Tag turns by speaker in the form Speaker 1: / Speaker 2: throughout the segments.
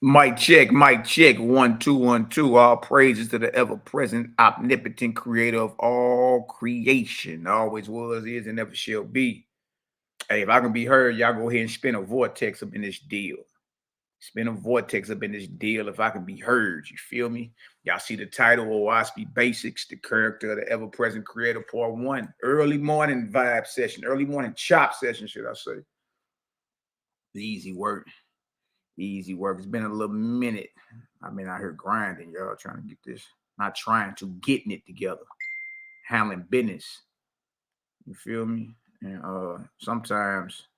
Speaker 1: Mic check, mic check. 1 2 1 2. All praises to the ever-present, omnipotent creator of all creation. Always was, is, and never shall be. Hey, if I can be heard, y'all go ahead and spin a vortex up in this deal. Spin a vortex up in this deal if I can be heard. You feel me? Y'all see the title, Oahspe Basics, the character of the ever-present creator, part 1. Early morning vibe session, early morning chop session, should I say. The easy work. Easy work. It's been a little minute. I've been out here grinding, y'all, trying to get this. Not trying to, getting it together. Handling business. You feel me? And sometimes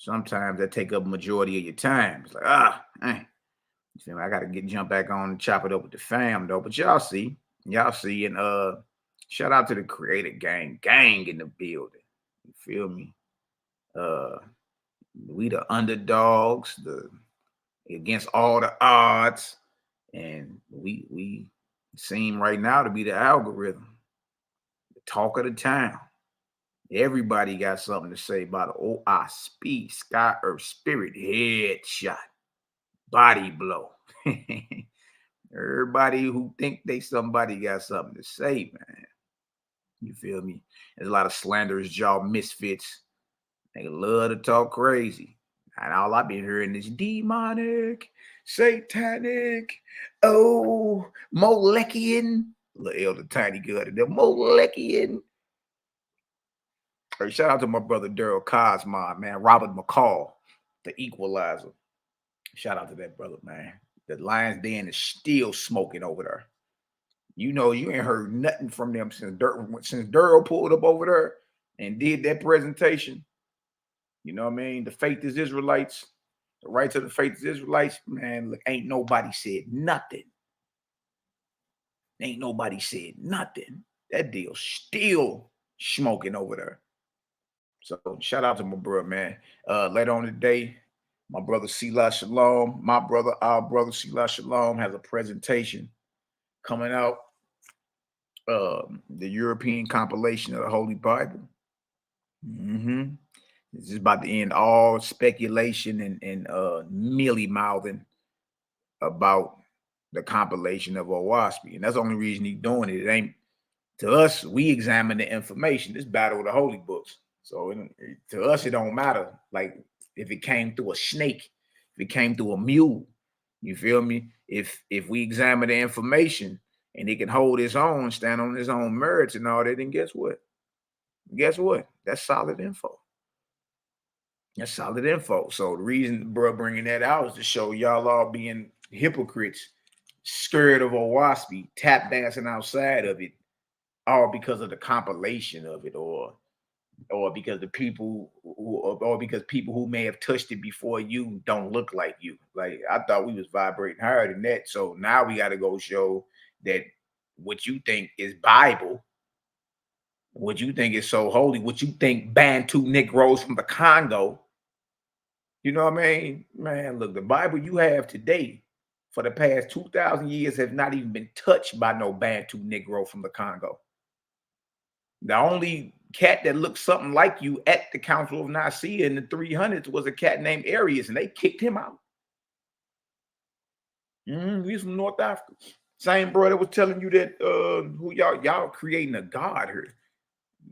Speaker 1: that take up a majority of your time. It's like, you feel me? I gotta jump back on and chop it up with the fam though. But y'all see, and shout out to the creative gang in the building. You feel me? We the underdogs, against all the odds, and we seem right now to be the algorithm, the talk of the town. Everybody got something to say about the Oahspe, sky, earth, spirit, headshot, body blow. Everybody who think they somebody got something to say, man. You feel me? There's a lot of slanderous jaw misfits. They love to talk crazy. And all I've been hearing is demonic, satanic, Malekian. Little elder tiny good. The Malekian. Hey, shout out to my brother Daryl Cosma, man. Robert McCall, the equalizer. Shout out to that brother, man. The Lions Den is still smoking over there. You know, you ain't heard nothing from them since Daryl pulled up over there and did that presentation. You know what I mean? The faith is Israelites. The rights of the faith is Israelites. Man, look, ain't nobody said nothing. Ain't nobody said nothing. That deal still smoking over there. So shout out to my brother, man. Later on today, my brother Shalom, our brother Shalom has a presentation coming out. The European compilation of the Holy Bible. This is about to end all speculation and mealy-mouthing about the compilation of Oahspe. And that's the only reason he's doing it. It ain't to us, we examine the information. This battle of the holy books. So to us, it don't matter. Like if it came through a snake, if it came through a mule, you feel me? If we examine the information and it can hold its own, stand on its own merits and all that, then guess what? Guess what? That's solid info. That's solid info. So the reason, bro, bringing that out is to show y'all all being hypocrites, scared of Oahspe, tap dancing outside of it, all because of the compilation of it, or because people who may have touched it before you don't look like you. Like I thought we was vibrating higher than that. So now we got to go show that what you think is Bible, what you think is so holy, what you think Bantu Negroes from the Congo. You know what I mean? Man, look, the Bible you have today for the past 2,000 years have not even been touched by no Bantu Negro from the Congo. The only cat that looked something like you at the Council of Nicaea in the 300s was a cat named Arius, and they kicked him out. He's from North Africa. Same brother was telling you that who y'all creating a god here.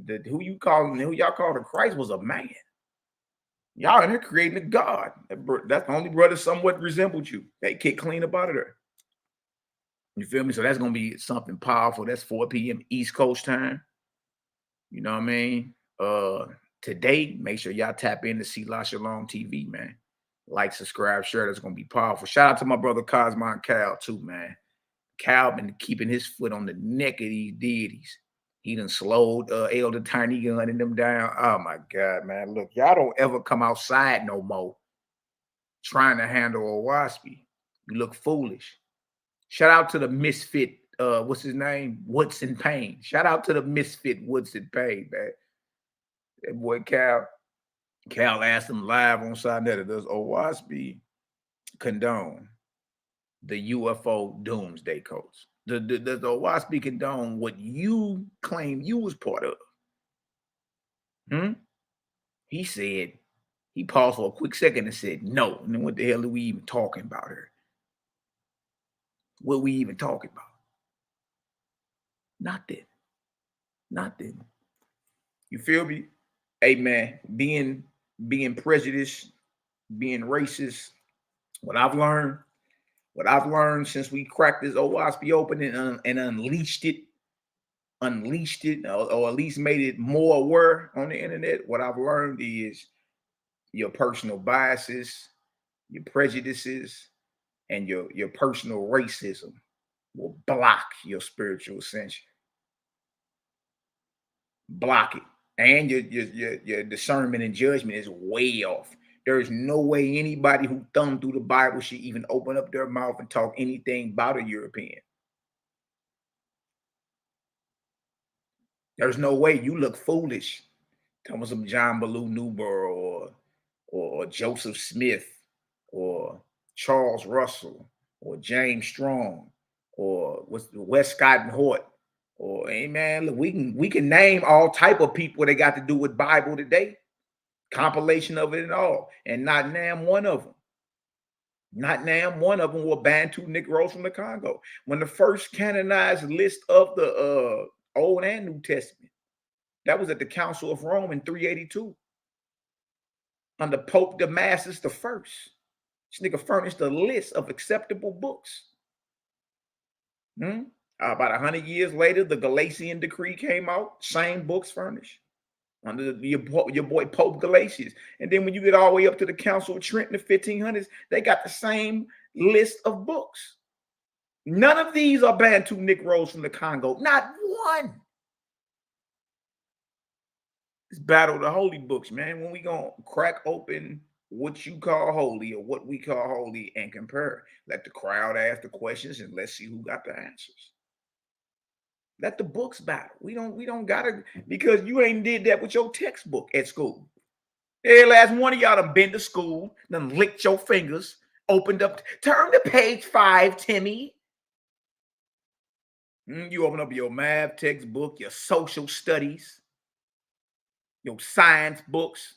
Speaker 1: That who y'all call the Christ was a man. Y'all in here creating a god. That's the only brother somewhat resembled you. They kick clean up out of there. You feel me? So that's gonna be something powerful. That's 4 p.m. East Coast time. You know what I mean? Today, make sure y'all tap in to see Shalom TV, man. Like, subscribe, share. That's gonna be powerful. Shout out to my brother Cosmo and Cal too, man. Cal been keeping his foot on the neck of these deities. He done slowed Elder Tiny Gun and them down. Oh my God, man. Look, y'all don't ever come outside no more trying to handle Oahspe. You look foolish. Shout out to the misfit, what's his name? Woods in Pain. Shout out to the misfit Woods in Pain, man. That boy Cal asked him live on Sinetta, does Oahspe condone the UFO doomsday codes? Does the Oahspe condone what you claim you was part of? He said, he paused for a quick second and said, no. And then what the hell are we even talking about here? what we even talking about? Nothing. Nothing. You feel me? Hey man, being prejudiced, being racist, what I've learned since we cracked this Oahspe open and unleashed it, or at least made it more aware on the internet, what I've learned is your personal biases, your prejudices, and your personal racism will block your spiritual ascension. Block it. And your discernment and judgment is way off. There is no way anybody who thumbed through the Bible should even open up their mouth and talk anything about a European. There's no way. You look foolish. Come with some John Ballou Newborough or Joseph Smith or Charles Russell or James Strong or Westcott and Hort. Or hey man, look, we can name all type of people that got to do with Bible today. Compilation of it and all, and not name one of them. Not name one of them were Bantu Negroes from the Congo. When the first canonized list of the Old and New Testament, that was at the Council of Rome in 382 under Pope Damasus I. This nigga furnished a list of acceptable books. About 100 years later, the Galatian Decree came out. Same books furnished under your boy Pope Galatius. And then when you get all the way up to the Council of Trent in the 1500s, they got the same list of books. None of these are Bantu Negroes from the Congo. Not one. It's Battle of the Holy Books, man. When we gonna crack open what you call holy or what we call holy and compare. Let the crowd ask the questions and let's see who got the answers. Let the books battle. We don't gotta, because you ain't did that with your textbook at school. Every last one of y'all done been to school, done licked your fingers, opened up, turn to page 5, Timmy. You open up your math textbook, your social studies, your science books,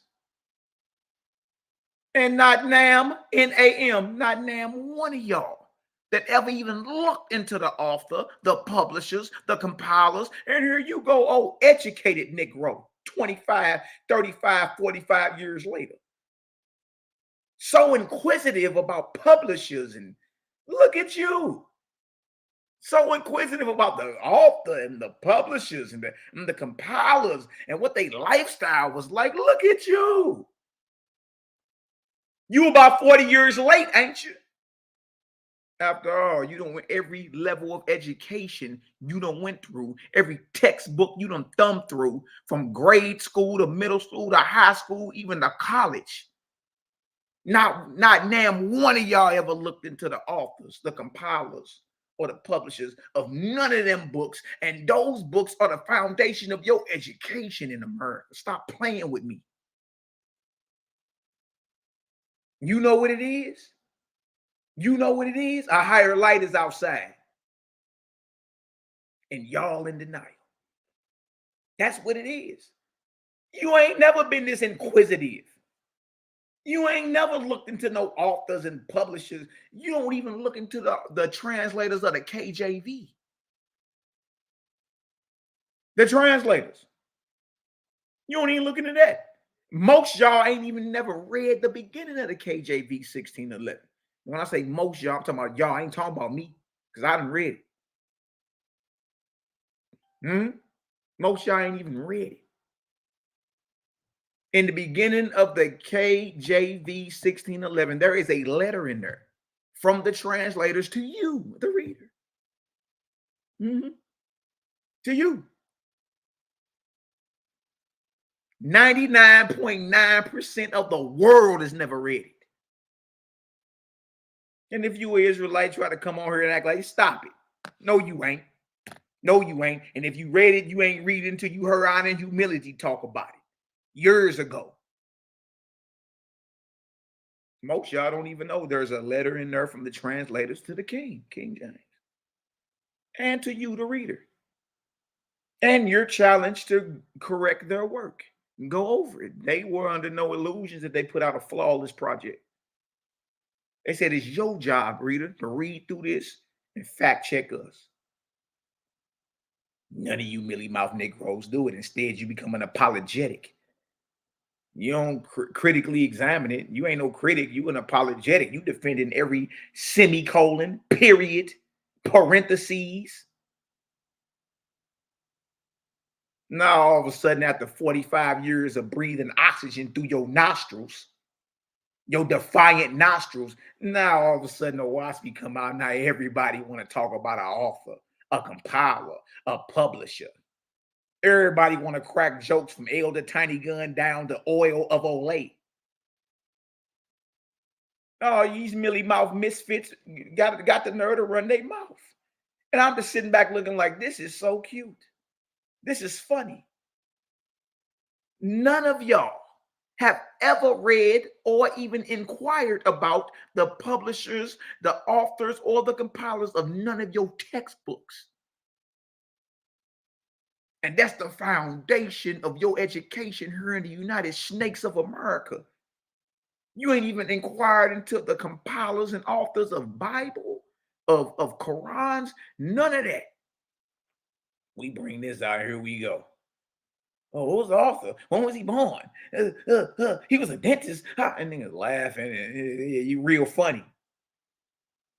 Speaker 1: and not NAM, NAM, not NAM one of y'all that ever even looked into the author, the publishers, the compilers. And here you go, oh, educated Negro, 25, 35, 45 years later. So inquisitive about publishers, and look at you. So inquisitive about the author and the publishers and the compilers and what their lifestyle was like. Look at you. You about 40 years late, ain't you? After all, you don't went every level of education you done went through, every textbook you done thumbed through, from grade school to middle school to high school, even to college. Not damn one of y'all ever looked into the authors, the compilers, or the publishers of none of them books. And those books are the foundation of your education in America. Stop playing with me. You know what it is? You know what it is? A higher light is outside. And y'all in denial. That's what it is. You ain't never been this inquisitive. You ain't never looked into no authors and publishers. You don't even look into the translators of the KJV. The translators. You don't even look into that. Most y'all ain't even never read the beginning of the KJV 1611. When I say most y'all, I'm talking about y'all. I ain't talking about me, because I done read it. Most y'all ain't even read it. In the beginning of the KJV 1611, there is a letter in there from the translators to you, the reader. To you. 99.9% of the world has never read it. And if you an Israelite, try to come on here and act like, stop it. No, you ain't. No, you ain't. And if you read it, you ain't read it until you heard Honor and Humility talk about it years ago. Most y'all don't even know there's a letter in there from the translators to the King James, and to you, the reader. And you're challenged to correct their work. Go over it. They were under no illusions that they put out a flawless project. They said it's your job, reader, to read through this and fact check us. None of you mealy mouth Negroes do it. Instead, you become an apologetic. You don't critically examine it. You ain't no critic. You an apologetic. You defending every semicolon, period, parentheses. Now, all of a sudden, after 45 years of breathing oxygen through your nostrils, your defiant nostrils, now all of a sudden, Oahspe come out. Now everybody want to talk about an author, a compiler, a publisher. Everybody want to crack jokes from Elder Tiny Gun down to Oil of Olay. Oh, these mealy mouth misfits got the nerve to run their mouth. And I'm just sitting back looking like, this is so cute. This is funny. None of y'all have ever read or even inquired about the publishers, the authors, or the compilers of none of your textbooks. And that's the foundation of your education here in the United Snakes of America. You ain't even inquired into the compilers and authors of Bible, of Qurans, none of that. We bring this out, here we go. Oh, who's the author? When was he born? He was a dentist. And niggas laughing, and you real funny.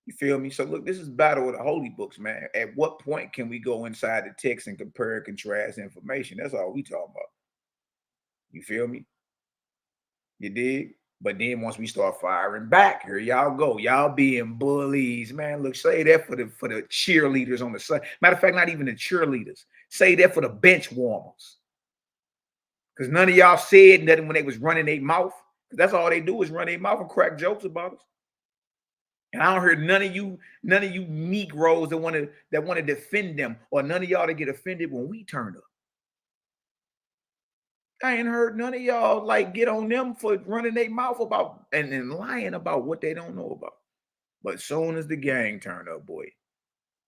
Speaker 1: You feel me? So look, this is battle of the holy books, man. At what point can we go inside the text and compare and contrast information? That's all we talking about. You feel me? You dig? But then once we start firing back, here y'all go. Y'all being bullies, man. Look, say that for the cheerleaders on the side. Matter of fact, not even the cheerleaders. Say that for the bench warmers. Because none of y'all said nothing when they was running their mouth. That's all they do is run their mouth and crack jokes about us. And I don't hear none of you Negroes that want to defend them, or none of y'all that get offended when we turn up. I ain't heard none of y'all like get on them for running their mouth about and lying about what they don't know about. But soon as the gang turn up, boy,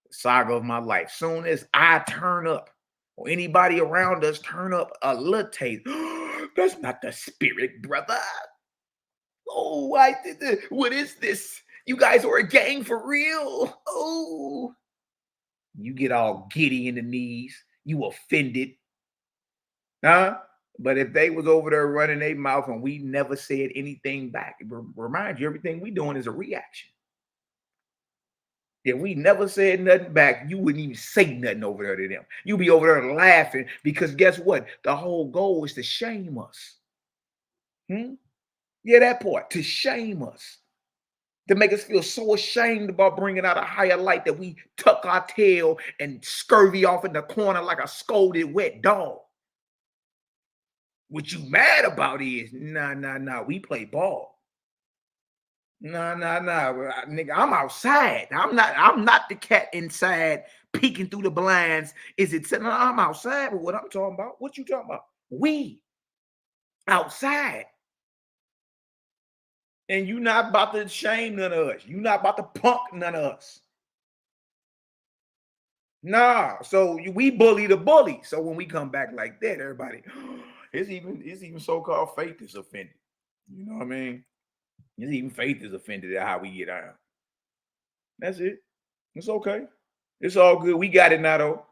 Speaker 1: the saga of my life. Soon as I turn up, or anybody around us turn up a little taste, that's not the spirit, brother. Oh, what is this? You guys are a gang for real? Oh, you get all giddy in the knees. You offended, huh? But if they was over there running their mouth and we never said anything back, remind you, everything we doing is a reaction. If we never said nothing back, you wouldn't even say nothing over there to them. You'd be over there laughing because guess what? The whole goal is to shame us. Yeah, that part, to shame us. To make us feel so ashamed about bringing out a higher light that we tuck our tail and scurvy off in the corner like a scolded wet dog. What you mad about is, nah, we play ball. Nah, nigga, I'm outside. I'm not the cat inside peeking through the blinds. Is it? No, I'm outside with what I'm talking about. What you talking about? We outside. And you not about to shame none of us. You not about to punk none of us. Nah, so we bully the bully. So when we come back like that, everybody, it's even so-called faith is offended. You know what I mean? It's even faith is offended at how we get out. That's it. It's okay. It's all good. We got it now, though.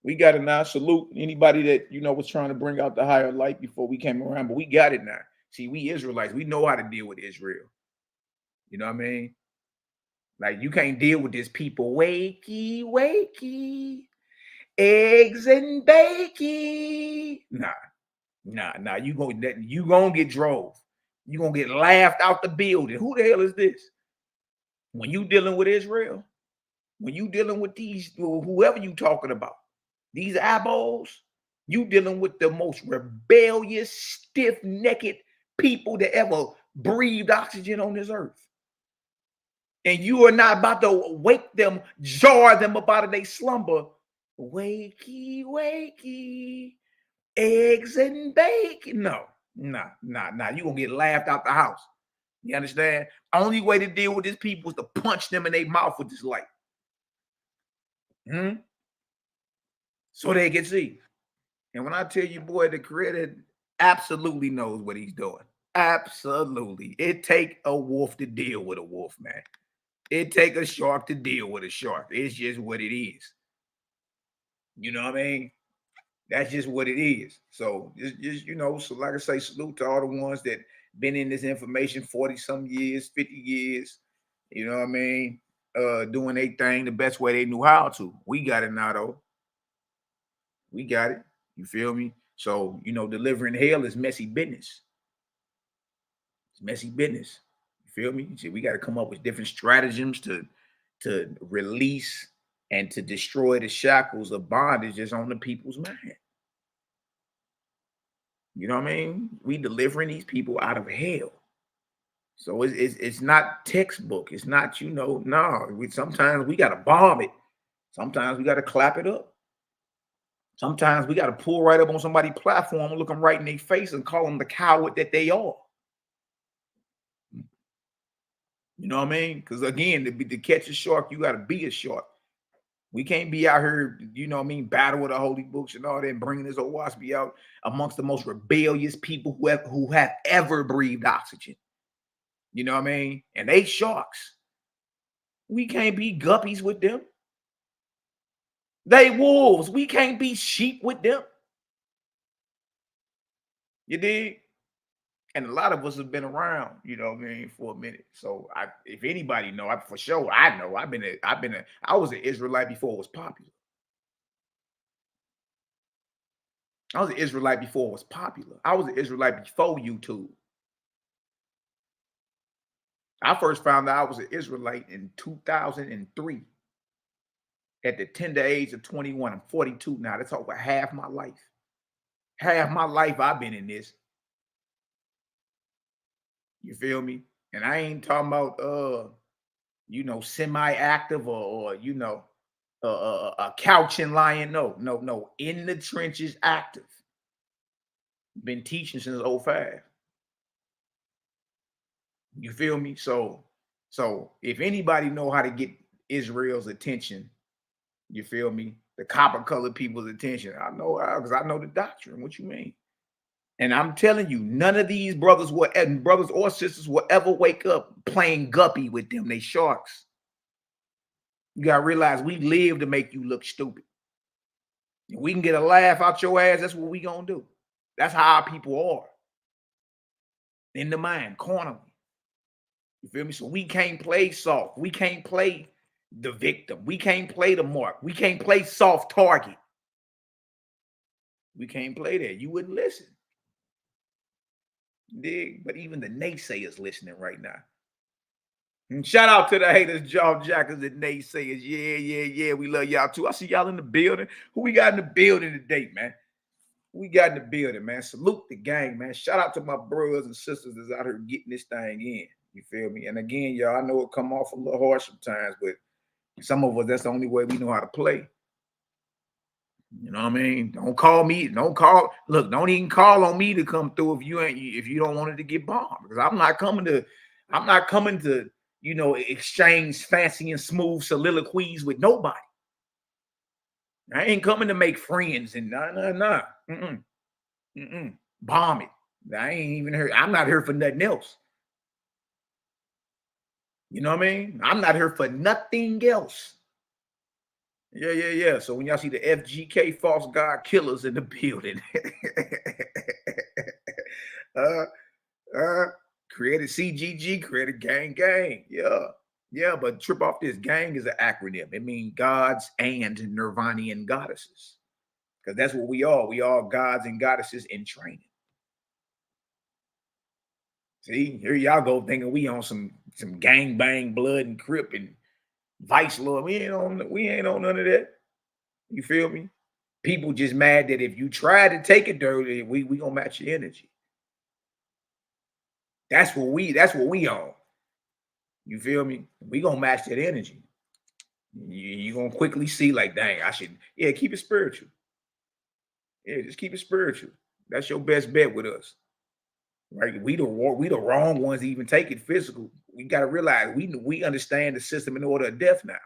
Speaker 1: We got it now. Salute anybody that was trying to bring out the higher light before we came around, but we got it now. See, we Israelites, we know how to deal with Israel. You know what I mean? Like, you can't deal with this people. Wakey, wakey, eggs and bakey. Nah. You gonna get drove. You gonna get laughed out the building. Who the hell is this? When you dealing with Israel, when you dealing with these, whoever you talking about, these eyeballs, you dealing with the most rebellious, stiff-necked people that ever breathed oxygen on this earth. And you are not about to wake them, jar them up out of their slumber. Wakey, wakey, eggs and bacon. No. You're going to get laughed out the house. You understand? Only way to deal with these people is to punch them in their mouth with this light. So they can see. And when I tell you, boy, the creator absolutely knows what he's doing. Absolutely. It take a wolf to deal with a wolf, man. It take a shark to deal with a shark. It's just what it is. You know what I mean? That's just what it is. So just you know, so like I say, salute to all the ones that been in this information 40 some years, 50 years, you know what I mean? Doing their thing the best way they knew how to. We got it now though. We got it. You feel me? So, you know, delivering hell is messy business. It's messy business. You feel me? So we got to come up with different stratagems to release and to destroy the shackles of bondage that's on the people's mind. You know what I mean? We delivering these people out of hell. So it's not textbook. It's not, you know, no. Sometimes we got to bomb it. Sometimes we got to clap it up. Sometimes we got to pull right up on somebody's platform and look them right in their face and call them the coward that they are. You know what I mean? Because again, to catch a shark, you got to be a shark. We can't be out here, you know what I mean, battle with the holy books and all that and bringing this Oahspe out amongst the most rebellious people who have ever breathed oxygen. You know what I mean? And they sharks. We can't be guppies with them. They wolves. We can't be sheep with them. You dig? And a lot of us have been around, you know what I mean, for a minute. So if anybody know, for sure, I know. I was an Israelite before it was popular. I was an Israelite before it was popular. I was an Israelite before YouTube. I first found out I was an Israelite in 2003 at the tender age of 21. I'm 42 now. That's over half my life. Half my life I've been in this. You feel me? And I ain't talking about you know, semi-active or you know, a couching lion. No. In the trenches, active. Been teaching since 05. You feel me? So if anybody know how to get Israel's attention, you feel me? The copper colored people's attention. I know because I know the doctrine. What you mean? And I'm telling you, none of these brothers or sisters will ever wake up playing guppy with them. They sharks. You gotta realize we live to make you look stupid. If we can get a laugh out your ass, that's what we gonna do. That's how our people are. In the mind, cornerly. You feel me? So we can't play soft. We can't play the victim. We can't play the mark. We can't play soft target. We can't play that. You wouldn't listen. Dig? But even the naysayers listening right now. And shout out to the haters, jaw jackers, and naysayers. Yeah. We love y'all too. I see y'all in the building. Who we got in the building today, man? We got in the building, man. Salute the gang, man. Shout out to my brothers and sisters that's out here getting this thing in. You feel me? And again, y'all, I know it come off a little harsh sometimes, but some of us, that's the only way we know how to play. You know what I mean? Don't call me. Don't even call on me to come through if you don't want it to get bombed. Because I'm not coming to, you know, exchange fancy and smooth soliloquies with nobody. I ain't coming to make friends and nah. Bomb it. I ain't even here. I'm not here for nothing else. You know what I mean? I'm not here for nothing else. Yeah. So when y'all see the FGK false god killers in the building, created CGG, created gang. Yeah, but trip off this. Gang is an acronym. It means gods and Nirvanian goddesses. Because that's what we are. We are gods and goddesses in training. See, here y'all go thinking we on some gang bang, blood and crip and vice lord. We ain't on none of that. You feel me? People just mad that if you try to take it dirty, we gonna match your energy. That's what we on. You feel me? We gonna match that energy. You gonna quickly see like, dang, I should, keep it spiritual. Yeah, just keep it spiritual. That's your best bet with us. Right? We the wrong ones to even take it physical. We gotta realize we understand the system in order of death now.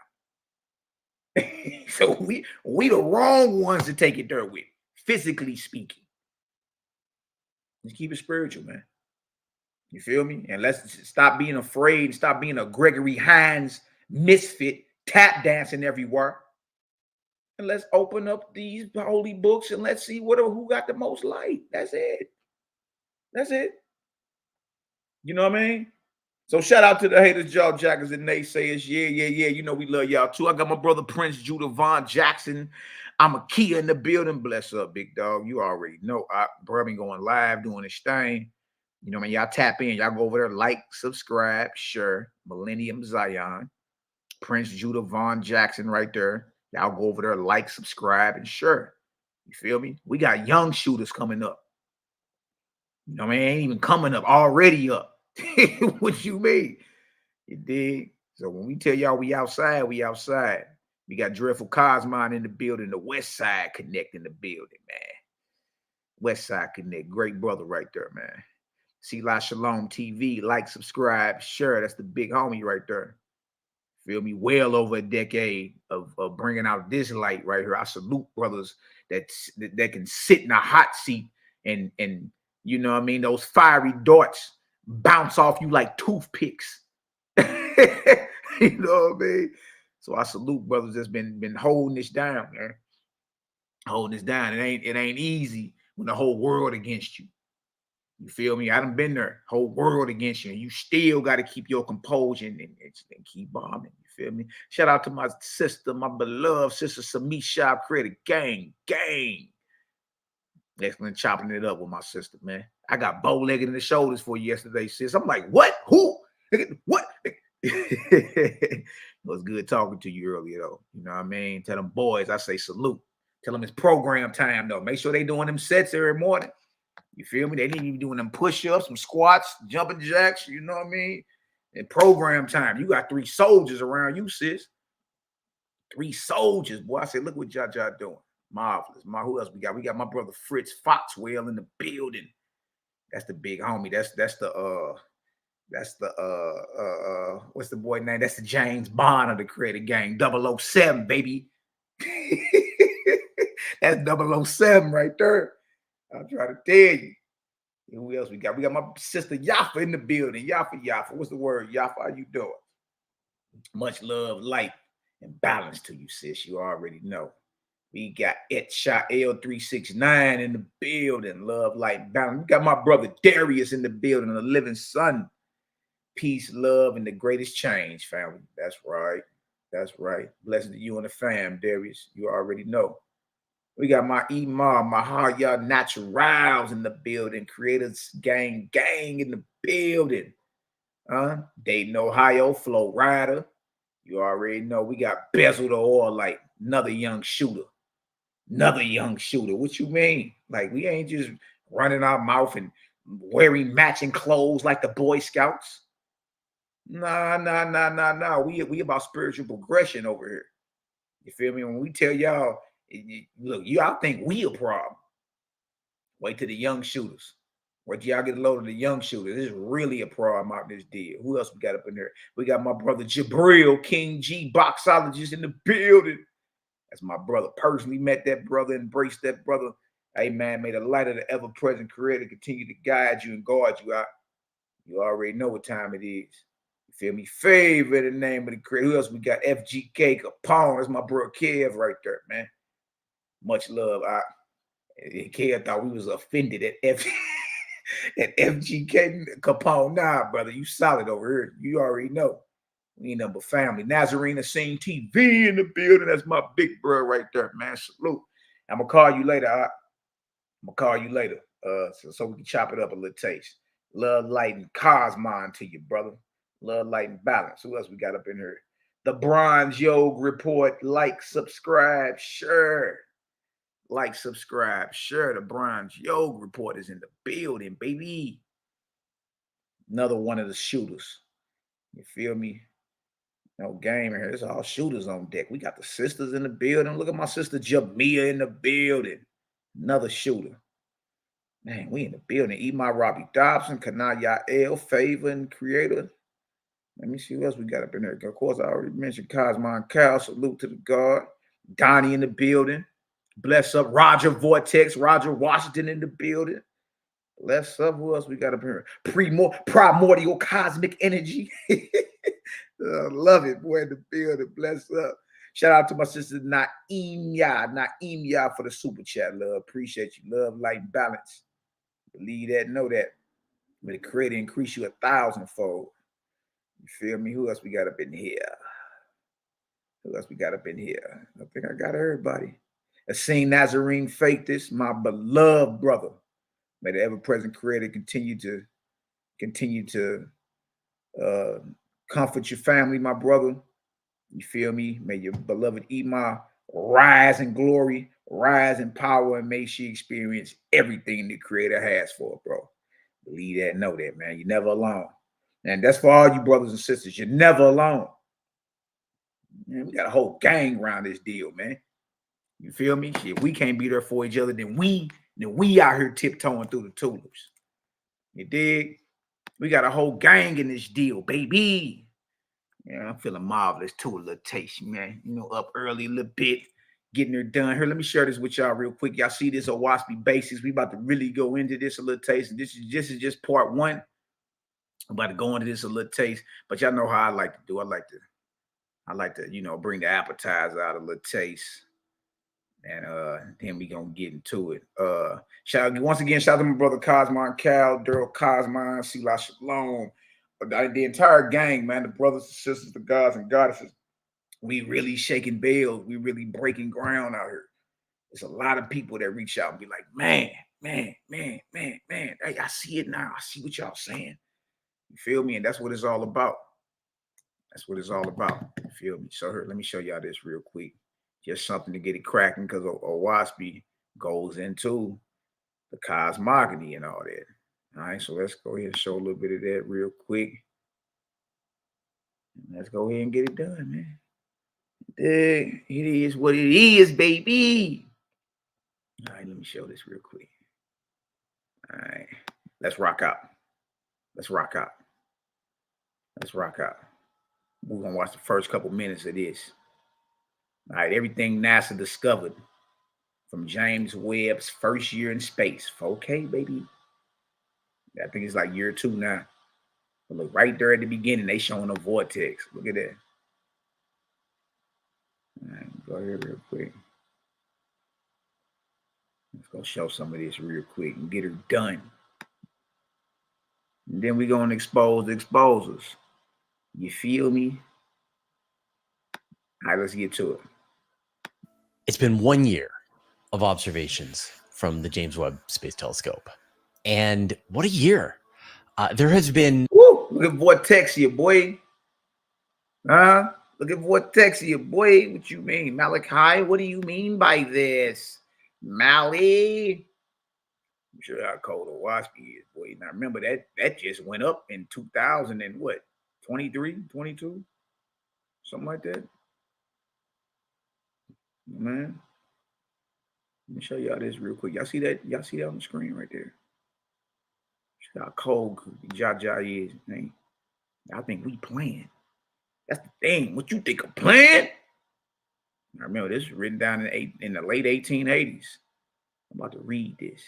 Speaker 1: So we the wrong ones to take it there with, physically speaking. Just keep it spiritual, man. You feel me? And let's stop being afraid, stop being a Gregory Hines misfit, tap dancing everywhere. And let's open up these holy books and let's see who got the most light. That's it. That's it. You know what I mean? So shout out to the haters, jaw jackers, and naysayers. Yeah. You know we love y'all too. I got my brother Prince Judah Von Jackson. I'm a Kia in the building. Bless up, big dog. You already know. Bro, been going live doing this thing. You know, man, y'all tap in. Y'all go over there, like, subscribe, sure. Millennium Zion. Prince Judah Von Jackson right there. Y'all go over there, like, subscribe, and sure. You feel me? We got young shooters coming up. You know, man, ain't even coming up, already up. What you mean? You dig? So when we tell y'all we outside, we outside. We got Dreadful Cosmon in the building, the West Side Connect in the building, man. West Side Connect, great brother right there, man. See SHALOM TV, like, subscribe, sure. That's the big homie right there. Feel me? Well over a decade of bringing out this light right here. I salute brothers that can sit in a hot seat and you know what I mean? Those fiery darts bounce off you like toothpicks. You know what I mean? So I salute brothers that's been holding this down, man. Holding this down. It ain't easy when the whole world against you. You feel me? I done been there. Whole world against you. And you still got to keep your composure and keep bombing. You feel me? Shout out to my sister, my beloved sister, Sami Shop Credit Gang. Excellent chopping it up with my sister, man. I got bow-legged in the shoulders for you yesterday, sis. I'm like, what? Who? What? It was good talking to you earlier, though. You know what I mean? Tell them boys, I say salute. Tell them it's program time, though. Make sure they doing them sets every morning. You feel me? They need to be doing them push-ups, some squats, jumping jacks, you know what I mean? And program time. You got 3 soldiers around you, sis. 3 soldiers, boy. I said, look what YAH'S doing. Marvelous. Who else we got? We got my brother Fritz Foxwell in the building. That's the big homie. That's the what's the boy name? That's the James Bond of the Creative Gang. 007, baby. That's 007 right there. I'll try to tell you. Who else we got? We got my sister Yafa in the building. Yafa. What's the word? Yafa, how you doing? Much love, light, and balance to you, sis. You already know. We got L369 in the building. Love, light, balance. We got my brother Darius in the building, the living son. Peace, love, and the greatest change, family. That's right. That's right. Blessed to you and the fam, Darius. You already know. We got my Imam, my HeRBal in the building. Creators gang in the building. Dayton, Ohio, Flow Rider. You already know. We got Bezel the Oil Light, another young shooter. What you mean? Like, we ain't just running our mouth and wearing matching clothes like the Boy Scouts. Nah. We about spiritual progression over here. You feel me? When we tell y'all, look, y'all think we a problem. Wait till the young shooters. Wait till y'all get a load of the young shooters. This is really a problem out this deal. Who else we got up in there? We got my brother Jabril, King G, boxologist in the building. That's my brother. Personally met that brother, embraced that brother. Hey, man, may the light of the ever-present Creator continue to guide you and guard you out. You already know what time it is. You feel me? Favor the name of the Creator. Who else we got? FGK Capone. That's my bro Kev right there, man. Much love. Kev thought we was offended at FGK Capone. Nah, brother, you solid over here. You already know. We ain't number family. Nazarena Scene TV in the building. That's my big bro right there, man. Salute. I'm gonna call you later. I'm gonna call you later. So we can chop it up a little taste. Love, light, and Cosmon to you, brother. Love, light, and balance. Who else we got up in here? The Bronze Yoga Report. Like, subscribe, sure. Like, subscribe, sure. The Bronze Yoga Report is in the building, baby. Another one of the shooters. You feel me? No game in here. It's all shooters on deck. We got the sisters in the building. Look at my sister Jamia in the building. Another shooter. Man, we in the building. Ema Robbie Dobson, Kanaya L, Favor, and Creator. Let me see what else we got up in there. Of course, I already mentioned Cosmon Cal. Salute to the guard. Donnie in the building. Bless up. Roger Vortex. Roger Washington in the building. Bless up. Who else we got up here? Primordial Cosmic Energy. Love it, boy, in the building. Bless up. Shout out to my sister NehemiYAH for the super chat, love. Appreciate you. Love, light, balance. Believe that, know that. May the Creator increase you 1,000-fold. You feel me? Who else we got up in here? Who else we got up in here? I think I got everybody. Asim Nazarene Faith, this my beloved brother. May the ever-present Creator continue to comfort your family, my brother. You feel me? May your beloved Ima rise in glory, rise in power, and may she experience everything the Creator has for her, bro. Believe that, know that, man. You're never alone. And that's for all you brothers and sisters. You're never alone. Man, we got a whole gang around this deal, man. You feel me? If we can't be there for each other, then we out here tiptoeing through the tulips. You dig? We got a whole gang in this deal, baby. Yeah, I'm feeling marvelous too, a little taste, man. You know, up early a little bit, getting her done. Here, let me share this with y'all real quick. Y'all see this Oahspe basics. We about to really go into this a little taste. And this is just part one. I'm about to go into this a little taste, but y'all know how I like to do. I like to, you know, bring the appetizer out a little taste. And then we gonna get into it. Once again, shout out to my brother Cosmon Cal, Daryl Cosmon, Sila Shalom. The entire gang, man, the brothers and sisters, the gods and goddesses. We really shaking bells. We really breaking ground out here. There's a lot of people that reach out and be like, man. Hey, I see it now. I see what y'all saying. You feel me? And that's what it's all about. That's what it's all about. You feel me? So here, let me show y'all this real quick. Just something to get it cracking, because Oahspe goes into the cosmogony and all that. All right, so let's go ahead and show a little bit of that real quick. Let's go ahead and get it done, man. It is what it is, baby. All right, let me show this real quick. All right, let's rock out. Let's rock out. Let's rock out. We're going to watch the first couple minutes of this. All right, everything NASA discovered from James Webb's first year in space. 4K, baby. I think it's like year 2 now. But look, right there at the beginning, they showing a vortex. Look at that. All right, go here real quick. Let's go show some of this real quick and get her done. And then we're going to expose the exposers. You feel me? All right, let's get to it.
Speaker 2: It's been 1 year of observations from the James Webb Space Telescope. And what a year. There has been...
Speaker 1: Woo! Look at Vortexia, boy. Look at Vortexia, boy. What you mean? Malaki, what do you mean by this? Mally. I'm sure how cold Oahspe is, boy. Now remember that just went up in 2000 and what? 23, 22? Something like that. Man. Let me show y'all this real quick. Y'all see that? Y'all see that on the screen right there? See how cold YAH'S is, man. I think we playing. That's the thing. What you think of playing? I remember this was written down in the late 1880s. I'm about to read this.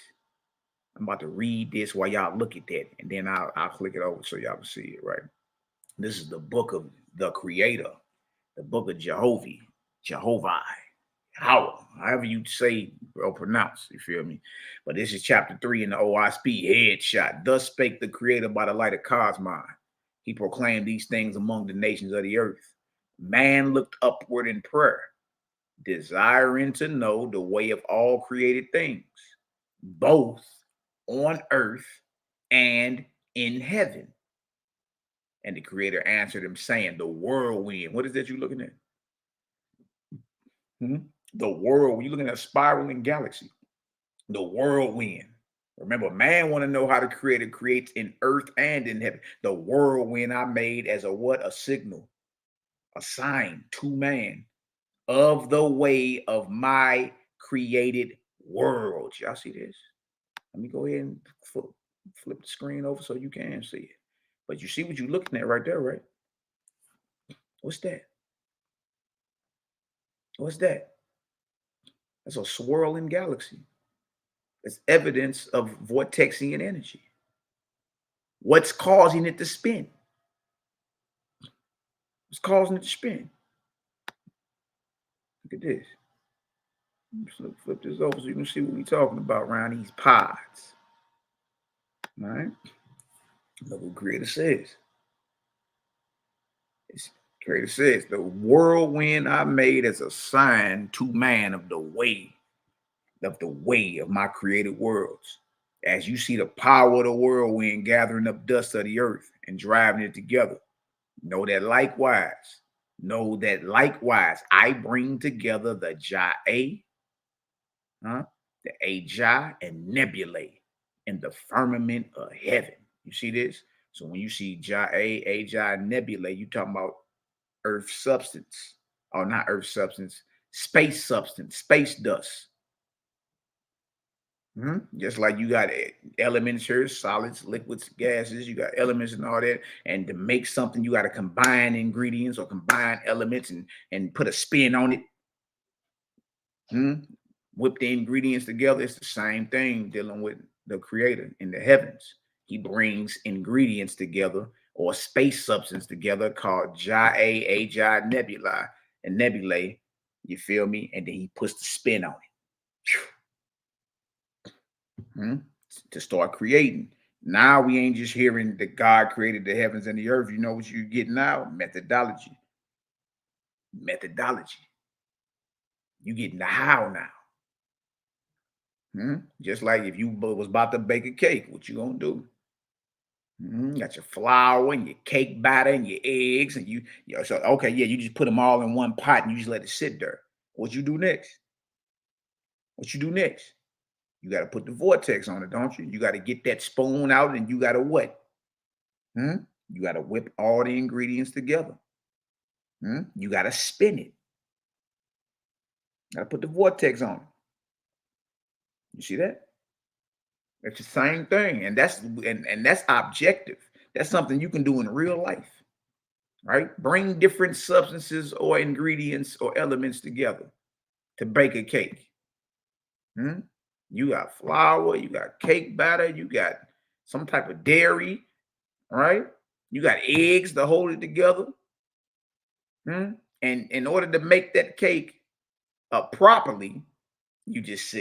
Speaker 1: I'm about to read this while y'all look at that, and then I'll click it over so y'all can see it, right? This is the book of the Creator, the book of Jehovah, however you say or pronounce, you feel me? But this is chapter 3 in the Oahspe headshot. Thus spake the Creator by the light of Cosmon. He proclaimed these things among the nations of the earth. Man looked upward in prayer, desiring to know the way of all created things, both on earth and in heaven. And the Creator answered him, saying, the whirlwind. What is that you're looking at? The whirlwind. You're looking at a spiraling galaxy. The whirlwind. Remember, man want to know how the Creator creates in earth and in heaven. The whirlwind I made as a what? A signal, a sign to man of the way of my created world. Y'all see this? Let me go ahead and flip the screen over so you can see it. But you see what you're looking at right there, right? What's that? What's that? That's a swirling galaxy. It's evidence of vortexian energy. What's causing it to spin? What's causing it to spin? Look at this. Let's flip this over so you can see what we're talking about around these pods. All right. Look what Creator says. Creator says, the whirlwind I made as a sign to man of the way of my created worlds. As you see the power of the whirlwind gathering up dust of the earth and driving it together, know that likewise I bring together the YAH'Ki, the HI and nebulae in the firmament of heaven. You see this? So when you see YAH'Ki, HI, nebulae, you talking about earth substance, or not earth substance, space dust. Just like you got elements here, solids, liquids, gases, you got elements and all that. And to make something, you got to combine ingredients or combine elements and put a spin on it. Whip the ingredients together. It's the same thing dealing with the Creator in the heavens. He brings ingredients together or space substance together called YAH'Ki, HI, nebulae. You feel me? And then he puts the spin on it. To start creating. Now we ain't just hearing that God created the heavens and the earth. You know what you're getting now? Methodology. You getting the how now. Just like if you was about to bake a cake, what you gonna do? Got your flour and your cake batter and your eggs and you just put them all in one pot and you just let it sit there. What you do next? You got to put the vortex on it, don't you? You got to get that spoon out and you got to what? You got to whip all the ingredients together. You got to spin it. Got to put the vortex on it. You see that? It's the same thing. And that's objective. That's something you can do in real life. Right? Bring different substances or ingredients or elements together to bake a cake. You got flour, you got cake batter, you got some type of dairy, right? You got eggs to hold it together. And in order to make that cake properly, you just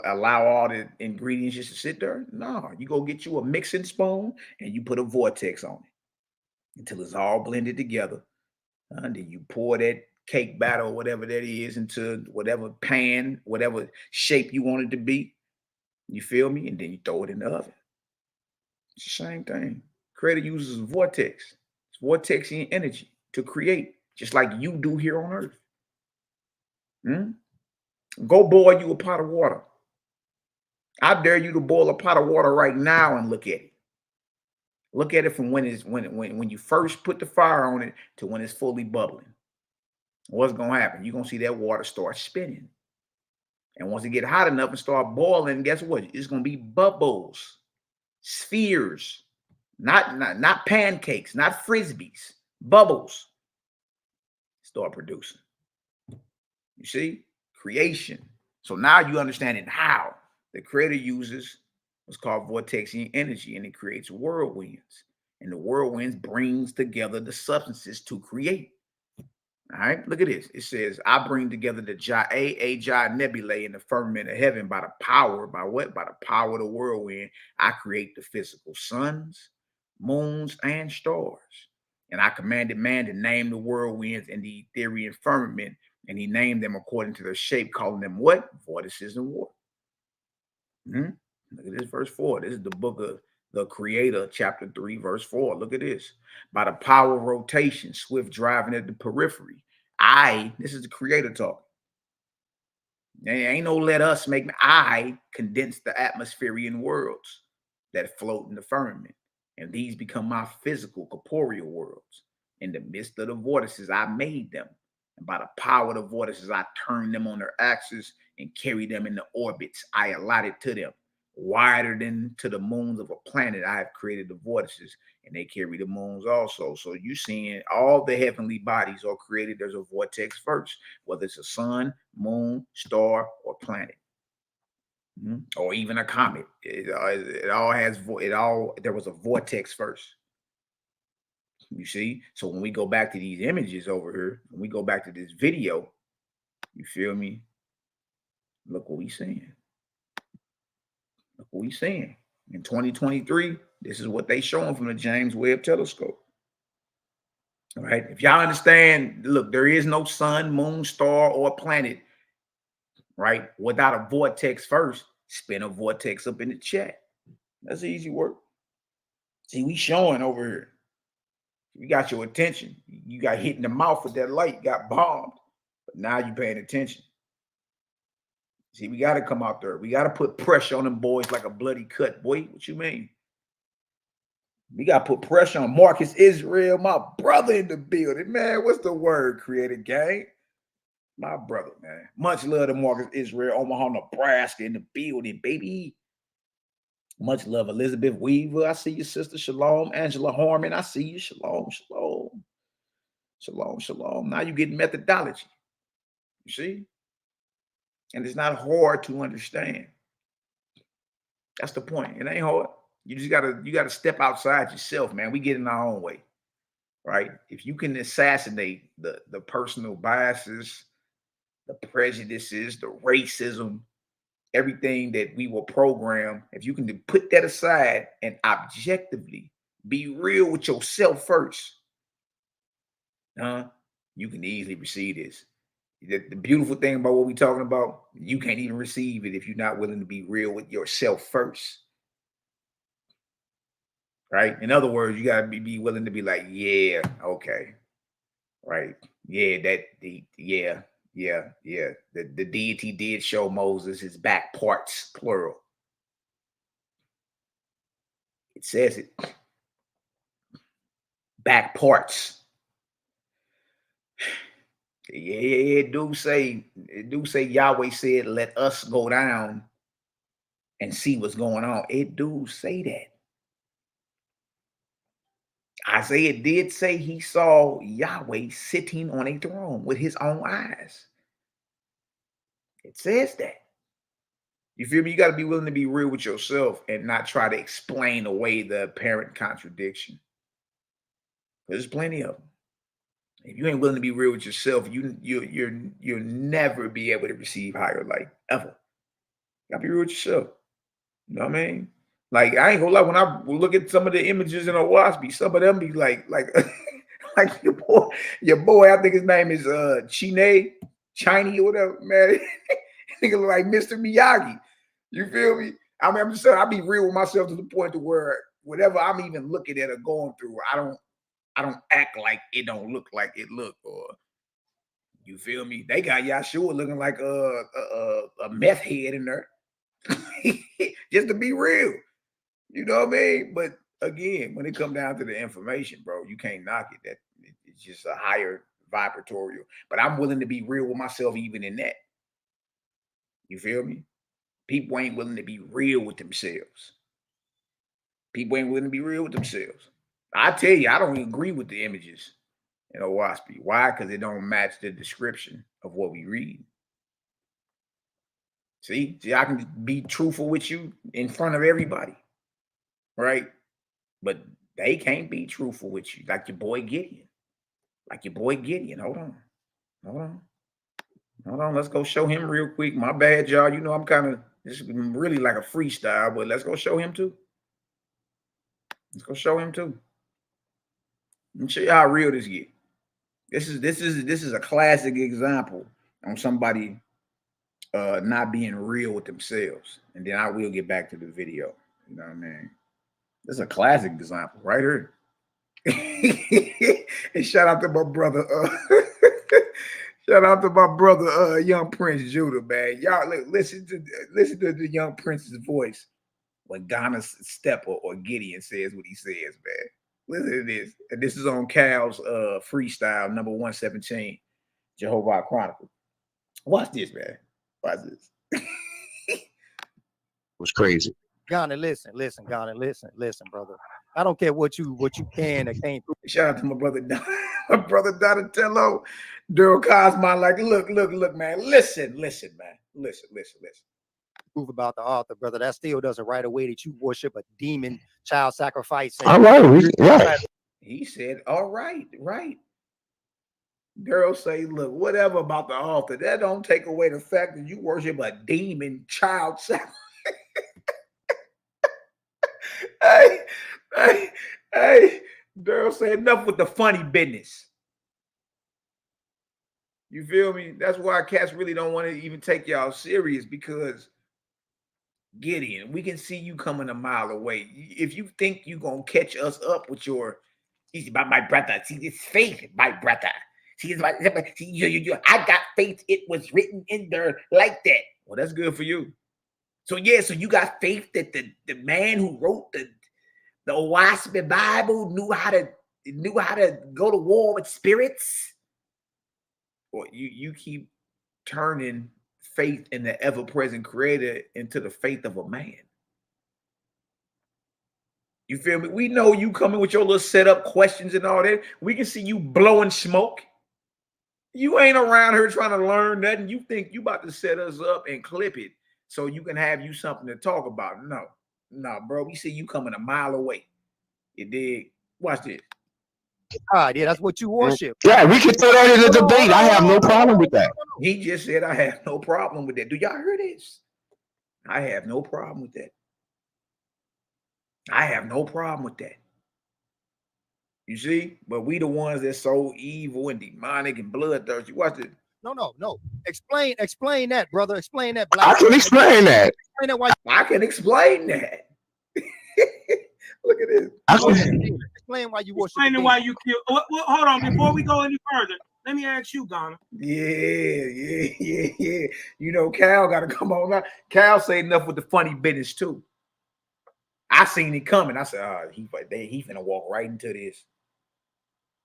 Speaker 1: allow all the ingredients just to sit there. No, you go get you a mixing spoon and you put a vortex on it until it's all blended together. And then you pour that cake batter or whatever that is into whatever pan, whatever shape you want it to be. You feel me? And then you throw it in the oven. It's the same thing. Creator uses vortex. It's vortexing energy to create, just like you do here on earth. Go boil you a pot of water. I dare you to boil a pot of water right now and look at it. Look at it from when you first put the fire on it to when it's fully bubbling. What's gonna happen? You're gonna see that water start spinning. And once it get hot enough and start boiling, guess what? It's gonna be bubbles, spheres, not pancakes, not frisbees, bubbles. Start producing. You see? Creation. So now you understanding how the Creator uses what's called vortexing energy, and it creates whirlwinds. And the whirlwinds brings together the substances to create. All right, look at this. It says, I bring together the YAH'Ki nebulae in the firmament of heaven by the power, by what? By the power of the whirlwind. I create the physical suns, moons, and stars. And I commanded man to name the whirlwinds and the ethereal firmament, and he named them according to their shape, calling them what? Vortices and water. Look at this, verse 4. This is the book of the Creator, chapter 3, verse 4. Look at this. By the power of rotation, swift driving at the periphery. This is the Creator talk. There ain't no let us make me. I condense the atmospheric worlds that float in the firmament. And these become my physical, corporeal worlds. In the midst of the vortices, I made them. And by the power of the vortices, I turned them on their axis and carried them in the orbits I allotted to them. Wider than to the moons of a planet, I have created the vortices, and they carry the moons also. So you seeing all the heavenly bodies are created. There's a vortex first, whether it's a sun, moon, star, or planet, or even a comet. There was a vortex first. You see? So when we go back to these images over here, when we go back to this video, you feel me? Look what we seeing. Look what we seeing. In 2023, this is what they showing from the James Webb Telescope. All right. If y'all understand, look, there is no sun, moon, star, or planet, right, without a vortex first. Spin a vortex up in the chat. That's easy work. See, we showing over here. We got your attention. You got hit in the mouth with that light, got bombed. But now you paying attention. See, we got to come out there. We got to put pressure on them boys like a bloody cut. Boy, what you mean? We got to put pressure on Marcus Israel, my brother in the building. Man, what's the word, Creative Gang? My brother, man. Much love to Marcus Israel, Omaha, Nebraska in the building, baby. Much love, Elizabeth Weaver. I see you, sister. Shalom. Angela Harmon. I see you. Shalom, shalom. Shalom, shalom. Now you get methodology. You see? And it's not hard to understand. That's the point. It ain't hard. You just gotta step outside yourself, man. We get in our own way, right? If you can assassinate the personal biases, the prejudices, the racism, everything that we were programmed, if you can put that aside and objectively be real with yourself first, you can easily receive this. The beautiful thing about what we're talking about, you can't even receive it if you're not willing to be real with yourself first. Right? In other words, you gotta be willing to be like, yeah, okay, right? Yeah, the deity did show Moses his back parts, plural. It says it. Back parts. Yeah, it do say Yahweh said, let us go down and see what's going on. It do say that. Isaiah did say he saw Yahweh sitting on a throne with his own eyes. It says that. You feel me? You got to be willing to be real with yourself and not try to explain away the apparent contradiction. There's plenty of them. If you ain't willing to be real with yourself, you'll never be able to receive higher light, ever. You gotta be real with yourself. You know what I mean? Like, I ain't gonna lie, when I look at some of the images in Oahspe, some of them be like like your boy, I think his name is Chiney or whatever, man. Nigga look like Mr. Miyagi. You feel me? I mean, I'm just saying, I be real with myself to the point to where whatever I'm even looking at or going through, I don't act like it don't look like it look, or you feel me? They got Yahshua looking like a meth head in there. Just to be real. You know what I mean? But again, when it comes down to the information, bro, you can't knock it. That it's just a higher vibratorial. But I'm willing to be real with myself even in that. You feel me? People ain't willing to be real with themselves. People ain't willing to be real with themselves. I tell you, I don't agree with the images in Oahspe. Why? Because it don't match the description of what we read. See, I can be truthful with you in front of everybody, right? But they can't be truthful with you, like your boy Gideon. Hold on. Let's go show him real quick. My bad, y'all. You know, I'm kind of, this is really like a freestyle, but let's go show him too. Let's go show him too. Let me show you how real this get. This is a classic example on somebody not being real with themselves. And then I will get back to the video. You know what I mean? This is a classic example right here. And shout out to my brother. Shout out to my brother, Young Prince Judah, man. Y'all listen to the Young Prince's voice when Ghana Stepper or Gideon says what he says, man. Listen to this. And this is on Cal's freestyle number 117, Jehovah Chronicle. Watch this, man. Watch this.
Speaker 3: Was crazy.
Speaker 4: Ghana, listen, brother. I don't care what you can or can't prove.
Speaker 1: Shout out to my brother Donatello, Daryl Cosmo. Like, look, man. Listen, man. Listen.
Speaker 4: Prove about the author, brother. That still doesn't right away that you worship a demon child sacrifice.
Speaker 3: All right, right.
Speaker 1: He said, all right, right. Girl say, look, whatever about the altar, that don't take away the fact that you worship a demon child sacrifice. hey, hey, hey, girl say, enough with the funny business. You feel me? That's why cats really don't want to even take y'all serious, because Gideon, we can see you coming a mile away. If you think you're going to catch us up with your, my brother, see, this faith, my brother. See, I got faith. It was written in there like that. Well, that's good for you. So, yeah, so you got faith that the man who wrote the Oahspe Bible knew how to go to war with spirits? Or you keep turning faith in the ever-present creator into the faith of a man. You feel me? We know you coming with your little setup questions and all that. We can see you blowing smoke. You ain't around here trying to learn nothing. You think you about to set us up and clip it so you can have you something to talk about. No, bro. We see you coming a mile away. You dig? Watch this.
Speaker 4: God, yeah, that's what you worship.
Speaker 3: Yeah, we can throw that in the debate. I have no problem with that.
Speaker 1: He just said, I have no problem with that. Do y'all hear this? I have no problem with that. I have no problem with that. You see? But we the ones that's so evil and demonic and bloodthirsty. Watch this.
Speaker 4: No. Explain that, brother. Explain that. Black.
Speaker 3: I can explain that.
Speaker 4: Explain that. Why?
Speaker 1: I can explain that. Look at this.
Speaker 4: Explain why you worship.
Speaker 5: Explaining why you kill. Well, hold on. Before we go any further, let me ask you, Ghana.
Speaker 1: Yeah. You know, Cal got to come on now. Cal say enough with the funny business too. I seen it coming. I said, he finna walk right into this.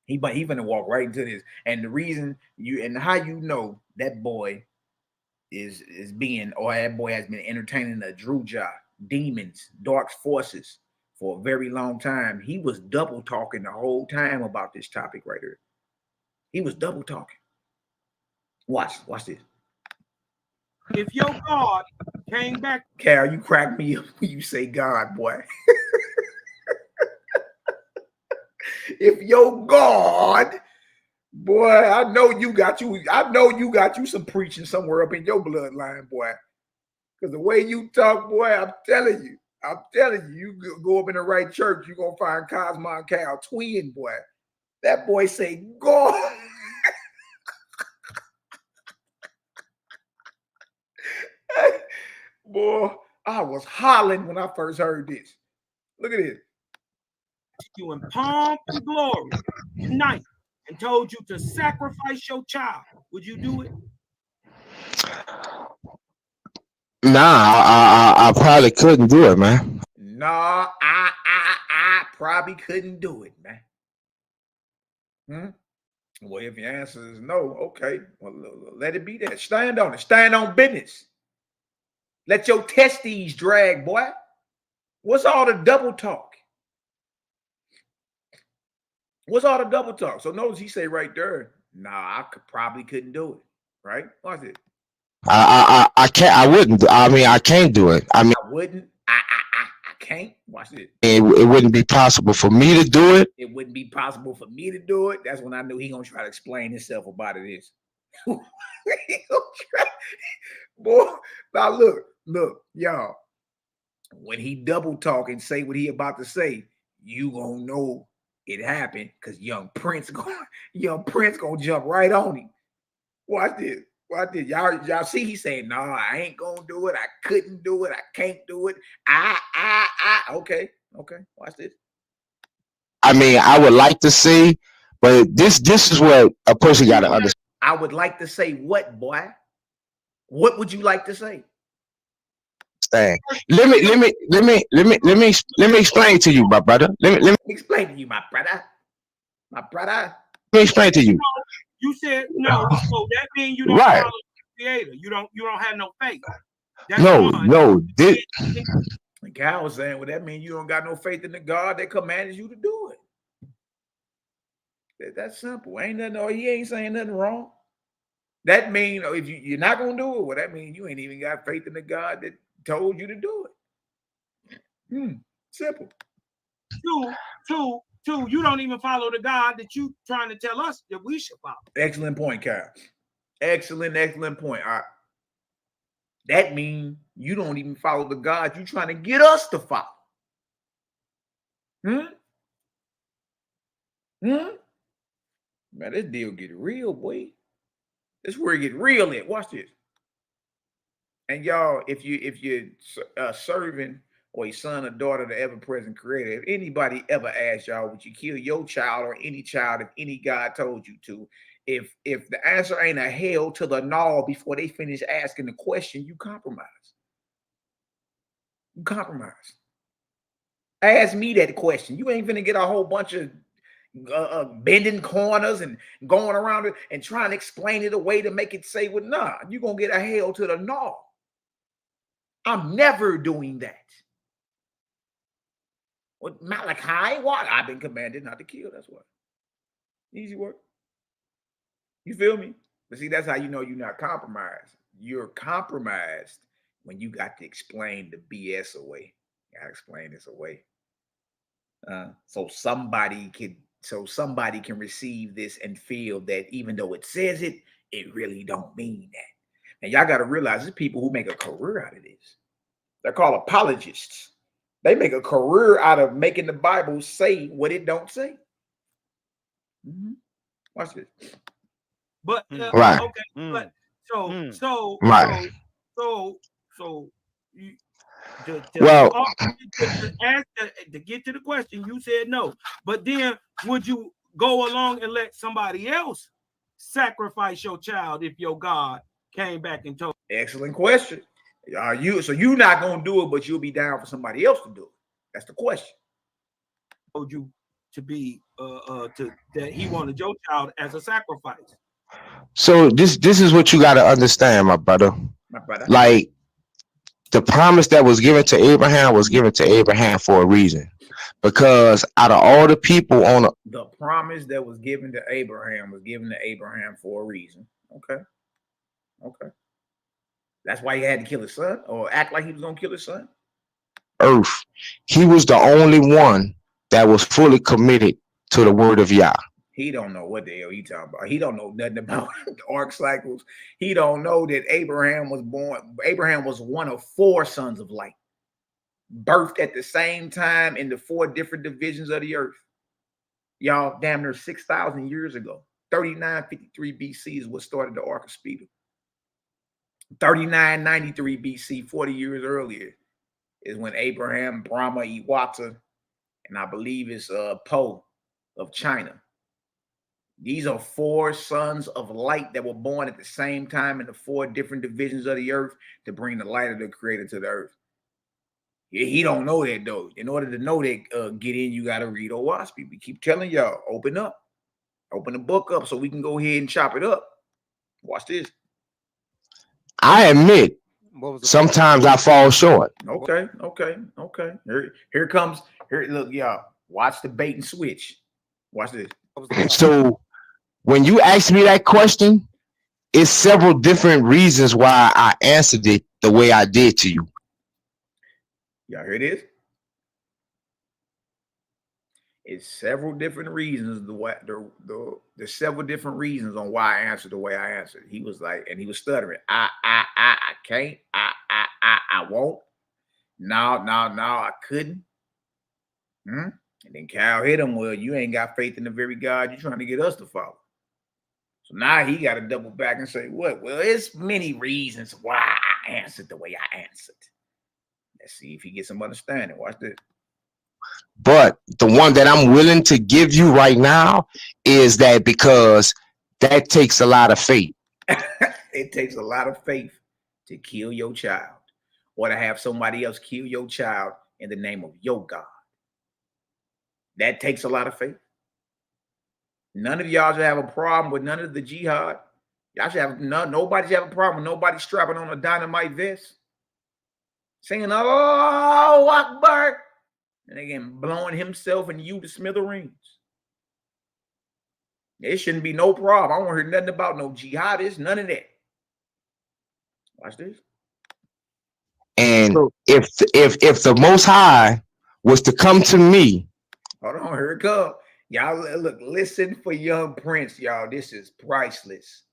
Speaker 1: He finna walk right into this. And the reason how you know that boy is being, or that boy has been entertaining a Drujah, demons, dark forces for a very long time. He was double talking the whole time about this topic right here. He was double talking. Watch this.
Speaker 5: If your God came back,
Speaker 1: Cal, you crack me up when you say God, boy. If your God, boy, I know you got you some preaching somewhere up in your bloodline, boy. Because the way you talk, boy, I'm telling you, you go up in the right church, you're gonna find Cosmo and Cal twin, boy. That boy say God. Boy, I was hollering when I first heard this. Look at this.
Speaker 5: you in pomp and glory tonight and told you to sacrifice your child, would you do it?
Speaker 3: Nah, I probably couldn't do it, man.
Speaker 1: No, I probably couldn't do it, man. Well, if your answer is no, okay. Well, let it be that. Stand on it. Stand on business. Let your testes drag, boy. What's all the double talk? So notice he say right there, nah, I probably couldn't do it. Right? Watch it.
Speaker 3: I can't. I wouldn't. I mean, I can't do it. I mean,
Speaker 1: I wouldn't. I can't. Watch it.
Speaker 3: It wouldn't be possible for me to do it.
Speaker 1: It wouldn't be possible for me to do it. That's when I knew he gonna try to explain himself about it is. Boy, now look, y'all. When he double talk and say what he about to say, you gonna know it happened, because young Prince gonna jump right on him. Watch this. Y'all see he saying, no, I ain't gonna do it. I couldn't do it. I can't do it. Okay. Watch this.
Speaker 3: I mean, I would like to see, but this is what a person got to understand.
Speaker 1: I would like to say what, boy? What would you like to say?
Speaker 3: Let me explain to you, my brother. Let me
Speaker 1: explain to you, my brother.
Speaker 3: Let me explain to you.
Speaker 5: You said no, so that means you don't follow the creator. You don't have no faith. That's
Speaker 3: no.
Speaker 1: The guy was saying, well, that means you don't got no faith in the God that commanded you to do it. That's simple. Ain't nothing, or he ain't saying nothing wrong. That means if you're not gonna do it, well, that means you ain't even got faith in the God that told you to do it. Simple.
Speaker 5: Two, you don't even follow the God that you trying to tell us that we should follow.
Speaker 1: Excellent point, Kyle. Excellent point. That means you don't even follow the God you're trying to get us to follow. Man, this deal get real, boy. This is where it get real at. Watch this. And y'all, if you're serving or a son or daughter of the ever-present creator, if anybody ever asked y'all, would you kill your child or any child if any God told you to? If the answer ain't a hell to the no before they finish asking the question, you compromise. You compromise. Ask me that question. You ain't finna get a whole bunch of bending corners and going around it and trying to explain it away to make it say, well, nah, you're gonna get a hell to the no. I'm never doing that. What Malaki? What? I've been commanded not to kill. That's what. Easy work. You feel me? But see, that's how you know you're not compromised. You're compromised when you got to explain the BS away. You gotta explain this away. So somebody can receive this and feel that even though it says it, it really don't mean that. And y'all got to realize there's people who make a career out of this. They're called apologists. They make a career out of making the Bible say what it don't say. Watch this.
Speaker 5: But
Speaker 3: right.
Speaker 5: Okay. But
Speaker 3: right.
Speaker 5: To get to the question, you said no. But then would you go along and let somebody else sacrifice your child if your God came back and told?
Speaker 1: Excellent question. So you're not gonna do it, but you'll be down for somebody else to do it. That's the question.
Speaker 5: Told you to be that he wanted your child as a sacrifice.
Speaker 3: So this is what you got to understand, my brother. Like the promise that was given to Abraham was given to Abraham for a reason, because out of all the people on
Speaker 1: the promise that was given to Abraham was given to Abraham for a reason. Okay. That's why he had to kill his son or act like he was gonna kill his son.
Speaker 3: Earth, he was the only one that was fully committed to the word of Yah.
Speaker 1: He don't know what the hell he talking about. He don't know nothing about the arc cycles. He don't know that Abraham was born. Abraham was one of 4 sons of light, birthed at the same time in the 4 different divisions of the earth. Y'all, damn near 6,000 years ago. 3953 BC is what started the Oahspe. 3993 BC, 40 years earlier, is when Abraham, Brahma, Iwata, and I believe it's Po of China. These are 4 sons of light that were born at the same time in the 4 different divisions of the earth to bring the light of the creator to the earth. He don't know that though. In order to know that, get in, you got to read Oahspe. We keep telling y'all, open the book up so we can go ahead and chop it up. Watch this.
Speaker 3: I admit, sometimes I fall short.
Speaker 1: Okay. Here comes. Look, y'all. Watch the bait and switch. Watch this.
Speaker 3: So when you ask me that question, it's several different reasons why I answered it the way I did to you.
Speaker 1: Y'all hear this? It's several different reasons. The several different reasons on why I answered the way I answered. He was like, and he was stuttering. I can't. I won't. No, I couldn't. And then Cal hit him. Well, you ain't got faith in the very God you're trying to get us to follow. So now he got to double back and say, what? Well, it's many reasons why I answered the way I answered. Let's see if he gets some understanding. Watch this.
Speaker 3: But the one that I'm willing to give you right now is that because that takes a lot of faith.
Speaker 1: It takes a lot of faith to kill your child or to have somebody else kill your child in the name of your God. That takes a lot of faith. None of y'all should have a problem with none of the jihad. Y'all should have nobody should have a problem with nobody strapping on a dynamite vest, saying, "Oh, Akbar," and again blowing himself and you to smithereens. There shouldn't be no problem. I don't want to hear nothing about no jihadists, none of that. Watch this.
Speaker 3: And if the Most High was to come to me
Speaker 1: Hold on, here it comes. Y'all look, listen for Young Prince, y'all. This is priceless.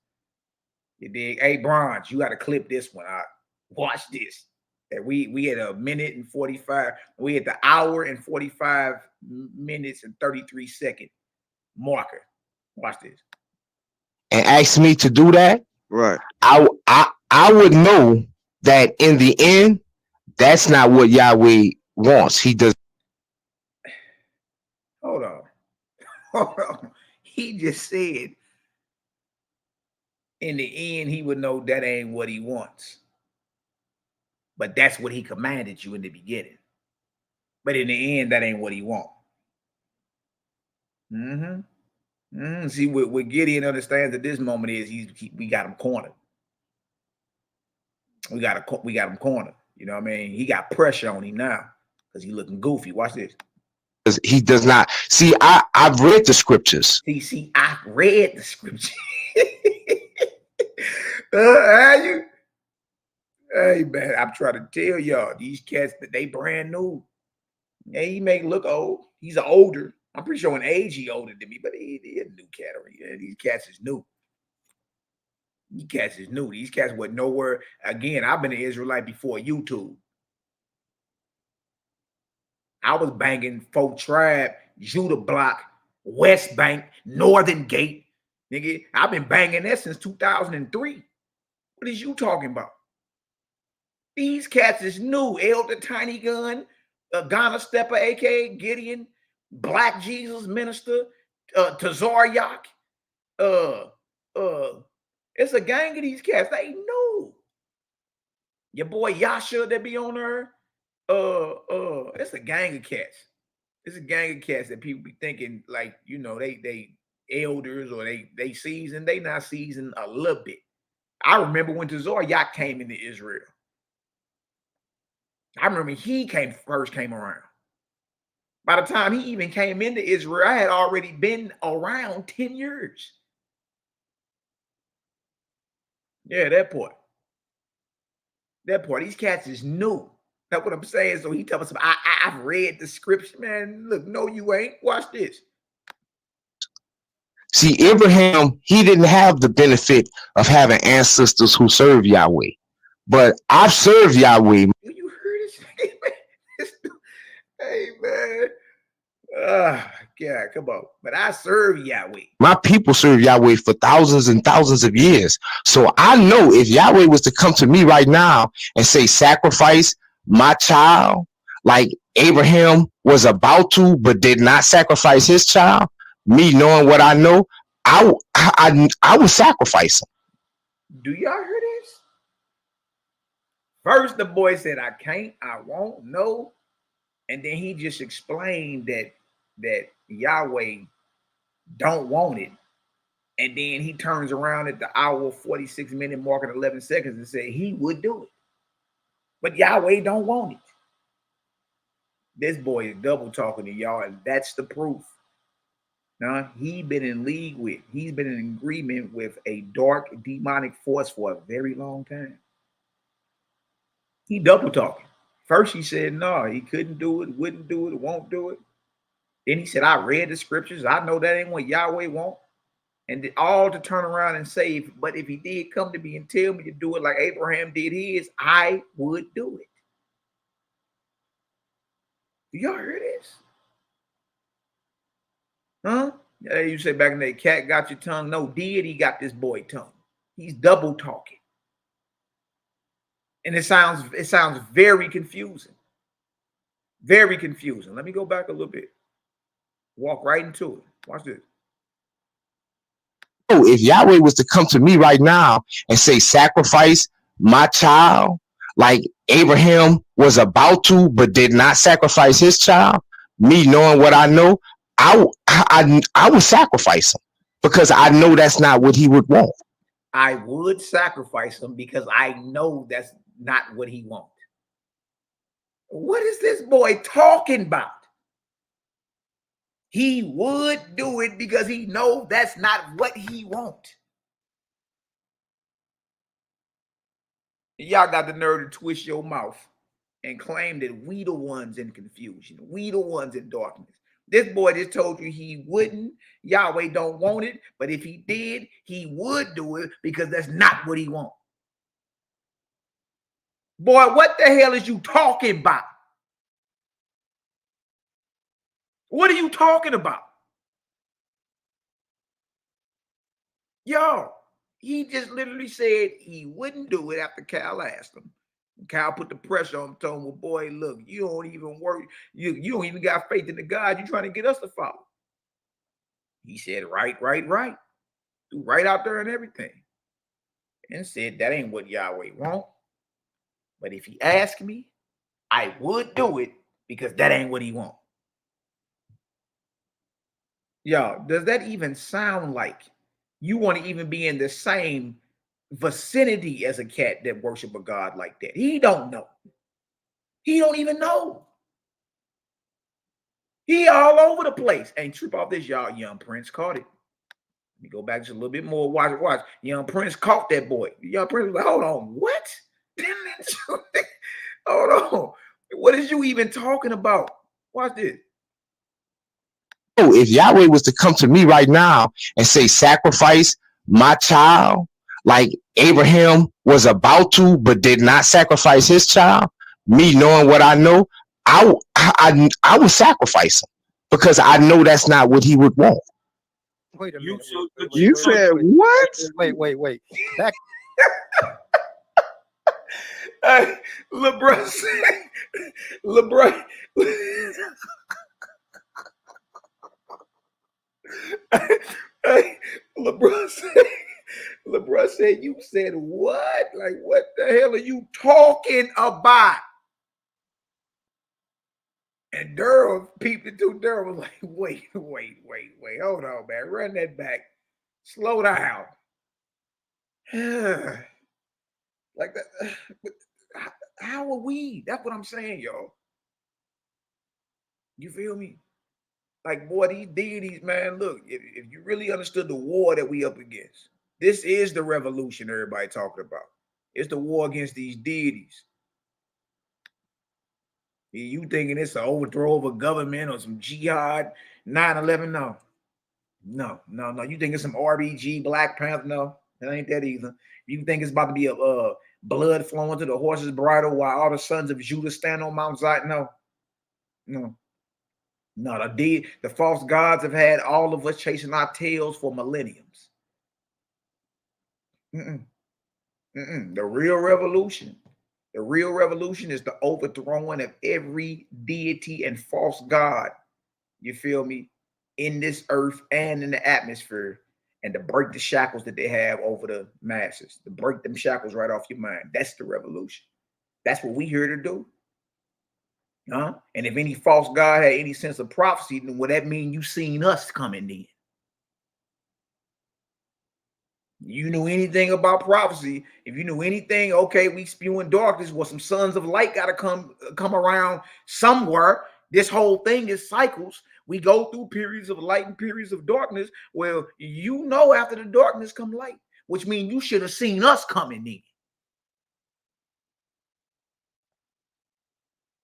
Speaker 1: You dig? Hey, Bronze, you got to clip this one out. Watch this. And we at 1:45. We at the hour and 45 minutes and 33 second marker. Watch this.
Speaker 3: And ask me to do that.
Speaker 6: Right.
Speaker 3: I would know that in the end, that's not what Yahweh wants. He does.
Speaker 1: Hold on. Hold on. He just said in the end, he would know that ain't what he wants. But that's what he commanded you in the beginning. But in the end, that ain't what he wants. See, what Gideon understands at this moment is we got him cornered. We got him cornered. You know what I mean? He got pressure on him now because he looking goofy. Watch this.
Speaker 3: He does not. See, I've read the scriptures.
Speaker 1: See, I read the scripture. Hey, man, I'm trying to tell y'all, these cats, they brand new. Yeah, he may look old. He's older. I'm pretty sure in age he older than me, but he a new cat. Yeah, these cats is new. These cats is new. These cats were nowhere. Again, I've been an Israelite before YouTube. I was banging Folk Tribe, Judah Block, West Bank, Northern Gate. Nigga, I've been banging that since 2003. What is you talking about? These cats is new. Elder Tiny Gun, Ghana Stepper, a.k.a. Gideon, Black Jesus Minister, Tazar Yak. It's a gang of these cats. They know. Your boy Yasha that be on there. It's a gang of cats. It's a gang of cats that people be thinking like, you know, they elders or they seasoned. They not seasoned a little bit. I remember when Tazar Yak came into Israel. I remember he first came around. By the time he even came into Israel, I had already been around 10 years. Yeah, that part. These cats is new. That's what I'm saying. So he tells us, I've read the scripture, man. Look, no, you ain't. Watch this.
Speaker 3: See, Abraham, he didn't have the benefit of having ancestors who serve Yahweh. But I've served Yahweh.
Speaker 1: You heard this? Hey, man. God, come on. But I serve Yahweh.
Speaker 3: My people serve Yahweh for thousands and thousands of years. So I know if Yahweh was to come to me right now and say, sacrifice my child, like Abraham was about to, but did not sacrifice his child, me knowing what I know, I would sacrifice him.
Speaker 1: Do y'all hear this? First, the boy said, I can't, I won't, no. And then he just explained that Yahweh don't want it. And then he turns around at the hour 46 minute mark and 11 seconds and say he would do it. But Yahweh don't want it. This boy is double talking to y'all, and that's the proof. Now, he's been in agreement with a dark demonic force for a very long time. He double talking. First he said, no, he couldn't do it, wouldn't do it, won't do it. Then he said, I read the scriptures. I know that ain't what Yahweh wants. And all to turn around and say, but if he did come to me and tell me to do it like Abraham did his, I would do it. Y'all hear this? Huh? Yeah, you say back in the day, cat got your tongue. No, he got this boy tongue. He's double talking. And it sounds very confusing. Very confusing. Let me go back a little bit. Walk right into it. Watch this.
Speaker 3: Oh, if Yahweh was to come to me right now and say, sacrifice my child, like Abraham was about to, but did not sacrifice his child, me knowing what I know, I would sacrifice him because I know that's not what he would want.
Speaker 1: I would sacrifice him because I know that's not what he wants. What is this boy talking about? He would do it because he knows that's not what he wants. Y'all got the nerve to twist your mouth and claim that we the ones in confusion. We the ones in darkness. This boy just told you he wouldn't. Yahweh don't want it, but if he did, he would do it because that's not what he wants. Boy, what the hell is you talking about? What are you talking about? Yo, he just literally said he wouldn't do it after Cal asked him. Cal put the pressure on him, told him, well, boy, look, you don't even worry. You don't even got faith in the God you're trying to get us to follow. He said, right. Threw right out there and everything. And said, that ain't what Yahweh want. But if he asked me, I would do it because that ain't what he want. Yo, does that even sound like you want to even be in the same vicinity as a cat that worship a God like that? He don't know. He don't even know. He all over the place. Ain't trip off this, y'all. Young Prince caught it. Let me go back just a little bit more. Watch. Young Prince caught that boy. Young Prince was like, hold on, what? Hold on. What is you even talking about? Watch this.
Speaker 3: Oh, if Yahweh was to come to me right now and say, sacrifice my child, like Abraham was about to, but did not sacrifice his child, me knowing what I know, I would sacrifice him because I know that's not what he would want.
Speaker 4: Wait a minute.
Speaker 3: You said what?
Speaker 4: Wait. Back.
Speaker 1: LeBron LeBron said, you said what? Like, what the hell are you talking about? And Durham peeped into Durham was like, wait. Hold on, man. Run that back. Slow down. Like that. How are we? That's what I'm saying, y'all. You feel me? Like, boy, these deities, man, look, if you really understood the war that we up against, this is the revolution everybody talking about. It's the war against these deities. You thinking it's an overthrow of a government or some jihad, 9/11? No. You think it's some RBG, Black Panther? No, it ain't that either. You think it's about to be a blood flowing to the horse's bridle while all the sons of Judah stand on Mount Zion? No. The false gods have had all of us chasing our tails for millenniums. The real revolution is the overthrowing of every deity and false god, you feel me, in this earth and in the atmosphere, and to break the shackles that they have over the masses, to break them shackles right off your mind. That's the revolution. That's what we here to do. And if any false god had any sense of prophecy, then would that mean you seen us coming in? You knew anything about prophecy? If you knew anything, okay, we spewing darkness. Well, some sons of light got to come around somewhere. This whole thing is cycles. We go through periods of light and periods of darkness. Well, you know, after the darkness come light, which means you should have seen us coming in.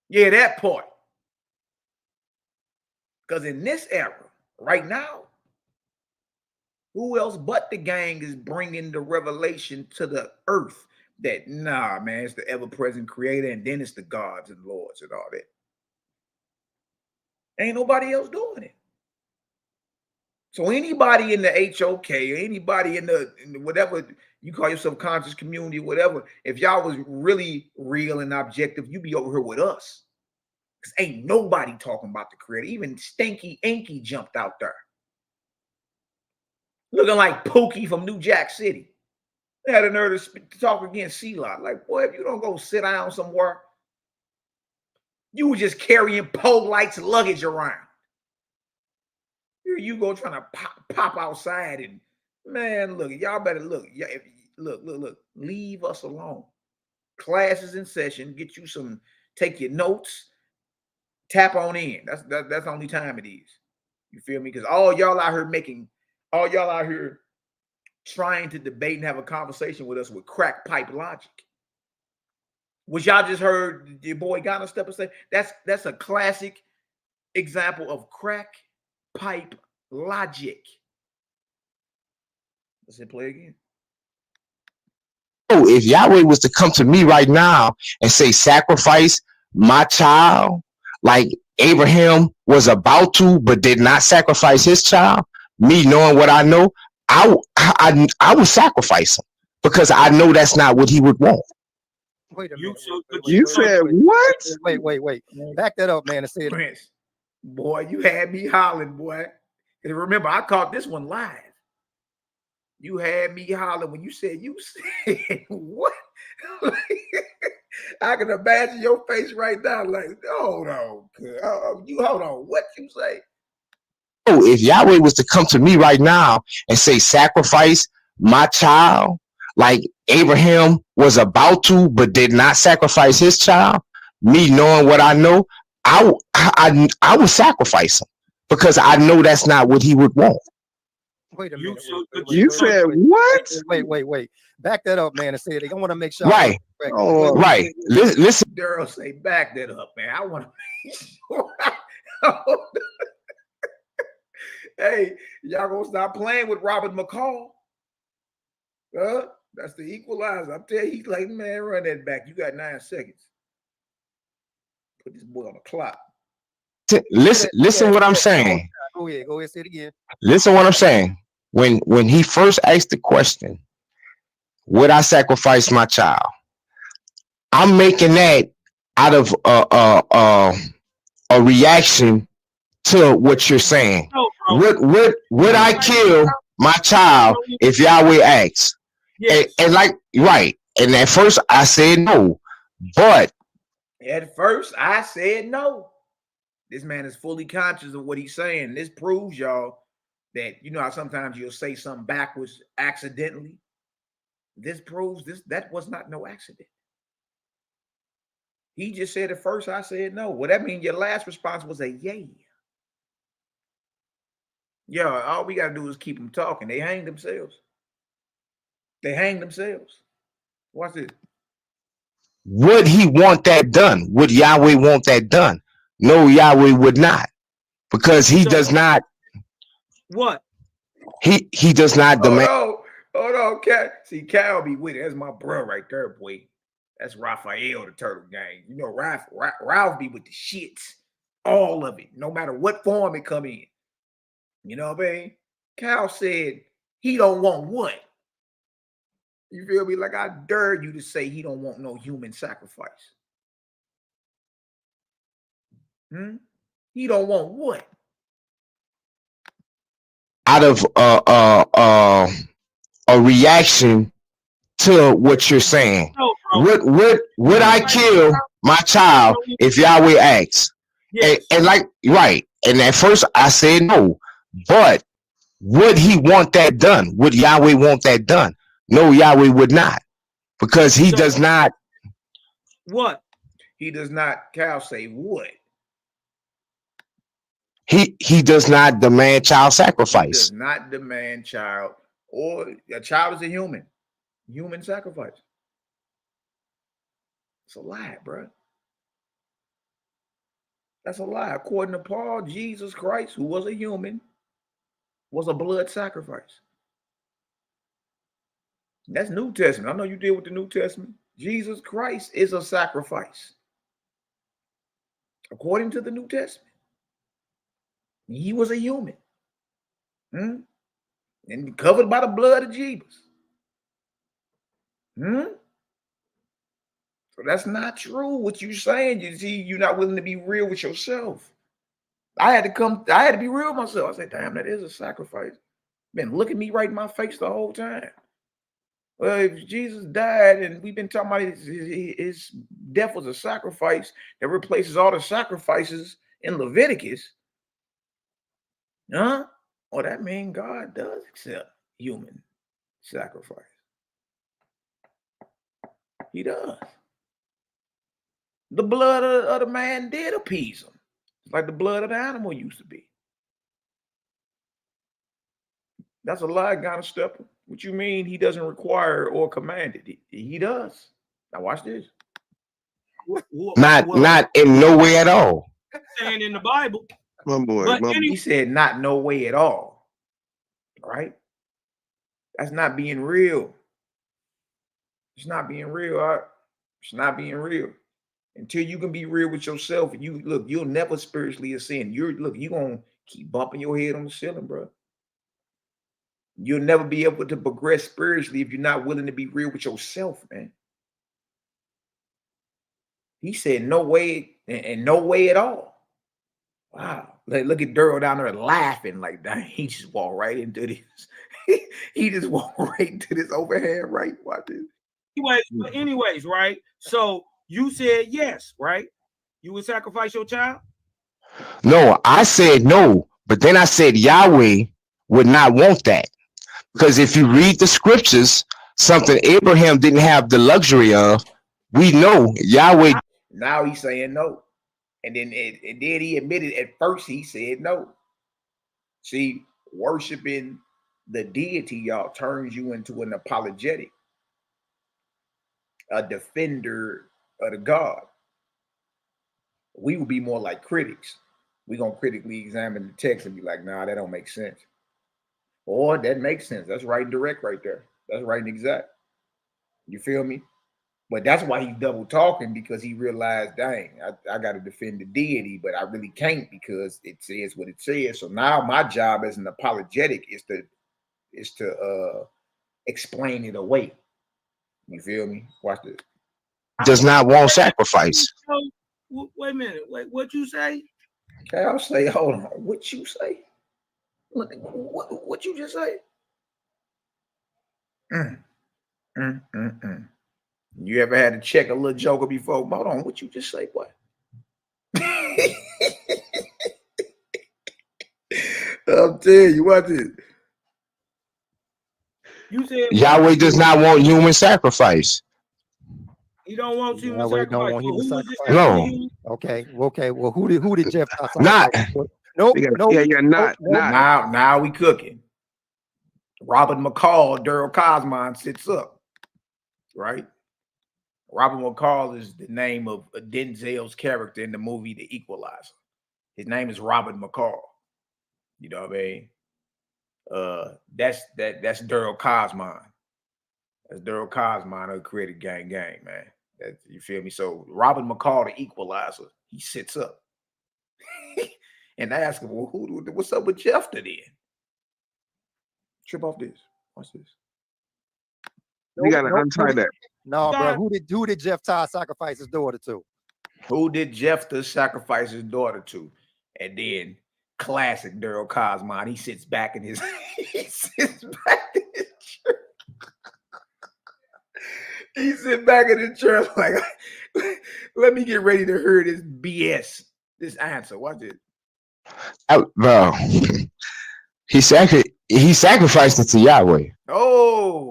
Speaker 1: Yeah, that part. Because in this era, right now, who else but the gang is bringing the revelation to the earth that, nah, man, it's the ever-present creator, and then it's the gods and lords and all that. Ain't nobody else doing it. So anybody in the HOK or anybody in the whatever you call your subconscious community, whatever, if y'all was really real and objective, you'd be over here with us. Because ain't nobody talking about the creator. Even Stinky Inky jumped out there, looking like Pookie from New Jack City. They had a nerve to talk against C-Lot. Like, boy, if you don't go sit down somewhere, you were just carrying pole lights luggage around. Here you go trying to pop outside and, man, look, y'all better look. Look, leave us alone. Class is in session. Get you some, take your notes, tap on in. That's the only time it is. You feel me? Because all y'all out here trying to debate and have a conversation with us with crack pipe logic, which y'all just heard your boy Ghana step and say, that's a classic example of crack pipe logic. Let's hit play again.
Speaker 3: Oh, if Yahweh was to come to me right now and say, sacrifice my child, like Abraham was about to, but did not sacrifice his child, me knowing what I know, I would sacrifice him because I know that's not what he would want.
Speaker 4: Wait a minute.
Speaker 3: You said what?
Speaker 4: Wait. Back that up, man. I said,
Speaker 1: Prince, boy, you had me hollering, boy. And remember, I caught this one live. You had me hollering when you said what? I can imagine your face right now, like, hold on, hold on, what you say?
Speaker 3: Oh, if Yahweh was to come to me right now and say, sacrifice my child, like Abraham was about to, but did not sacrifice his child, me knowing what I know, I would sacrifice him because I know that's not what he would want.
Speaker 4: wait a minute.
Speaker 3: You said what?
Speaker 4: Wait. Back that up, man. I said, I want to make sure.
Speaker 3: Right.
Speaker 4: Oh,
Speaker 3: right. Listen.
Speaker 1: Daryl say, back that up, man. I want to make sure. Hey, y'all gonna stop playing with Robert McCall? That's the equalizer. I'm telling you, he's like, man, run that back. You got 9 seconds. Put this boy on the clock.
Speaker 3: Listen what I'm saying.
Speaker 4: Go ahead, say it again.
Speaker 3: Listen what I'm saying. When he first asked the question, would I sacrifice my child? I'm making that out of a reaction to what you're saying. Would I kill my child if Yahweh asks? Yes. And like, right. And at first I said no, but
Speaker 1: at first I said no. This man is fully conscious of what he's saying. This proves, y'all, that you know how sometimes you'll say something backwards accidentally. This proves that was not no accident. He just said at first I said no. Well, that means your last response was a yay. Yeah, all we gotta do is keep them talking. They hang themselves. Watch this.
Speaker 3: Would he want that done? Would Yahweh want that done? No, Yahweh would not, because he does not.
Speaker 5: What?
Speaker 3: He does not demand.
Speaker 1: Hold on, Cal. See, Cal be with it. That's my bro right there, boy. That's Raphael, the Turtle Gang. You know, Ralph be with the shits, all of it, no matter what form it come in. You know what I mean? Cal said he don't want what? You feel me? Like I dare you to say he don't want no human sacrifice. He don't want what?
Speaker 3: Out of a reaction to what you're saying. Would I kill my child if Yahweh asks? Yes. And like, right. And at first I said no, but would he want that done? Would Yahweh want that done? No, Yahweh would not, because he does not.
Speaker 5: What?
Speaker 1: He does not. Cal say what?
Speaker 3: He does not demand child sacrifice. He
Speaker 1: does not demand child, or a child is a human sacrifice. It's a lie, bro. That's a lie. According to Paul, Jesus Christ, who was a human, was a blood sacrifice. That's New Testament. I know you deal with the New Testament. Jesus Christ is a sacrifice. According to the New Testament. He was a human. And covered by the blood of Jesus. So that's not true what you're saying. You see, you're not willing to be real with yourself. I had to be real with myself. I said, damn, that is a sacrifice. Man, look at me right in my face the whole time. Well, if Jesus died and we've been talking about his death was a sacrifice that replaces all the sacrifices in Leviticus, well, that means God does accept human sacrifice. He does. The blood of the man did appease him, like the blood of the animal used to be. That's a lie, Ghana Stepper. What you mean he doesn't require or command it? He does. Now watch this.
Speaker 3: Not in no way at all.
Speaker 5: Saying in the Bible.
Speaker 3: My boy,
Speaker 5: But
Speaker 3: my
Speaker 1: He said not no way at all. Right? That's not being real. It's not being real, Art. It's not being real. Until you can be real with yourself, and you look, you'll never spiritually ascend. You're gonna keep bumping your head on the ceiling, bro. You'll never be able to progress spiritually if you're not willing to be real with yourself, man. He said no way and no way at all. Wow. Like, look at Daryl down there laughing like that. He just walked right into this. He just walked right into this overhand right. Watch this.
Speaker 5: Anyways, right? So you said yes, right? You would sacrifice your child?
Speaker 3: No, I said no, but then I said Yahweh would not want that. Because if you read the scriptures, something Abraham didn't have the luxury of, we know Yahweh.
Speaker 1: Now he's saying no. And then he admitted at first he said no. See, worshiping the deity, y'all, turns you into an apologetic, a defender of the God. We would be more like critics. We're going to critically examine the text and be like, nah, that don't make sense. Or that makes sense. That's right and direct right there. That's right and exact. You feel me? But that's why he's double talking, because he realized, dang, I got to defend the deity, but I really can't because it says what it says. So now my job as an apologetic is to explain it away. You feel me? Watch this.
Speaker 3: Does not want sacrifice.
Speaker 5: Wait a minute. Wait, what you say?
Speaker 1: Okay, I'll say, hold on. What you say? What you just say? You ever had to check a little joker before? Hold on, what you just say? What? I'm telling you, what is?
Speaker 5: You said
Speaker 3: Yahweh does not want human sacrifice.
Speaker 5: He don't want human
Speaker 4: Yahweh
Speaker 5: sacrifice.
Speaker 4: don't want human sacrifice.
Speaker 3: No.
Speaker 4: Okay. Well, who did Jeff?
Speaker 3: Not.
Speaker 4: Nope.
Speaker 1: Now we cooking. Robert McCall, Daryl Cosmon sits up, right? Robert McCall is the name of Denzel's character in the movie The Equalizer. His name is Robert McCall. You know what I mean? That's Daryl Cosmon. That's Daryl Cosmon who created Gang, man. You feel me? So Robert McCall, The Equalizer, he sits up and asks him, well, what's up with Jeff then? Trip off this. Watch this.
Speaker 3: You gotta untie that.
Speaker 4: No, bro. Who did Jeff sacrifice his daughter to?
Speaker 1: Who did Jephthah sacrifice his daughter to? And then classic Daryl Cosmon, he sits back in his chair. He sits back in the chair like, let me get ready to hear this BS, this answer. Watch it.
Speaker 3: Bro, he sacrificed it to Yahweh.
Speaker 1: Oh.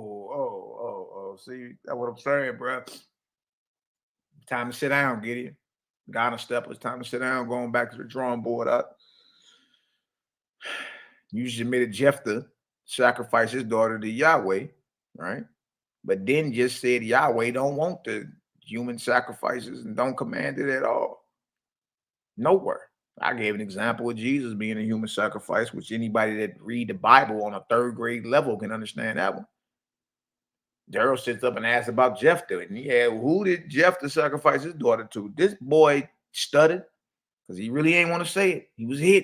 Speaker 1: See, that's what I'm saying, bro. Time to sit down, Gideon. Ghana steppers, time to sit down, going back to the drawing board up. You just admitted Jephthah sacrificed his daughter to Yahweh, right? But then just said Yahweh don't want the human sacrifices and don't command it at all. Nowhere. I gave an example of Jesus being a human sacrifice, which anybody that read the Bible on a 3rd grade level can understand that one. Daryl sits up and asks about Jephthah. And who did Jephthah sacrifice his daughter to? This boy stuttered because he really ain't want to say it. He was hit.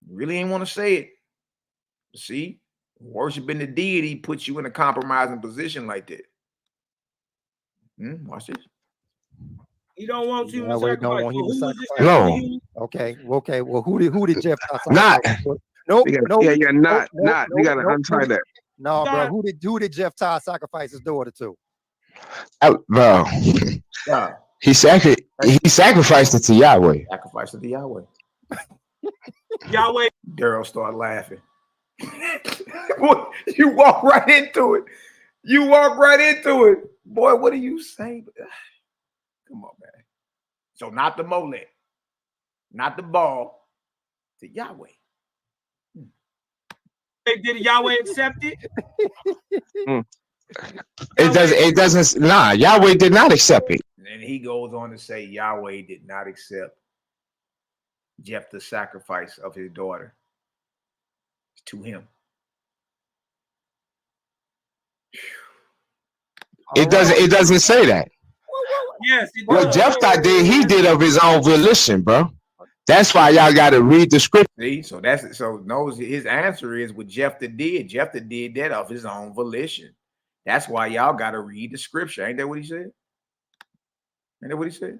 Speaker 1: He really ain't want to say it. See, worshiping the deity puts you in a compromising position like that. Watch this.
Speaker 5: He don't want human
Speaker 4: Yahweh
Speaker 5: sacrifice.
Speaker 4: don't want human sacrifice.
Speaker 3: No.
Speaker 4: Okay. Well, who did Jeff
Speaker 3: Not.
Speaker 4: Nope.
Speaker 3: You gotta untie that.
Speaker 4: No, bro. Who did Jeff sacrifice his daughter to?
Speaker 3: Bro, he sacrificed it to Yahweh.
Speaker 1: Sacrificed it to Yahweh.
Speaker 5: Yahweh.
Speaker 1: Daryl started laughing. You walk right into it. You walk right into it. Boy, what are you saying? Come on, man. So not the Molech, not the ball, to Yahweh.
Speaker 5: Did Yahweh accept it?
Speaker 3: It doesn't. Nah, Yahweh did not accept it.
Speaker 1: And he goes on to say Yahweh did not accept Jephthah's sacrifice of his daughter to him.
Speaker 3: It doesn't say that.
Speaker 5: Yes, it
Speaker 3: What
Speaker 5: does.
Speaker 3: Jephthah did, he did of his own volition, bro. That's why y'all got to read the scripture.
Speaker 1: See, so knows his answer is what Jephthah did. Jephthah did that of his own volition. That's why y'all got to read the scripture. Ain't that what he said? Ain't that what he said?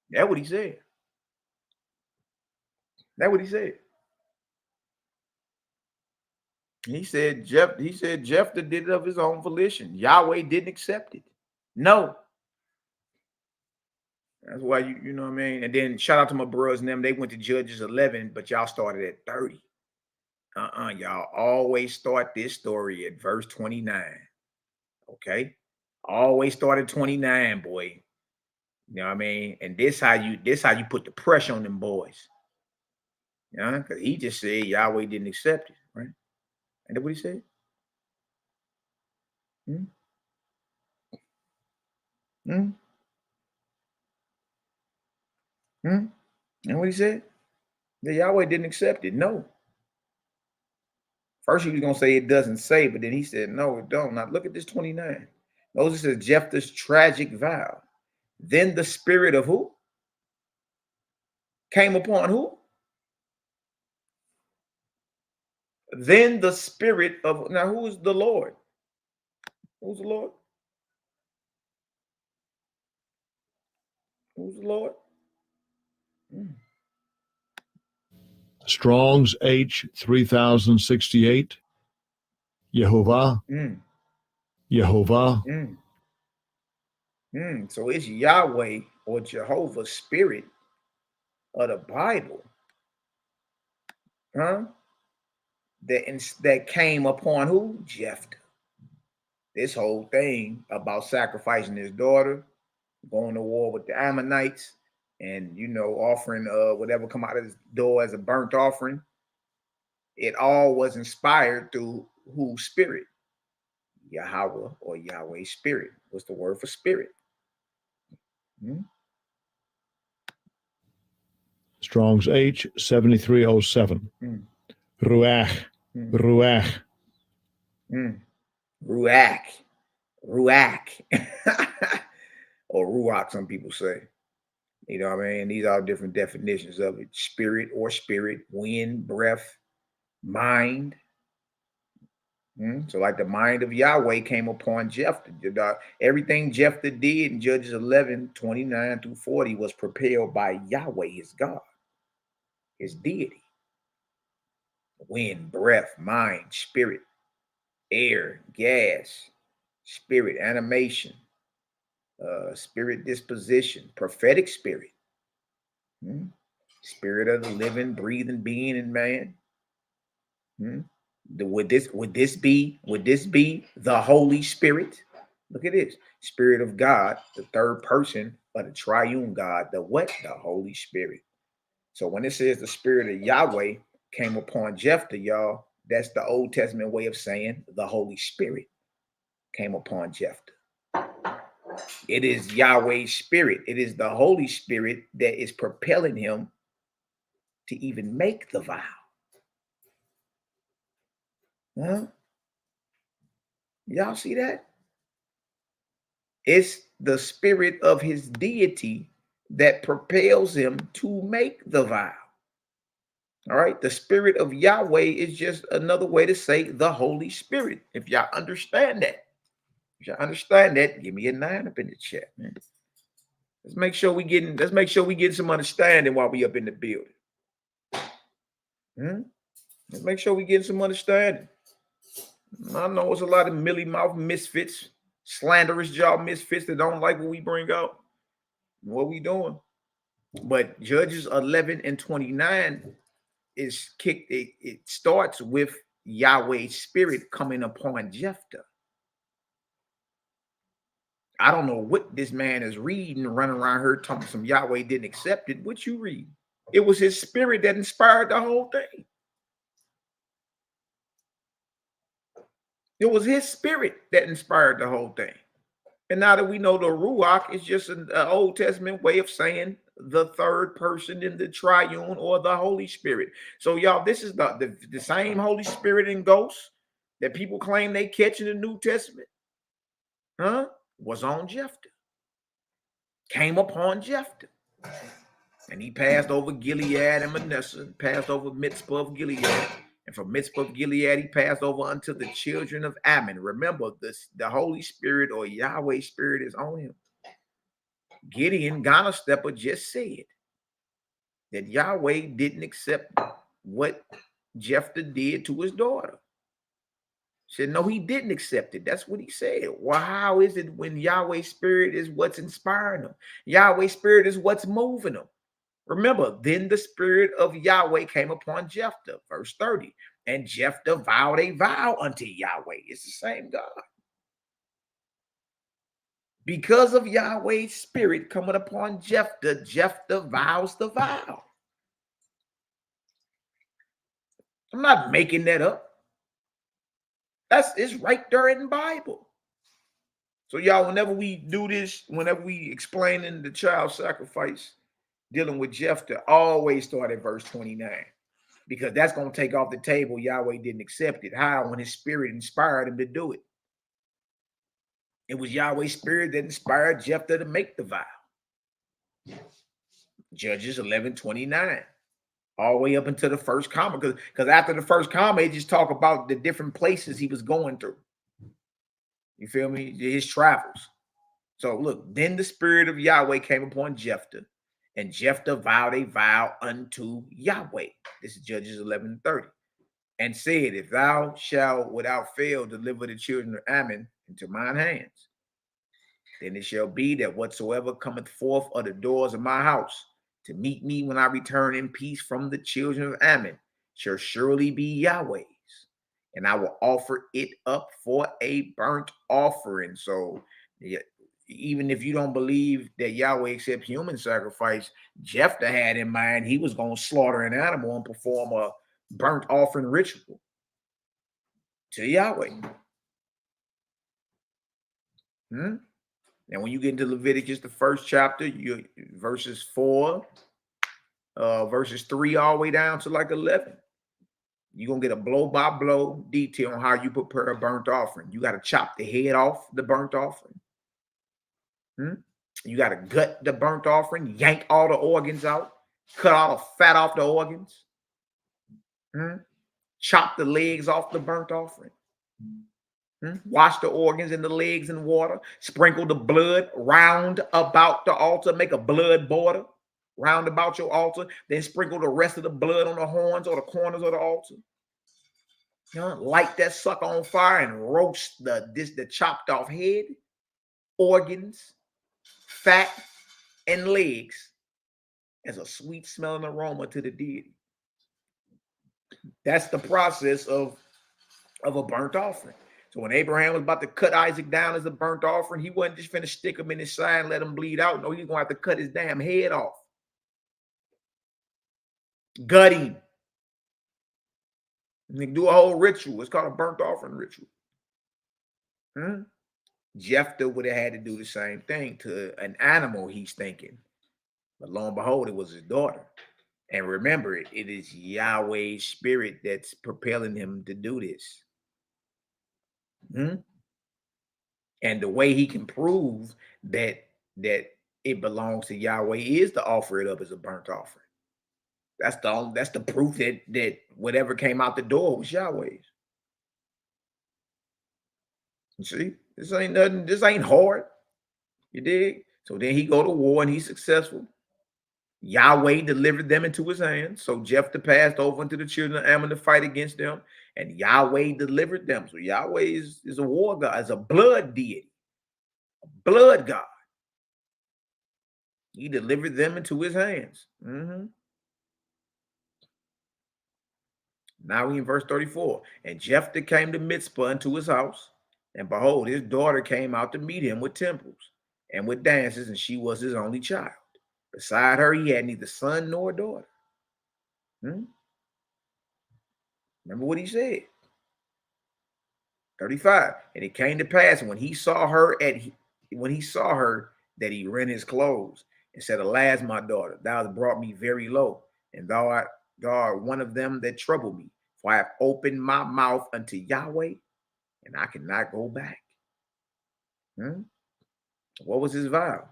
Speaker 1: That's what he said. That's what he said. He said Jephthah did it of his own volition. Yahweh didn't accept it. No. That's why you know what I mean? And then shout out to my brothers and them. They went to Judges 11, but y'all started at 30. Y'all always start this story at verse 29. Okay? Always start at 29, boy. You know what I mean? And this how you put the pressure on them boys. You know, because he just said Yahweh didn't accept it, right? And that's what he said. And what he said? That Yahweh didn't accept it. No. First he was gonna say it doesn't say, but then he said, no, it don't. Now look at this 29. Moses says Jephthah's tragic vow. Then the spirit of who? Came upon who? Then the spirit of, now who is the Lord? Who's the Lord? Who's the Lord?
Speaker 6: Strong's H 3068. Yehovah. Yehovah.
Speaker 1: So it's Yahweh or Jehovah's spirit of the Bible. That came upon who? Jephthah. This whole thing about sacrificing his daughter, going to war with the Ammonites, and offering whatever come out of his door as a burnt offering. It all was inspired through whose spirit? Yahweh or Yahweh's spirit. What's the word for spirit?
Speaker 6: Strong's H 7307. Ruach. Ruach.
Speaker 1: Ruach. Or ruach, some people say. You know what I mean? These are different definitions of it. Spirit or spirit, wind, breath, mind. So like the mind of Yahweh came upon Jephthah. Everything Jephthah did in Judges 11, 29 through 40 was propelled by Yahweh, his God, his deity. Wind, breath, mind, spirit, air, gas, spirit, animation, spirit disposition, prophetic spirit, spirit of the living, breathing being in man. Would this be the Holy Spirit? Look at this. Spirit of God, the third person of the triune God, the what? The Holy Spirit. So when it says the spirit of Yahweh came upon Jephthah, y'all, that's the Old Testament way of saying the Holy Spirit came upon Jephthah. It is Yahweh's spirit. It is the Holy Spirit that is propelling him to even make the vow. Y'all see that? It's the spirit of his deity that propels him to make the vow. All right. The spirit of Yahweh is just another way to say the Holy Spirit. If y'all understand that, give me a 9 up in the chat, man. Let's make sure we get some understanding while we up in the building. Let's make sure we get some understanding. I know it's a lot of mealy-mouth misfits, slanderous jaw misfits that don't like what we bring out, what we doing. But Judges 11 and 29 is kicked. It starts with Yahweh's spirit coming upon Jephthah. I don't know what this man is reading, running around here talking some Yahweh didn't accept it. What you read? It was his spirit that inspired the whole thing. It was his spirit that inspired the whole thing. And now that we know the Ruach is just an Old Testament way of saying the third person in the triune or the Holy Spirit. So y'all, this is the same Holy Spirit and ghost that people claim they catch in the New Testament. Was on Jephthah. Came upon Jephthah. And he passed over Gilead and Manasseh, passed over Mizpah of Gilead. And from Mizpah of Gilead, he passed over unto the children of Ammon. Remember, the Holy Spirit or Yahweh Spirit is on him. Gideon, Ghana Stepper, just said that Yahweh didn't accept what Jephthah did to his daughter. Said, no, he didn't accept it. That's what he said. Well, how is it when Yahweh Spirit is what's inspiring them? Yahweh Spirit is what's moving them. Remember, then the Spirit of Yahweh came upon Jephthah, verse 30. And Jephthah vowed a vow unto Yahweh. It's the same God. Because of Yahweh's Spirit coming upon Jephthah, Jephthah vows the vow. I'm not making that up. It's right there in the Bible. So y'all, whenever we do this, whenever we explain in the child sacrifice, dealing with Jephthah, always start at verse 29. Because that's going to take off the table. Yahweh didn't accept it. How? When his spirit inspired him to do it. It was Yahweh's Spirit that inspired Jephthah to make the vow. Judges 11:29. All the way up until the first comma. Because after the first comma, it just talk about the different places he was going through. You feel me? His travels. So look, then the Spirit of Yahweh came upon Jephthah. And Jephthah vowed a vow unto Yahweh. This is Judges 11:30. And said, if thou shalt without fail deliver the children of Ammon into mine hands, then it shall be that whatsoever cometh forth of the doors of my house to meet me when I return in peace from the children of Ammon shall surely be Yahweh's. And I will offer it up for a burnt offering. So even if you don't believe that Yahweh accepts human sacrifice, Jephthah had in mind he was going to slaughter an animal and perform a burnt offering ritual to Yahweh. And when you get into Leviticus, the first chapter, verses 4, verses 3 all the way down to like 11. You're going to get a blow-by-blow detail on how you prepare a burnt offering. You got to chop the head off the burnt offering. You got to gut the burnt offering, yank all the organs out, cut all the fat off the organs, chop the legs off the burnt offering, wash the organs and the legs in water, sprinkle the blood round about the altar, make a blood border round about your altar, then sprinkle the rest of the blood on the horns or the corners of the altar. Light that sucker on fire and roast the chopped off head, organs, fat, and legs as a sweet smelling aroma to the deity. That's the process of a burnt offering. So when Abraham was about to cut Isaac down as a burnt offering, he wasn't just finna stick him in his side and let him bleed out. No, he's gonna have to cut his damn head off. Gut him. And do a whole ritual. It's called a burnt offering ritual. Jephthah would have had to do the same thing to an animal, he's thinking. But lo and behold, it was his daughter. And remember, it is Yahweh's Spirit that's propelling him to do this. And the way he can prove that it belongs to Yahweh is to offer it up as a burnt offering. That's the proof that whatever came out the door was Yahweh's. You see, this ain't nothing. This ain't hard. You dig? So then he go to war and he's successful. Yahweh delivered them into his hands. So Jephthah passed over into the children of Ammon to fight against them, and Yahweh delivered them. So Yahweh is a war god, is a blood deity, a blood god. He delivered them into his hands. Now we in verse 34. And Jephthah came to Mizpah unto his house, and behold, his daughter came out to meet him with timbrels and with dances, and she was his only child. Beside her, he had neither son nor daughter. Remember what he said. 35. And it came to pass when he saw her at when he saw her, that he rent his clothes and said, "Alas, my daughter, thou hast brought me very low, and thou art one of them that trouble me. For I have opened my mouth unto Yahweh, and I cannot go back." What was his vow?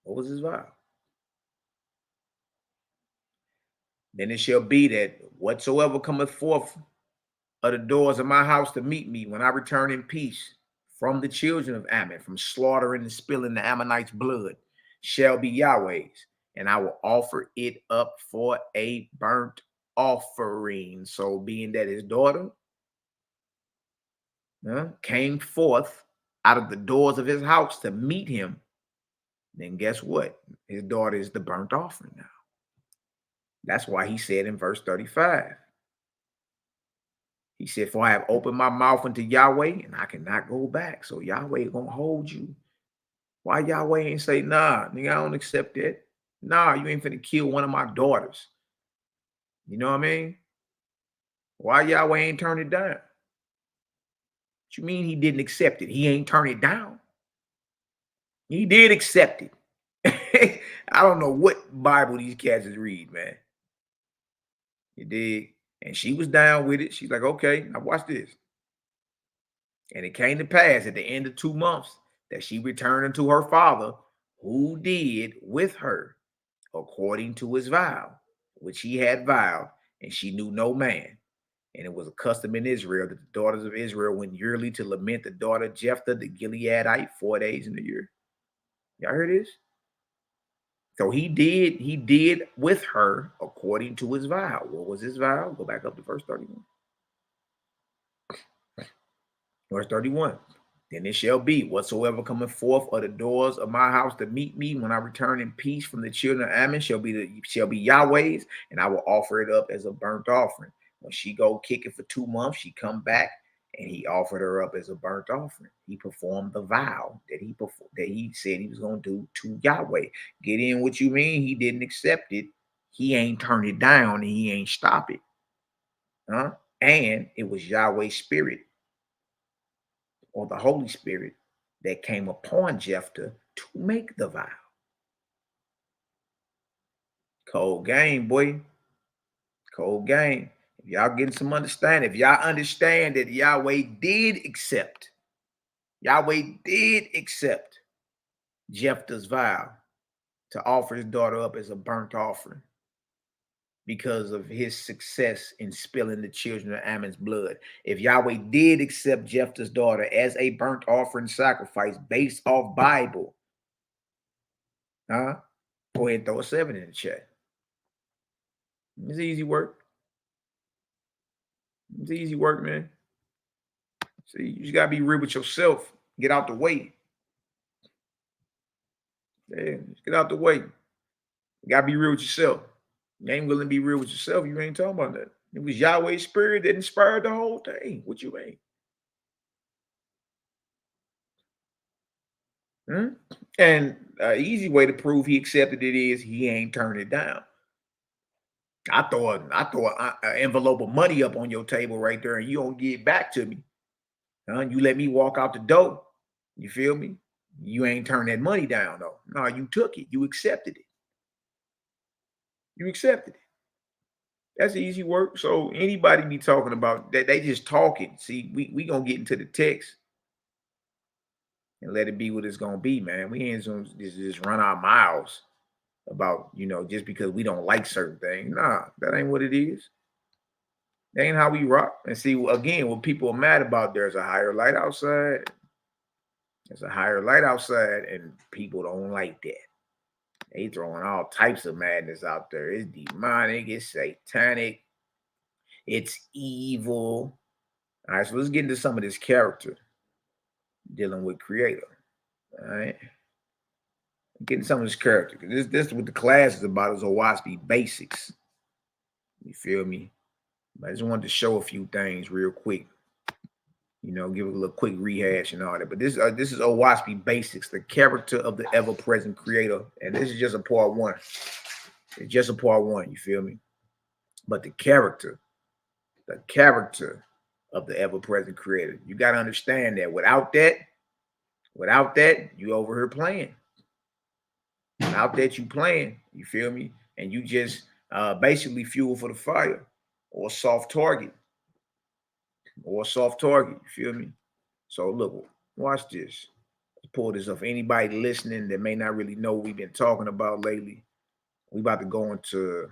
Speaker 1: What was his vow? Then it shall be that whatsoever cometh forth of the doors of my house to meet me when I return in peace from the children of Ammon, from slaughtering and spilling the Ammonites' blood, shall be Yahweh's, and I will offer it up for a burnt offering. So being that his daughter came forth out of the doors of his house to meet him, then guess what? His daughter is the burnt offering now. That's why he said in verse 35, he said, "For I have opened my mouth unto Yahweh, and I cannot go back." So Yahweh is going to hold you. Why Yahweh ain't say, "Nah, nigga, I don't accept that. Nah, you ain't finna kill one of my daughters." You know what I mean? Why Yahweh ain't turn it down? What you mean he didn't accept it? He ain't turn it down. He did accept it. I don't know what Bible these cats is read, man. You dig? And she was down with it. She's like, "Okay, now watch this." And it came to pass at the end of 2 months that she returned unto her father, who did with her according to his vow, which he had vowed, and she knew no man. And it was a custom in Israel that the daughters of Israel went yearly to lament the daughter of Jephthah the Gileadite 4 days in the year. Y'all heard this? So he did with her according to his vow. What was his vow? Go back up to verse 31. Verse 31. Then it shall be, whatsoever cometh forth of the doors of my house to meet me when I return in peace from the children of Ammon shall be Yahweh's, and I will offer it up as a burnt offering. When she go kick it for 2 months, she come back, and he offered her up as a burnt offering. He performed the vow that he said he was going to do to Yahweh. Get in what you mean? He didn't accept it. He ain't turned it down, and he ain't stop it. And it was Yahweh's spirit, or the Holy Spirit, that came upon Jephthah to make the vow. Cold game, boy. Cold game. If y'all getting some understanding, if y'all understand that Yahweh did accept Jephthah's vow to offer his daughter up as a burnt offering because of his success in spilling the children of Ammon's blood. If Yahweh did accept Jephthah's daughter as a burnt offering sacrifice based off Bible, go ahead and throw a 7 in the chat. It's easy work. It's easy work, man. See, you just gotta be real with yourself. Get out the way. Yeah, just get out the way. You gotta be real with yourself. You ain't willing to be real with yourself. You ain't talking about that. It was Yahweh's spirit that inspired the whole thing. What you mean? And an easy way to prove he accepted it is he ain't turned it down. I throw an envelope of money up on your table right there, and you don't give it back to me. You let me walk out the door. You feel me? You ain't turned that money down, though. No, you took it. You accepted it. You accepted it. That's easy work. So anybody be talking about that, they just talking. See, we gonna get into the text and let it be what it's gonna be, man. We ain't gonna just run our mouths about, just because we don't like certain things. Nah, that ain't what it is. That ain't how we rock. And see, again, what people are mad about, there's a higher light outside. There's a higher light outside, and people don't like that. They throwing all types of madness out there. It's demonic, it's satanic, it's evil. All right, so let's get into some of this character dealing with Creator. All right. Getting some of this character. This is what the class is about, is Oahspe basics. You feel me? I just wanted to show a few things real quick. Give it a little quick rehash and all that. But this is Oahspe basics, the character of the ever-present Creator. And this is just a part 1. It's just a part 1, you feel me? But the character of the ever-present Creator. You got to understand that without that, Without that, you over here playing. Without that, you playing. You feel me? And you just basically fuel for the fire, or soft target. Or soft target. You feel me? So look, watch this. Let's pull this up. Anybody listening that may not really know what we've been talking about lately, we about to go into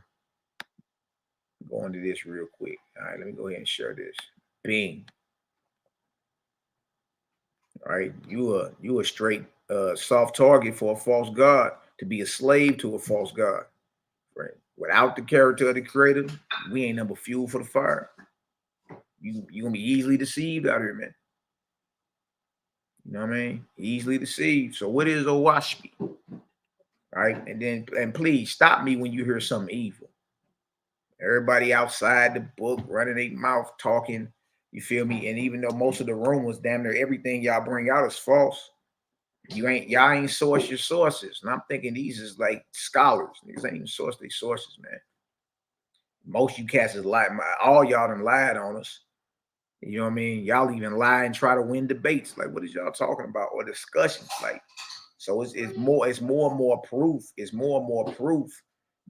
Speaker 1: this real quick. All right, let me go ahead and share this. Bing. All right, you a straight soft target for a false god, to be a slave to a false god. Right? Without the character of the creator, we ain't number fuel for the fire. You gonna be easily deceived out here, man. You know what I mean? Easily deceived. So what is Oahspe? All right, and please stop me when you hear something evil. Everybody outside the book running their mouth talking. You feel me? And even though most of the room was damn near everything y'all bring out is false, y'all ain't source your sources. And I'm thinking these is like scholars. These ain't even source their sources, man. Most you cats is lying. All y'all done lied on us. You know what I mean? Y'all even lie and try to win debates. Like, what is y'all talking about? Or discussions? Like, so it's more and more proof. It's more and more proof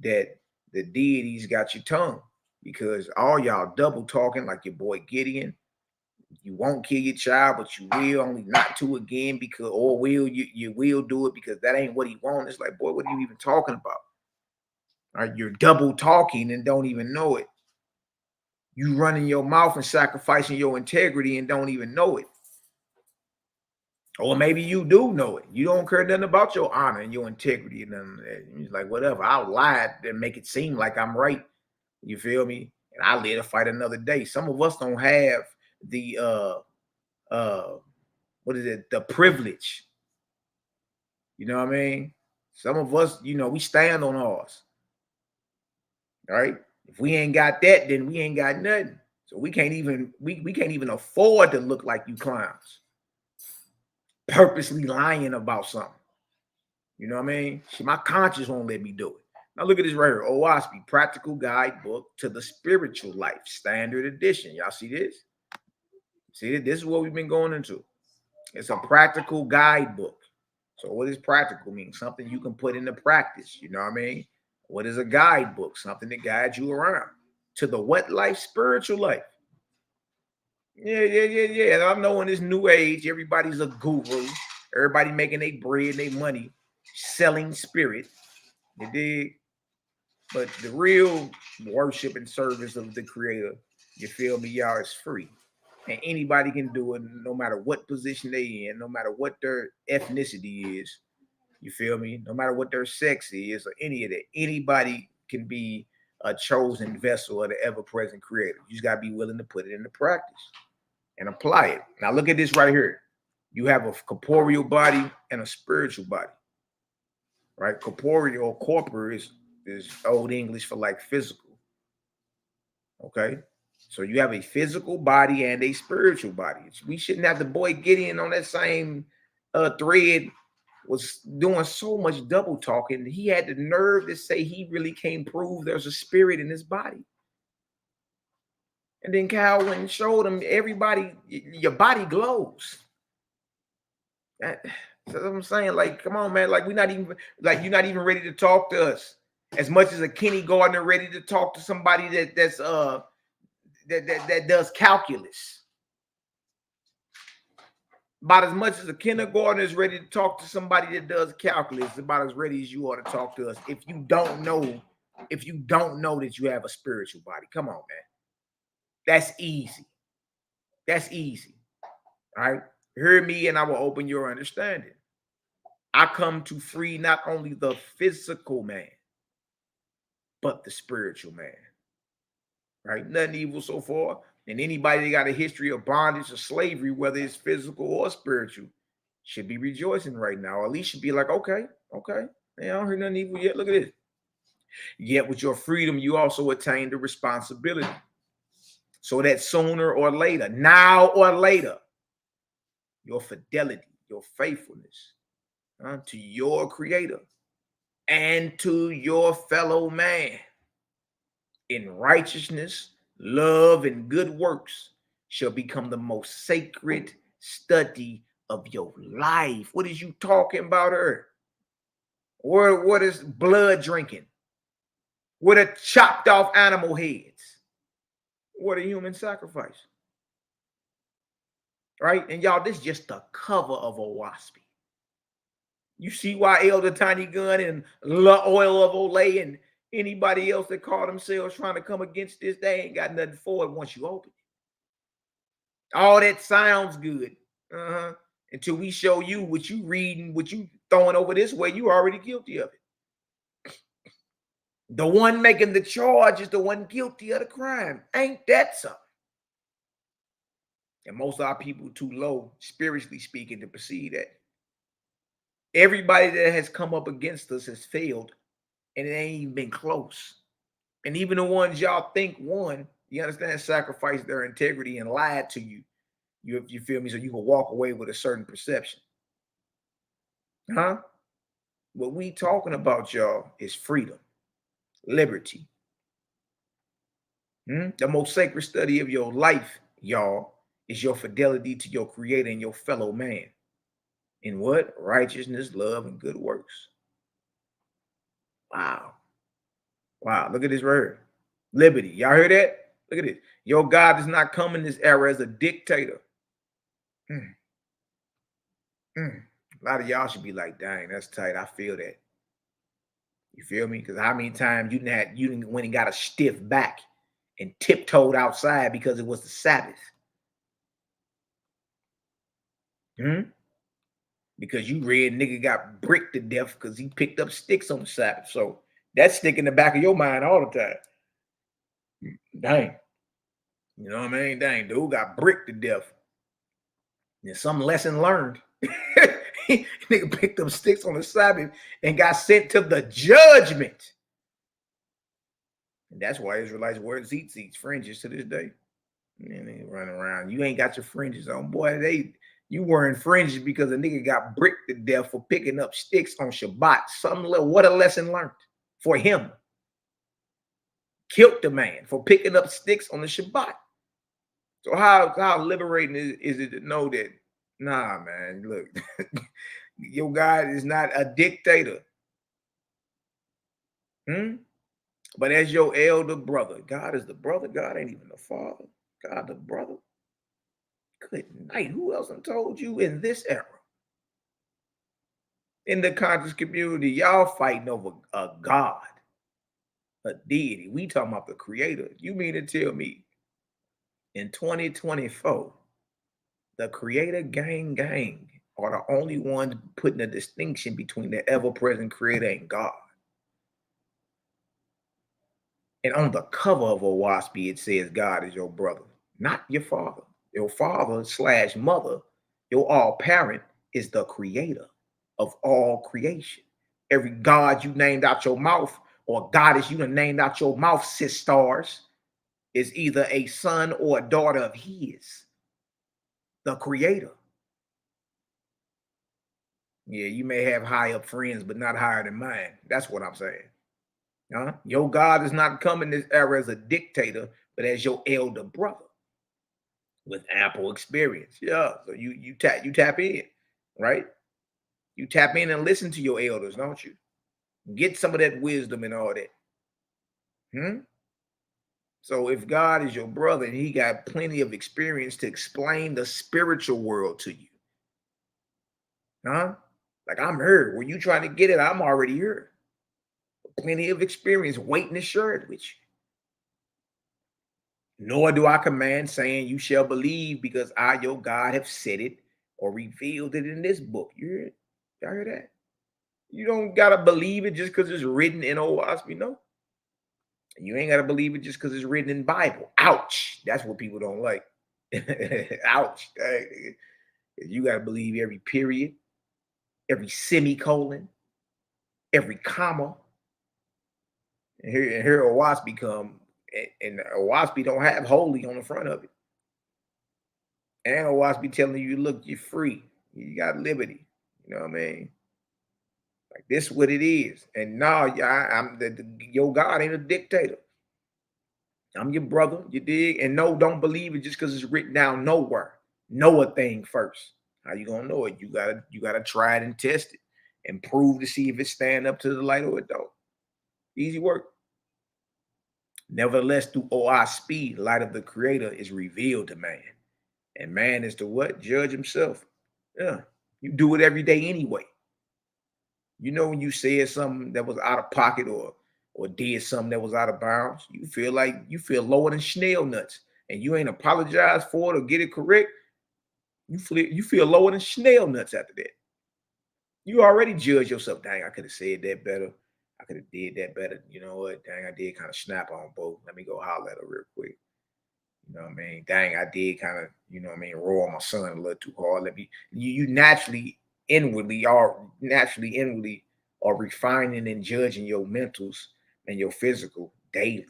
Speaker 1: that the deities got your tongue, because all y'all double talking like your boy Gideon. You won't kill your child, but you will, only not to again, because, or will you will do it because that ain't what he wants. It's like, boy, what are you even talking about? All right, you're double talking and don't even know it. You running your mouth and sacrificing your integrity and don't even know it. Or maybe you do know it. You don't care nothing about your honor and your integrity and none of that. You're like, whatever, I'll lie and make it seem like I'm right. You feel me? And I'll live to fight another day. Some of us don't have the what is it? The privilege. You know what I mean? Some of us, you know, we stand on ours. All right. If we ain't got that, then we ain't got nothing. So we can't even afford to look like you clowns. Purposely lying about something. You know what I mean? See, my conscience won't let me do it. Now look at this right here. Oahspe, Practical Guidebook to the Spiritual Life, Standard Edition. Y'all see this? See, this is what we've been going into. It's a practical guidebook. So what does practical mean? Something you can put into practice. You know what I mean? What is a guidebook? Something that guides you around to the what life? Spiritual life. Yeah. I know in this new age, everybody's a guru. Everybody making their bread, their money, selling spirit. You dig? But the real worship and service of the creator, you feel me, y'all, is free. And anybody can do it, no matter what position they in, no matter what their ethnicity is. You feel me? No matter what their sex is or any of that. Anybody can be a chosen vessel of the ever-present creator. You just got to be willing to put it into practice and apply it. Now look at this right here. You have a corporeal body and a spiritual body. Right? Corporeal or corpore is old English for like physical. Okay? So you have a physical body and a spiritual body. We shouldn't have the boy Gideon on that same thread was doing so much double talking. He had the nerve to say he really can't prove there's a spirit in his body. And then Kyle went and showed him everybody, your body glows. That's what I'm saying. Like, come on, man. Like, we're not even, like, you're not even ready to talk to us. As much as a kindergartner ready to talk to somebody that does calculus. About as much as a kindergartner is ready to talk to somebody that does calculus, about as ready as you are to talk to us. If you don't know that you have a spiritual body, come on, man. That's easy. That's easy. All right. Hear me and I will open your understanding. I come to free not only the physical man, but the spiritual man. Right? Nothing evil so far. And anybody that got a history of bondage or slavery, whether it's physical or spiritual, should be rejoicing right now. Or at least should be like, okay. Man, I don't hear nothing evil yet. Look at this. Yet with your freedom, you also attain the responsibility. So that sooner or later, now or later, your fidelity, your faithfulness to your creator and to your fellow man in righteousness, love, and good works shall become the most sacred study of your life. What is you talking about her? What is blood drinking? What are chopped off animal heads? What a human sacrifice. Right? And y'all, this is just the cover of Oahspe. You see why Elder Tiny Gun and La Oil of Olay and anybody else that call themselves trying to come against this, they ain't got nothing for it once you open it. All that sounds good. Until we show you what you reading, what you throwing over this way, you already guilty of it. The one making the charge is the one guilty of the crime. Ain't that something? And most of our people too low, spiritually speaking, to perceive that. Everybody that has come up against us has failed, and it ain't even been close. And even the ones y'all think won, you understand, sacrificed their integrity and lied to you. You feel me? So you can walk away with a certain perception. Huh? What we talking about, y'all, is freedom, liberty. The most sacred study of your life, y'all, is your fidelity to your creator and your fellow man. In what? Righteousness, love, and good works. Wow. Wow. Look at this word. Liberty. Y'all hear that? Look at this. Your God does not come in this era as a dictator. A lot of y'all should be like, dang, that's tight. I feel that. You feel me? Because how many times you didn't went and got a stiff back and tiptoed outside because it was the Sabbath? Because you read nigga got bricked to death because he picked up sticks on the Sabbath. So that's stick in the back of your mind all the time. Dang. You know what I mean? Dang, dude got bricked to death. And some lesson learned. Nigga picked up sticks on the Sabbath and got sent to the judgment. And that's why Israelites wear zits, fringes to this day. And they run around. You ain't got your fringes on. Boy, you wearing fringes because a nigga got bricked to death for picking up sticks on Shabbat. What a lesson learned for him. Killed the man for picking up sticks on the Shabbat. So how liberating is it to know that, nah, man, look, your God is not a dictator. But as your elder brother, God is the brother. God ain't even the father. God the brother. Good night. Who else done told you in this era? In the conscious community, y'all fighting over a God, a deity. We talking about the creator. You mean to tell me in 2024, the creator gang are the only ones putting a distinction between the ever-present creator and God? And on the cover of Oahspe, it says God is your brother, not your father. Your father/mother, your all parent, is the creator of all creation. Every God you named out your mouth, or goddess you done named out your mouth, sisters, is either a son or a daughter of his, the creator. Yeah, you may have high up friends, but not higher than mine. That's what I'm saying. Your God is not coming this era as a dictator, but as your elder brother with ample experience. Yeah, so you tap in, right? You tap in and listen to your elders, don't you? Get some of that wisdom and all that. So if God is your brother and he got plenty of experience to explain the spiritual world to you, like I'm here. When you trying to get it, I'm already here. Plenty of experience waiting to share it with you. Nor do I command, saying, you shall believe because I, your God, have said it or revealed it in this book. You hear it? Y'all hear that? You don't got to believe it just because it's written in Oahspe, no. You ain't got to believe it just because it's written in Bible. Ouch. That's what people don't like. Ouch. You got to believe every period, every semicolon, every comma. And here Oahspe come, and Oahspe don't have holy on the front of it. And Oahspe telling you, look, you're free. You got liberty. You know what I mean? Like this is what it is. And now your God ain't a dictator. I'm your brother, you dig? And no, don't believe it just because it's written down nowhere. Know a thing first. How you gonna know it? You gotta try it and test it and prove to see if it stand up to the light or it don't. Easy work. Nevertheless, through Oahspe, the light of the Creator is revealed to man. And man is to what? Judge himself. Yeah. You do it every day anyway. You know, when you said something that was out of pocket or did something that was out of bounds, you feel lower than snail nuts, and you ain't apologized for it or get it correct. You feel lower than snail nuts after that. You already judge yourself. Dang, I could have said that better. I could have did that better. You know what? Dang, I did kind of snap on both. Let me go holler at her real quick. You know what I mean? Dang, I did kind of, you know what I mean, roll my son a little too hard. Let me, you naturally inwardly are refining and judging your mentals and your physical daily.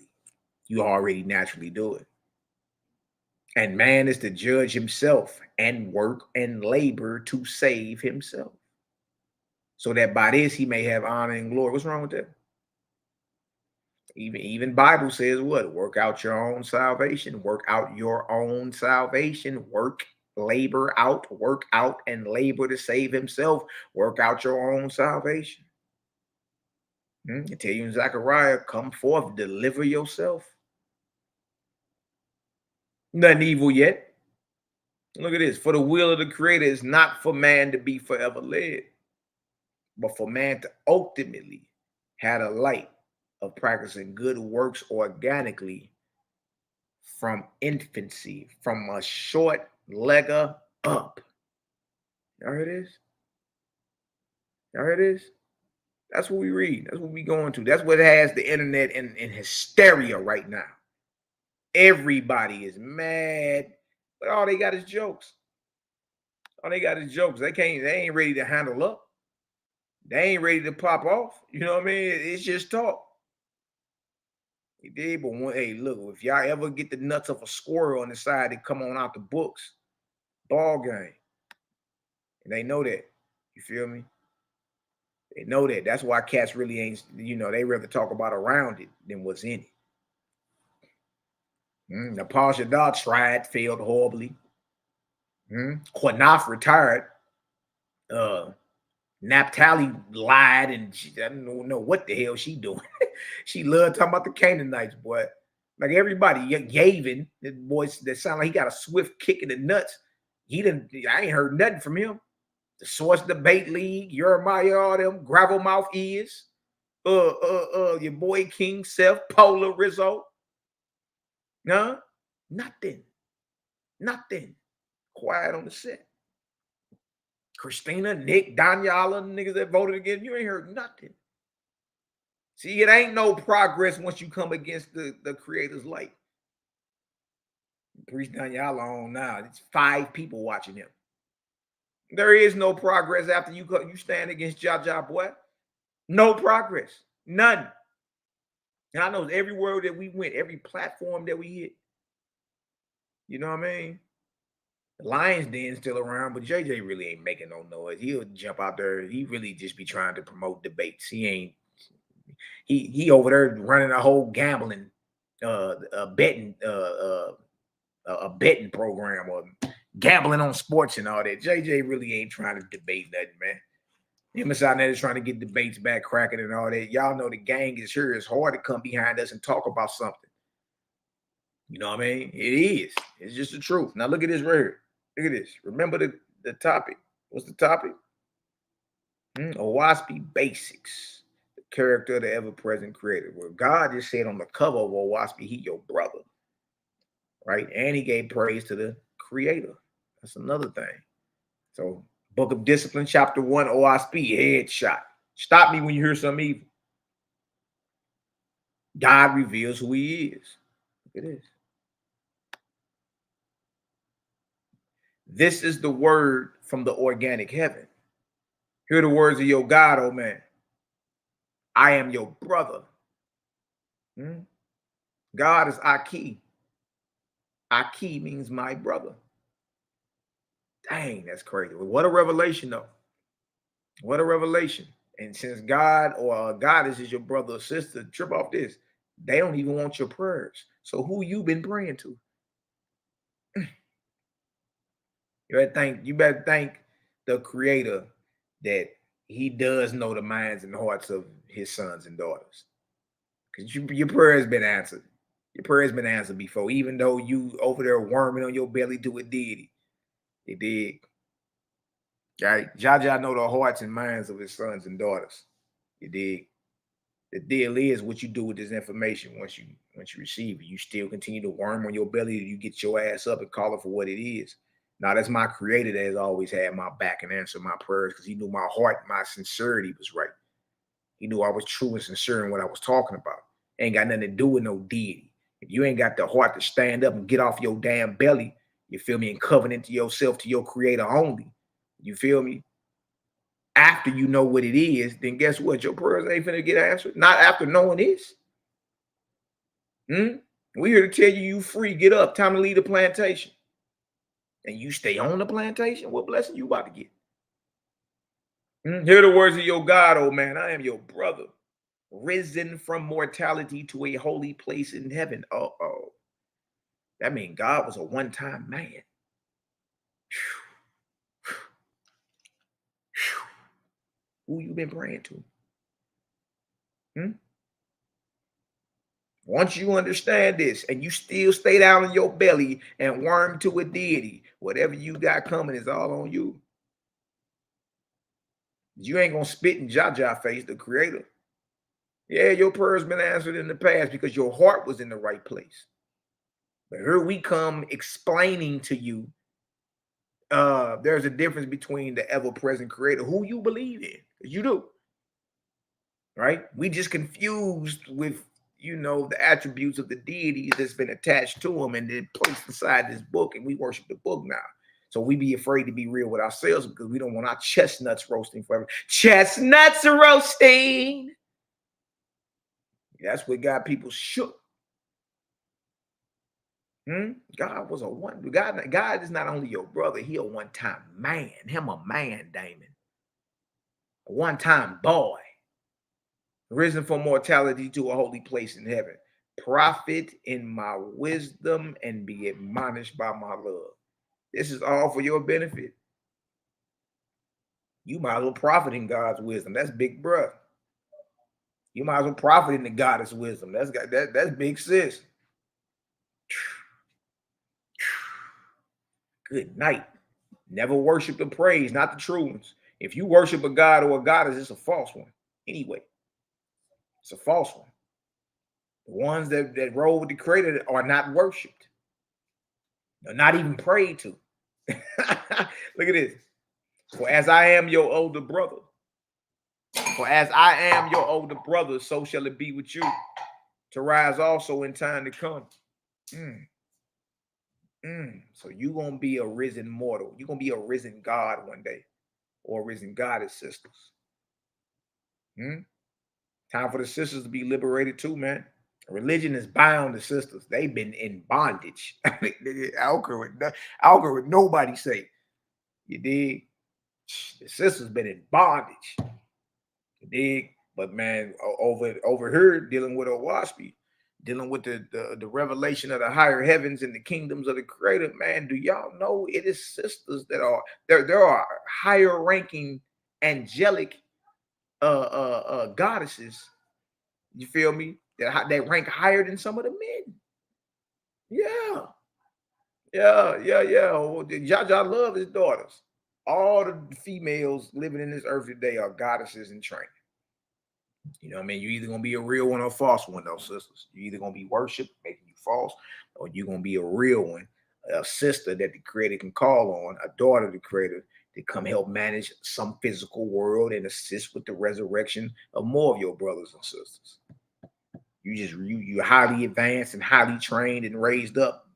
Speaker 1: You already naturally do it. And man is to judge himself and work and labor to save himself, so that by this he may have honor and glory. What's wrong with that? Even Bible says what? Work out your own salvation. Work out your own salvation. Work out and labor to save himself. Work out your own salvation. I tell you in Zechariah, come forth, deliver yourself. Nothing evil yet. Look at this. For the will of the Creator is not for man to be forever led, but for man to ultimately have a light of practicing good works organically from infancy, from a short legger up. Y'all hear this? Y'all hear this? That's what we read. That's what we going to. That's what has the internet in hysteria right now. Everybody is mad, but all they got is jokes. All they got is jokes. They ain't ready to handle up. They ain't ready to pop off. You know what I mean? It's just talk. He did, but hey, look, if y'all ever get the nuts of a squirrel on the side, they come on out the books. Ball game. And they know that. You feel me? They know that. That's why cats really ain't, they rather talk about around it than what's in it. Nepal Shadal tried, failed horribly. Quanaf retired. Naphtali lied, and I don't know what the hell she doing. She loved talking about the Canaanites, boy. Like everybody, Gavin, the boy that sound like he got a swift kick in the nuts. I ain't heard nothing from him. The Source Debate League, YAH'KI, all them gravel mouth ears. Your boy King Self, Polar Rizzo. No, nothing. Quiet on the set. Christina, Nick, Daniela, niggas that voted against you, ain't heard nothing. See, it ain't no progress once you come against the Creator's light. Priest Daniela on now. It's 5 people watching him. There is no progress after you stand against Jaja, boy. No progress. None. And I know everywhere that we went, every platform that we hit. You know what I mean? The Lions Den still around, but JJ really ain't making no noise. He'll jump out there. He really just be trying to promote debates. He over there running a whole gambling, a betting program or gambling on sports and all that. JJ really ain't trying to debate nothing, man. Him and Sinetta is trying to get debates back cracking and all that. Y'all know the gang is here. It's hard to come behind us and talk about something. You know what I mean? It is. It's just the truth. Now look at this right here. Look at this. Remember the topic. What's the topic? Oahspe basics. The character of the ever-present Creator. Well, God just said on the cover of Oahspe, he your brother. Right? And he gave praise to the Creator. That's another thing. So, Book of Discipline, chapter 1, Oahspe, headshot. Stop me when you hear something evil. God reveals who he is. Look at this. This is the word from the organic heaven. Hear the words of your God, oh man. I am your brother. God is HICKMAN. HICKMAN means my brother. Dang, that's crazy. What a revelation, though. What a revelation. And since God or goddess is your brother or sister, trip off this. They don't even want your prayers. So who you been praying to? You better thank the Creator that he does know the minds and hearts of his sons and daughters. Because your prayer has been answered. Your prayer has been answered before, even though you over there worming on your belly to a deity. It did. Right? Jah know the hearts and minds of his sons and daughters. You dig? The deal is what you do with this information once you receive it. You still continue to worm on your belly till you get your ass up and call it for what it is. Now, that's my Creator that has always had my back and answered my prayers because he knew my heart, my sincerity was right. He knew I was true and sincere in what I was talking about. Ain't got nothing to do with no deity. If you ain't got the heart to stand up and get off your damn belly, you feel me, and covenant to yourself, to your Creator only, you feel me? After you know what it is, then guess what? Your prayers ain't finna get answered. Not after knowing this. We here to tell you free. Get up. Time to leave the plantation. And you stay on the plantation. What blessing you about to get? Hear the words of your God, oh man. I am your brother, risen from mortality to a holy place in heaven. Uh-oh. That means God was a one-time man. Who you been praying to? Once you understand this and you still stay down in your belly and worm to a deity, whatever you got coming is all on you. You ain't gonna spit in Jah face, the Creator. Yeah, your prayer's been answered in the past because your heart was in the right place. But here we come explaining to you there's a difference between the ever-present Creator, who you believe in. You do. Right? We just confused with, the attributes of the deities that's been attached to them and then placed inside this book, and we worship the book now. So we be afraid to be real with ourselves because we don't want our chestnuts roasting forever. Chestnuts roasting. That's what got people shook. God was a one. God is not only your brother, he a one-time man. Him a man, Damon. A one-time boy. Risen from mortality to a holy place in heaven. Profit in my wisdom and be admonished by my love. This is all for your benefit. You might as well profit in God's wisdom. That's big bruh. You might as well profit in the goddess wisdom. That's big sis. Good night. Never worship the praise, not the true ones. If you worship a god or a goddess, it's a false one. Anyway, it's a false one. The ones that roll with the Creator are not worshipped. They're not even prayed to. Look at this. For as I am your older brother, so shall it be with you, to rise also in time to come. So you're going to be a risen mortal. You're going to be a risen God one day, or a risen goddess, sisters. Time for the sisters to be liberated too, man. Religion is bound to sisters. They've been in bondage. I don't care what nobody say. You dig? The sisters been in bondage. You dig? But man, over here, dealing with Oahspe, dealing with the revelation of the higher heavens and the kingdoms of the Creator, man, do y'all know it is sisters that are there are higher ranking angelic goddesses, you feel me, that rank higher than some of the men. Yeah. Jah love his daughters. All the females living in this earth today are goddesses in training. You know what I mean? You're either going to be a real one or a false one, though, sisters. You're either going to be worshiped, making you false, or you're going to be a real one, a sister that the Creator can call on, a daughter of the Creator to come help manage some physical world and assist with the resurrection of more of your brothers and sisters. You're highly advanced and highly trained and raised up.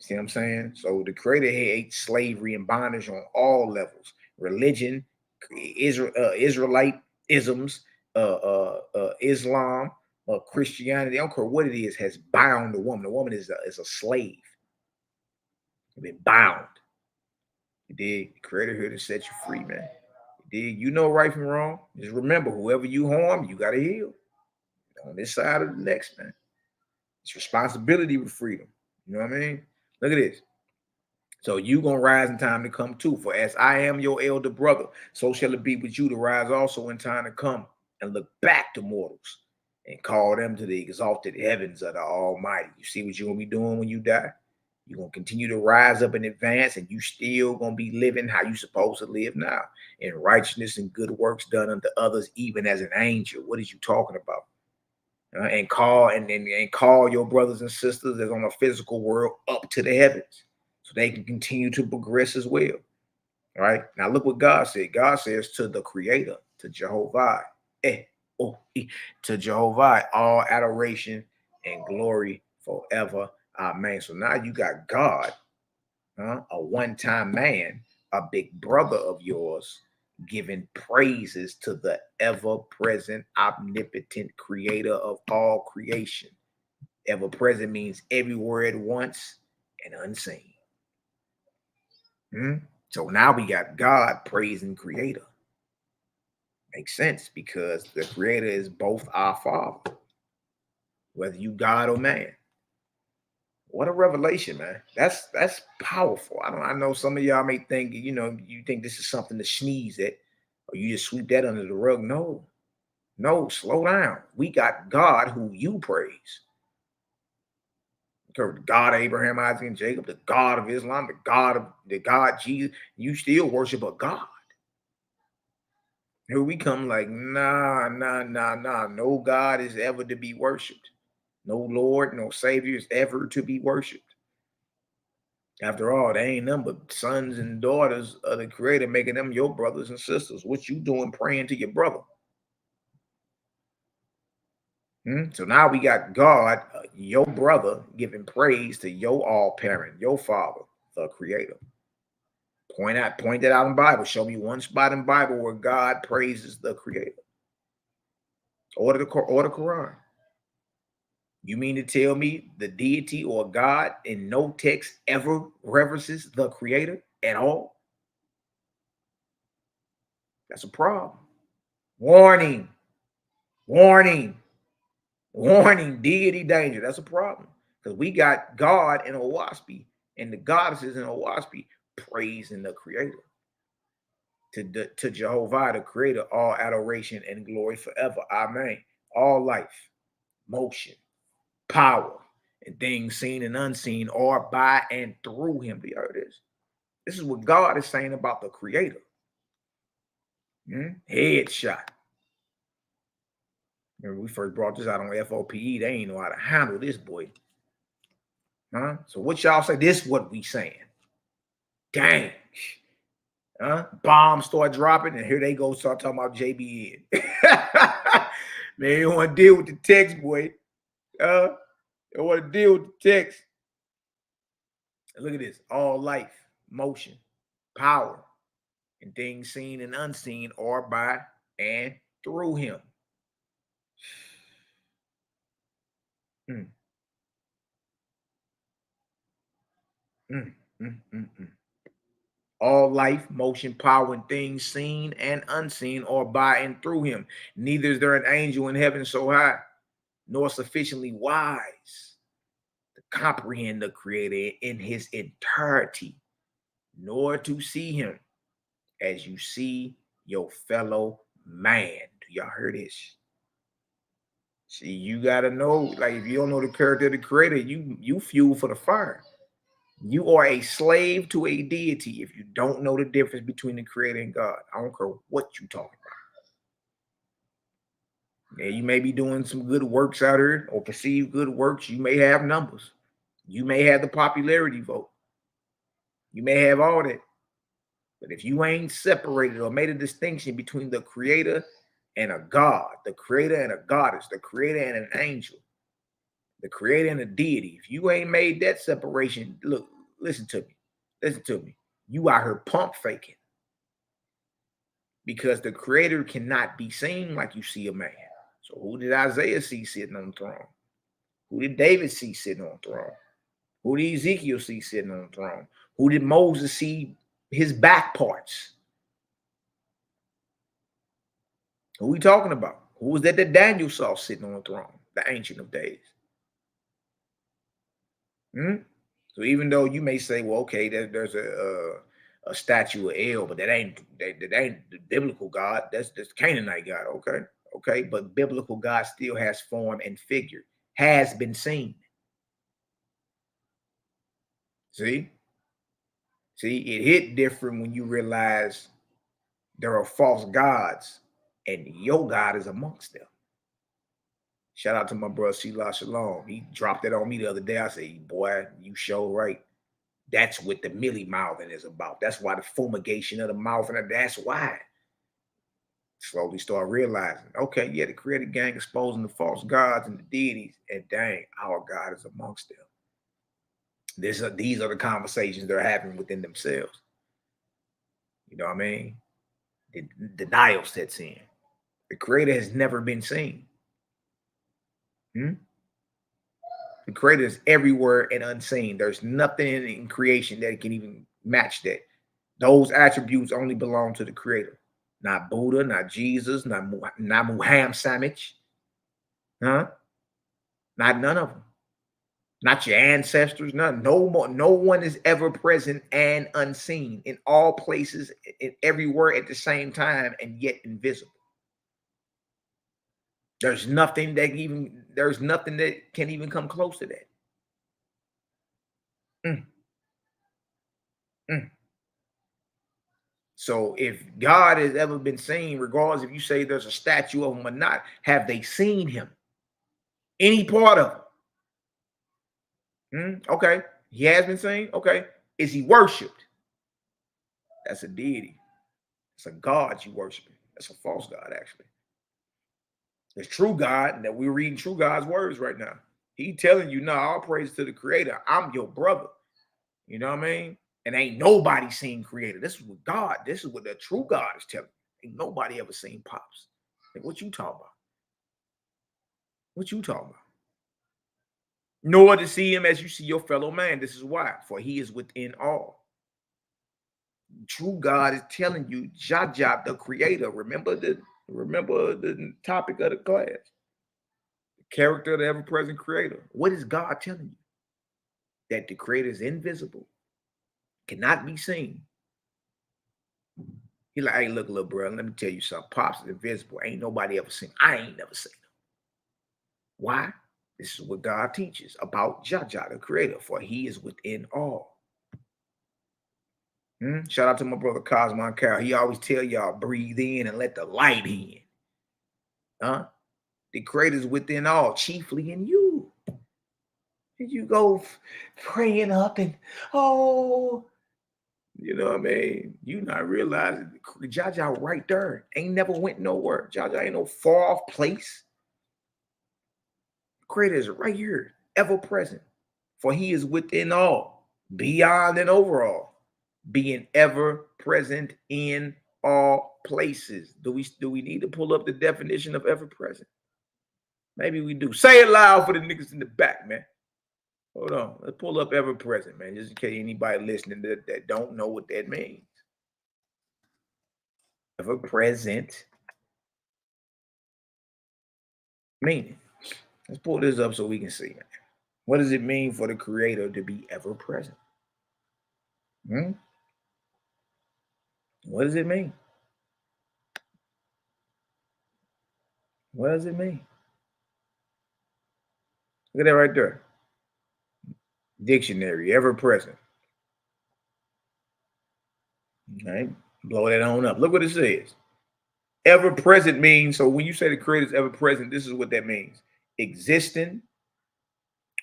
Speaker 1: See what I'm saying? So the Creator hates slavery and bondage on all levels. Religion, Israelite isms, Islam, Christianity, I don't care what it is, has bound the woman. The woman is a slave. You've been bound. You dig? The Creator here to set you free, man. You dig? You know right from wrong. Just remember, whoever you harm, you got to heal. On this side or the next, man. It's responsibility with freedom. You know what I mean? Look at this. So you gonna rise in time to come too. For as I am your elder brother, so shall it be with you to rise also in time to come, and look back to mortals and call them to the exalted heavens of the Almighty. You see what you're gonna be doing when you die? You're gonna continue to rise up in advance, and you still gonna be living how you supposed to live now, in righteousness and good works done unto others, even as an angel. What is you talking about? And call your brothers and sisters that's on a physical world up to the heavens, so they can continue to progress as well. All right. Now look what God said. God says to the Creator, to Jehovah, to Jehovah, all adoration and glory forever. Amen. So now you got God, a one-time man, a big brother of yours, giving praises to the ever-present, omnipotent creator of all creation. Ever-present means everywhere at once and unseen. So now we got God praising creator. Makes sense, because the creator is both our father, whether you God or man. What a revelation, man. That's powerful. I know some of y'all may think, you think this is something to sneeze at, or you just sweep that under the rug. No, slow down. We got God who you praise. The God of Abraham, Isaac, and Jacob, the God of Islam, the God Jesus. You still worship a God. Here we come like, nah. No God is ever to be worshipped. No Lord, no Savior is ever to be worshipped. After all, they ain't nothing but sons and daughters of the Creator, making them your brothers and sisters. What you doing praying to your brother? So now we got God, your brother, giving praise to your all-parent, your father, the Creator. Point that out in the Bible. Show me one spot in the Bible where God praises the Creator. Or the Quran. You mean to tell me the deity or God in no text ever reverences the Creator at all? That's a problem. Warning, deity danger. That's a problem, because we got God in Oahspe and the goddesses in Oahspe praising the Creator. To Jehovah, the Creator, all adoration and glory forever. Amen. All life, motion, power, and things seen and unseen are by and through him. Do you hear this? This is what God is saying about the Creator. Headshot. Remember, we first brought this out on FOPE. They ain't know how to handle this, boy. So what y'all say? This is what we saying. Dang. Bombs start dropping, and here they go start talking about JBN. Man, you don't want to deal with the text, boy. You don't want to deal with the text. And look at this. All life, motion, power, and things seen and unseen are by and through him. All life, motion, power, and things seen and unseen are by and through him. Neither is there an angel in heaven so high, nor sufficiently wise to comprehend the Creator in his entirety, nor to see him as you see your fellow man. Do y'all hear this? See, you gotta know, like, if you don't know the character of the Creator, you fuel for the fire. You are a slave to a deity if you don't know the difference between the Creator and God. I don't care what you talking about. Yeah, you may be doing some good works out here, or perceived good works. You may have numbers. You may have the popularity vote. You may have all that. But if you ain't separated or made a distinction between the Creator and a God, the Creator and a goddess, the Creator and an angel, the Creator and a deity, if you ain't made that separation, look, listen to me. You out here pump faking, because the Creator cannot be seen like you see a man. So who did Isaiah see sitting on the throne? Who did David see sitting on the throne? Who did Ezekiel see sitting on the throne? Who did Moses see his back parts? Who we talking about? Who was that Daniel saw sitting on the throne? The Ancient of Days. So So even though you may say, well, okay, there's a statue of El, but that ain't the biblical God. That's Canaanite God. Okay, but biblical God still has form and figure, has been seen. See, it hit different when you realize there are false gods, and your God is amongst them. Shout out to my brother Shalom. He dropped it on me the other day. I said, boy, you show right. That's what the millie mouthing is about. That's why the fumigation of the mouth, and that's why. Slowly start realizing, okay, yeah, the creative gang exposing the false gods and the deities, and dang, our God is amongst them. These are the conversations they're having within themselves. You know what I mean? The denial sets in. The creator has never been seen. The creator is everywhere and unseen. There's nothing in creation that can even match that. Those attributes only belong to the creator. Not Buddha, not Jesus, not Muhammad Samich. Not none of them. Not your ancestors, none. No more. No one is ever present and unseen in all places, in everywhere at the same time, and yet invisible. There's nothing that can even come close to that. So if God has ever been seen, regardless if you say there's a statue of him or not, have they seen him? Any part of him? Okay. He has been seen. Okay. Is he worshipped? That's a deity. It's a God you worshiping. That's a false God, actually. There's true God, and that we're reading true God's words right now. He telling you, no, all praise to the creator. I'm your brother. You know what I mean? And ain't nobody seen creator. This is what the true God is telling you. Ain't nobody ever seen Pops. Like, what you talking about? What you talking about? Nor to see him as you see your fellow man. This is why. For he is within all. True God is telling you, YAH'S, the creator. Remember the topic of the class. The character of the ever-present creator. What is God telling you? That the creator is invisible. Cannot be seen. He like, hey, look, little bro, let me tell you something. Pops is invisible. Ain't nobody ever seen. I ain't never seen him. Why? This is what God teaches about YAH'S, the creator, for he is within all. Shout out to my brother Cosmo Carroll. He always tell y'all, breathe in and let the light in. The creator is within all, chiefly in you. And you go praying up and, you know what I mean? You not realizing YAH'S right there. Ain't never went nowhere. YAH'S ain't no far off place. Creator is right here, ever present. For he is within all, beyond and overall, being ever present in all places. Do we need to pull up the definition of ever present? Maybe we do. Say it loud for the niggas in the back, man. Hold on. Let's pull up ever present, man, just in case anybody listening that don't know what that means. Ever present meaning. Let's pull this up so we can see, man. What does it mean for the creator to be ever present? What does it mean? What does it mean? Look at that right there. Dictionary, ever present. All right, blow that on up. Look what it says. Ever present means, so when you say the creator is ever present, this is what that means. Existing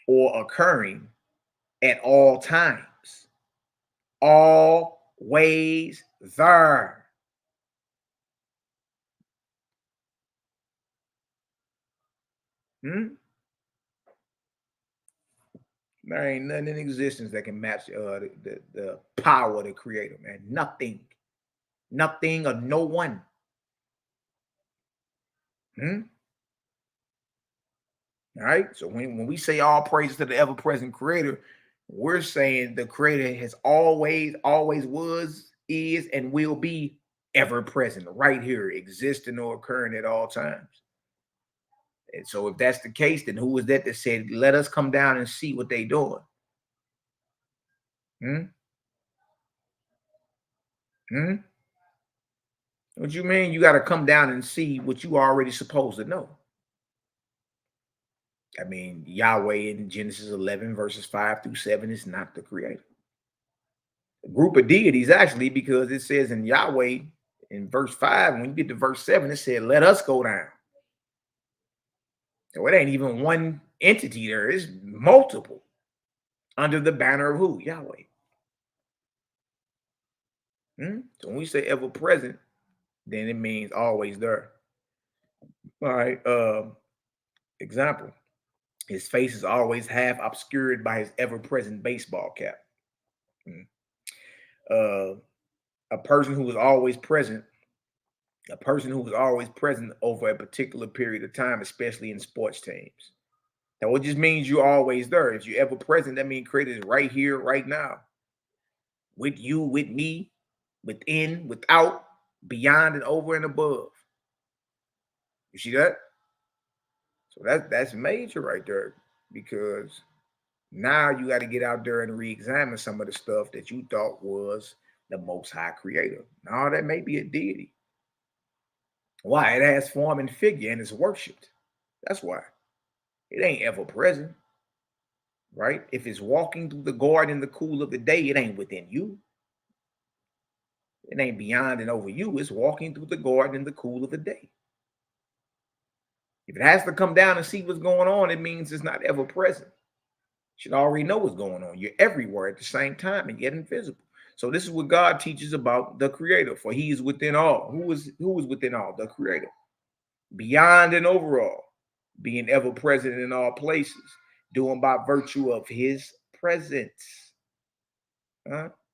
Speaker 1: or occurring at all times. Always there. There ain't nothing in existence that can match the power of the creator, man. Nothing. Nothing or no one. All right. So when we say all praise to the ever-present creator, we're saying the creator has always was, is, and will be ever present, right here, existing or occurring at all times. And so if that's the case, then who was that said, let us come down and see what they doing? What you mean? You got to come down and see what you already supposed to know. I mean, Yahweh in Genesis 11 verses 5 through 7 is not the creator. A group of deities, actually, because it says in Yahweh in verse 5, when you get to verse 7, it said, let us go down. So it ain't even one entity there. It's multiple under the banner of who? Yahweh. So when we say ever present, then it means always there. All right. Example. His face is always half obscured by his ever-present baseball cap. A person who is always present, over a particular period of time, especially in sports teams. Now, it just means you're always there. If you're ever present, that means Creator is right here, right now. With you, with me, within, without, beyond, and over and above. You see that? So that's major right there, because now you got to get out there and re-examine some of the stuff that you thought was the Most High Creator. Now that may be a deity. Why? It has form and figure and is worshipped. That's why. It ain't ever present, right? If it's walking through the garden in the cool of the day, it ain't within you. It ain't beyond and over you. It's walking through the garden in the cool of the day. If it has to come down and see what's going on, it means it's not ever present. You should already know what's going on. You're everywhere at the same time and yet invisible. So this is what God teaches about the Creator. For he is within all. Who is within all? The Creator. Beyond and over all. Being ever present in all places. Doing by virtue of his presence.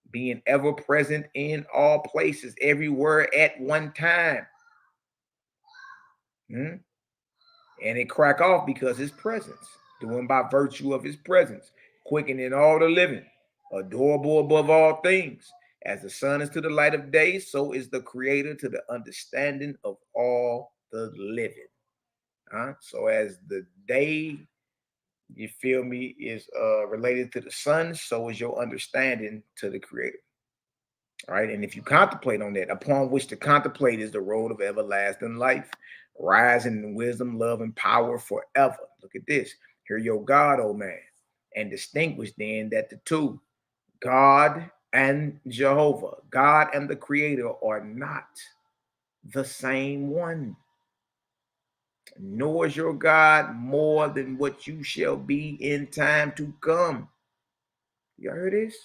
Speaker 1: Being ever present in all places. Everywhere at one time. And it crack off because his presence, doing by virtue of his presence, quickening all the living, adorable above all things. As the sun is to the light of day, so is the Creator to the understanding of all the living. So as the day, you feel me, is related to the sun, so is your understanding to the Creator. All right, and if you contemplate on that, upon which to contemplate is the road of everlasting life, rising in wisdom, love, and power forever. Look at this. Hear your God, O man, and distinguish then that the two, God and Jehovah, God and the Creator, are not the same one. Nor is your God more than what you shall be in time to come. You heard this?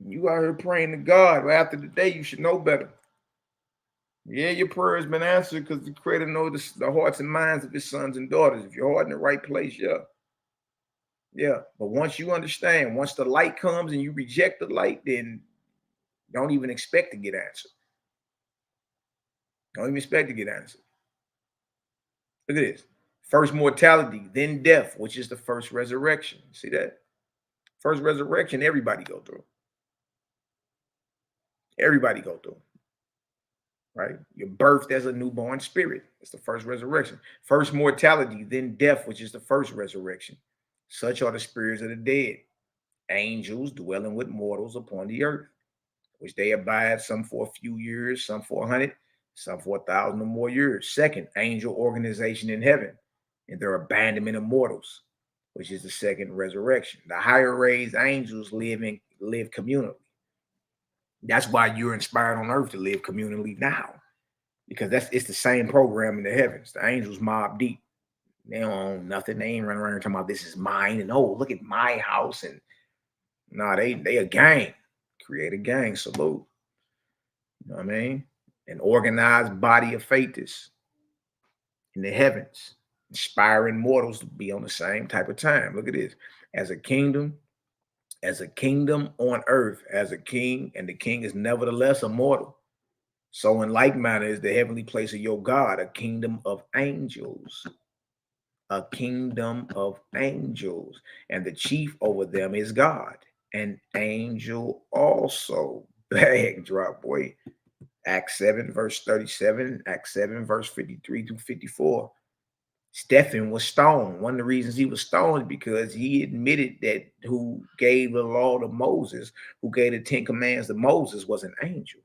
Speaker 1: You out here praying to God. Well, after the day, you should know better. Yeah, your prayer has been answered because the Creator knows the hearts and minds of his sons and daughters. If your heart in the right place, yeah. But once you understand, once the light comes and you reject the light, then don't even expect to get answered. Don't even expect to get answered. Look at this. First mortality, then death, which is the first resurrection. See that? First resurrection, everybody go through. Everybody go through. Right? You're birthed as a newborn spirit. It's the first resurrection. First mortality, then death, which is the first resurrection. Such are the spirits of the dead, angels dwelling with mortals upon the earth, which they abide, some for a few years, some for 100, some for 1,000 or more years. Second, angel organization in heaven, and their abandonment of mortals, which is the second resurrection. The higher raised angels live communally. That's why you're inspired on earth to live communally now, because it's the same program in the heavens. The angels mob deep. They don't own nothing. They ain't running around talking about this is mine and oh, look at my house. And no, they a gang. Create a gang. Salute. You know what I mean? An organized body of faiths in the heavens, inspiring mortals to be on the same type of time. Look at this. As a kingdom on earth, as a king, and the king is nevertheless immortal. So in like manner is the heavenly place of your God, a kingdom of angels. A kingdom of angels. And the chief over them is God, an angel also. Bag drop, boy. Acts 7, verse 37, Acts 7, verse 53 through 54. Stephen was stoned. One of the reasons he was stoned is because he admitted that who gave the law to Moses, who gave the 10 Commandments to Moses, was an angel.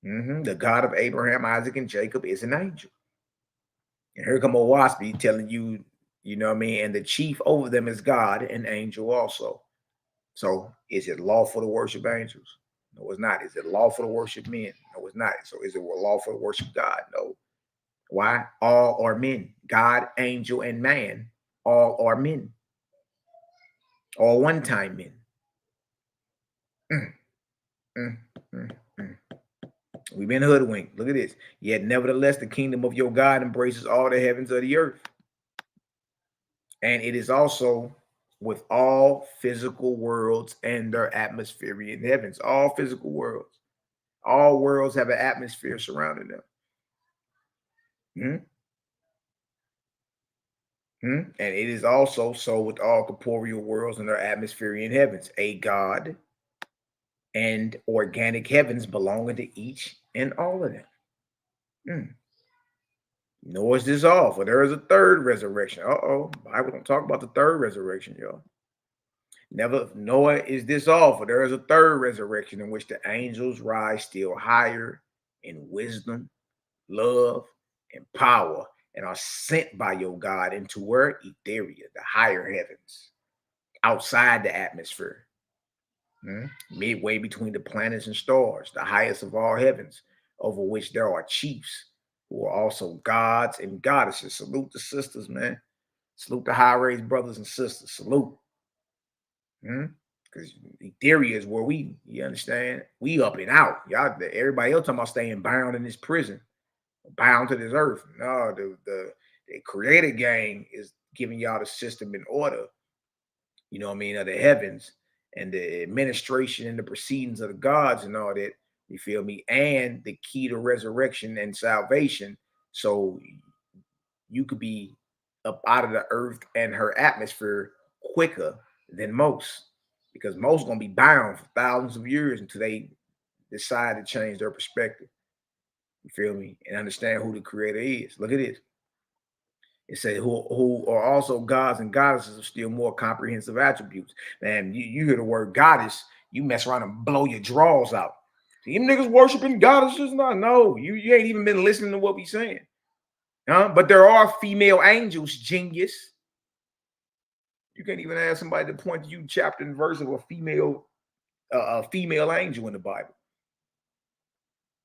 Speaker 1: The God of Abraham, Isaac, and Jacob is an angel. And here come Oahspe telling you, you know what I mean? And the chief over them is God, an angel also. So is it lawful to worship angels? No, it's not. Is it lawful to worship men? No, it's not. So is it lawful to worship God? No. Why? All are men. God, angel, and man, all are men. All one-time men. We've been hoodwinked. Look at this. Yet nevertheless, the kingdom of your God embraces all the heavens of the earth. And it is also with all physical worlds and their atmosphere in heavens. All physical worlds. All worlds have an atmosphere surrounding them. And it is also so with all corporeal worlds and their atmosphere in heavens. A God and organic heavens belonging to each and all of them. Nor is this all, for there is a third resurrection. Bible don't talk about the third resurrection, y'all. Nor is this all, for there is a third resurrection in which the angels rise still higher in wisdom, love, and power, and are sent by your God into where? Etheria, the higher heavens, outside the atmosphere. Midway between the planets and stars, the highest of all heavens, over which there are chiefs who are also gods and goddesses. Salute the sisters, man. Salute the high-raised brothers and sisters. Salute. Because Etheria is where you understand? We up and out. Y'all, everybody else talking about staying bound in this prison, bound to this earth. No, the creator gang is giving y'all the system in order, you know what I mean, of the heavens and the administration and the proceedings of the gods and all that, you feel me? And the key to resurrection and salvation, so you could be up out of the earth and her atmosphere quicker than most, because most are going to be bound for thousands of years until they decide to change their perspective, you feel me, and understand who the creator is. Look at this. It says who are also gods and goddesses of still more comprehensive attributes. Man, you hear the word goddess, you mess around and blow your drawers out. See, them niggas worshiping goddesses? No, you ain't even been listening to what we saying. But there are female angels, genius. You can't even ask somebody to point to you chapter and verse of a female angel in the Bible.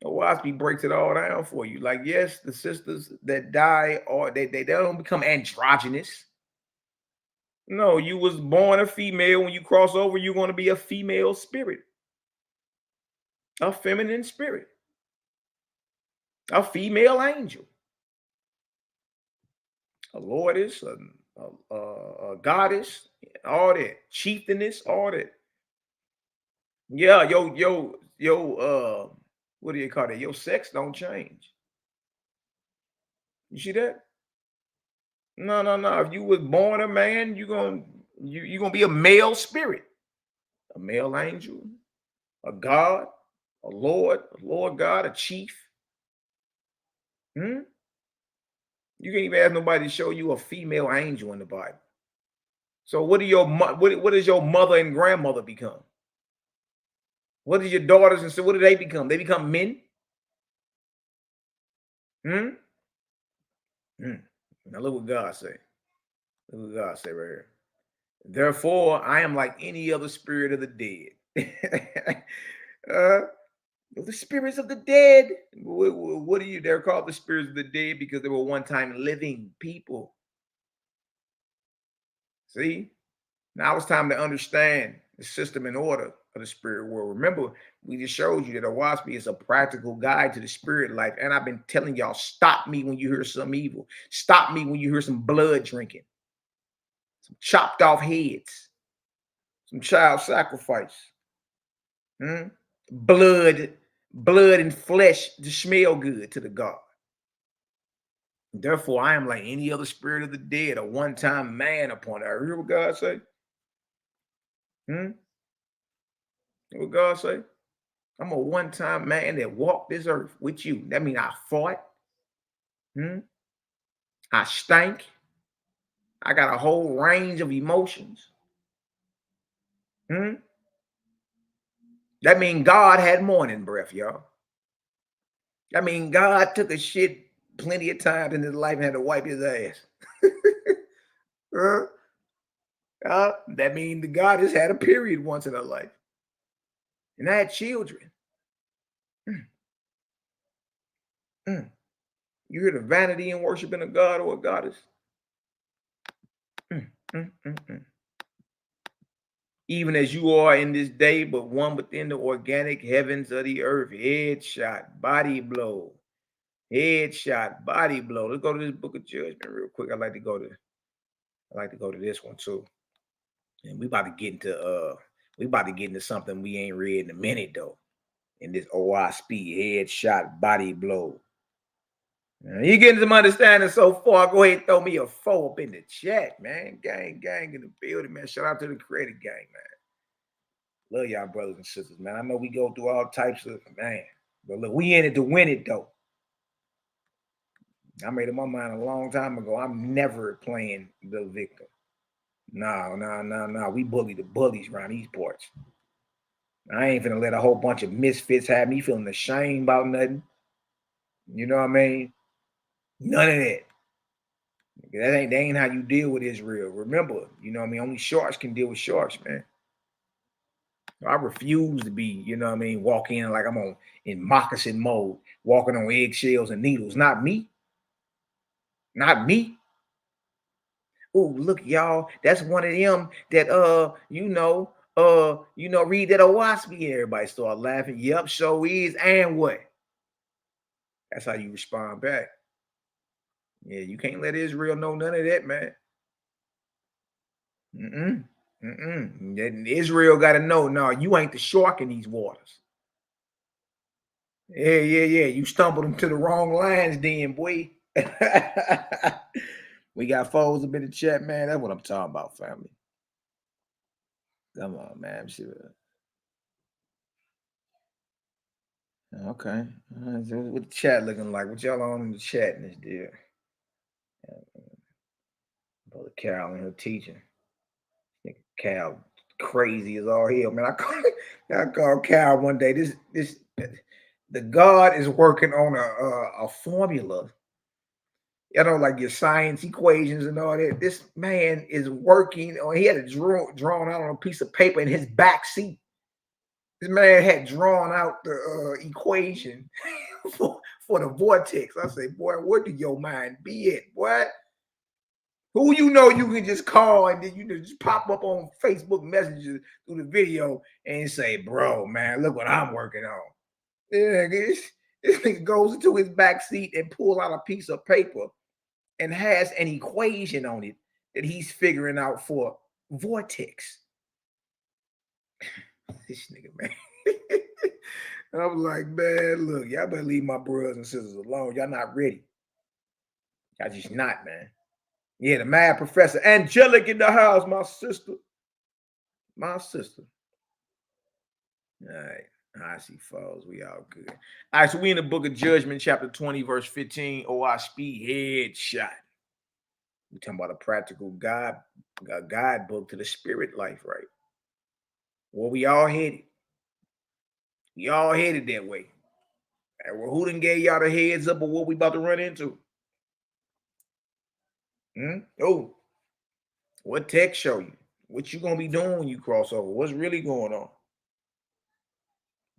Speaker 1: Oahspe breaks it all down for you. Like, yes, the sisters that die, or they don't become androgynous. No, you was born a female. When you cross over, you're going to be a female spirit, a feminine spirit, a female angel, a lordess, a goddess, all that, chieftainess, all that. Yeah, what do you call that? Your sex don't change. You see that? No. If you was born a man, you're gonna be a male spirit, a male angel, a God, a Lord God, a chief. You can't even ask nobody to show you a female angel in the Bible. So what does your mother and grandmother become? What is your daughters and so what do they become? They become men. Now look what God say. Look what God say right here. Therefore, I am like any other spirit of the dead. The spirits of the dead. What are you? They're called the spirits of the dead because they were one time living people. See? Now it's time to understand the system and order of the spirit world. Remember, we just showed you that Oahspe is a practical guide to the spirit life. And I've been telling y'all, stop me when you hear some evil. Stop me when you hear some blood drinking. Some chopped off heads. Some child sacrifice. Blood and flesh to smell good to the God. Therefore, I am like any other spirit of the dead, a one-time man upon earth. Hear what God say? What God say? I'm a one-time man that walked this earth with you. That means I fought. I stank. I got a whole range of emotions. That means God had morning breath, y'all. That means God took a shit plenty of times in his life and had to wipe his ass. That means the God has had a period once in her life. And I had children. You hear the vanity in worshiping a God or a goddess? Even as you are in this day, but one within the organic heavens of the earth. Headshot, body blow. Headshot, body blow. Let's go to this book of judgment real quick. I like to go to this one too. And we about to get into something we ain't read in a minute though. In this Oahspe, headshot, body blow. You getting some understanding so far? Go ahead and throw me a 4 up in the chat, man. Gang in the building, man. Shout out to the creative gang, man. Love y'all brothers and sisters, man. I know we go through all types of, man. But look, we in it to win it, though. I made up my mind a long time ago. I'm never playing the victim. No. We bully the bullies around these parts. I ain't finna let a whole bunch of misfits have me feeling ashamed about nothing. You know what I mean? None of that. That ain't how you deal with Israel. Remember, you know what I mean? Only sharks can deal with sharks, man. I refuse to be, you know what I mean, walk in like I'm in moccasin mode, walking on eggshells and needles. Not me. Not me. Oh, look, y'all. That's one of them that read that Oahspe. Everybody start laughing. Yep, so is. And what? That's how you respond back. Yeah, you can't let Israel know none of that, man. Israel got to know, no, you ain't the shark in these waters. Yeah. You stumbled into the wrong lines then, boy. We got foes up in the chat, man. That's what I'm talking about, family. Come on, man. Okay. So what the chat looking like? What y'all on in the chat in this deal? Brother Carol and her teaching. Cal crazy as all hell, man. I called Cal one day. The God is working on a formula. You know, like your science equations and all that. This man is working on. He had it drawn out on a piece of paper in his back seat. This man had drawn out the equation for the vortex. I say, boy, where do your mind be at? What? Who you know you can just call and then you just pop up on Facebook messages through the video and say, bro, man, look what I'm working on. Yeah, this nigga goes into his back seat and pull out a piece of paper and has an equation on it that he's figuring out for vortex. This nigga, man. I'm like, man, look, y'all better leave my brothers and sisters alone. Y'all not ready. Y'all just not, man. Yeah, the mad professor. Angelic in the house, my sister. My sister. All right. I see, folks. We all good. All right, so we in the book of Judgment, chapter 20, verse 15. Oahspe headshot. We're talking about a practical guidebook to the spirit life, right? Well, we all headed. We all headed that way. Right, well, who done gave y'all the heads up of what we about to run into? Oh, what text show you? What you gonna be doing when you cross over? What's really going on?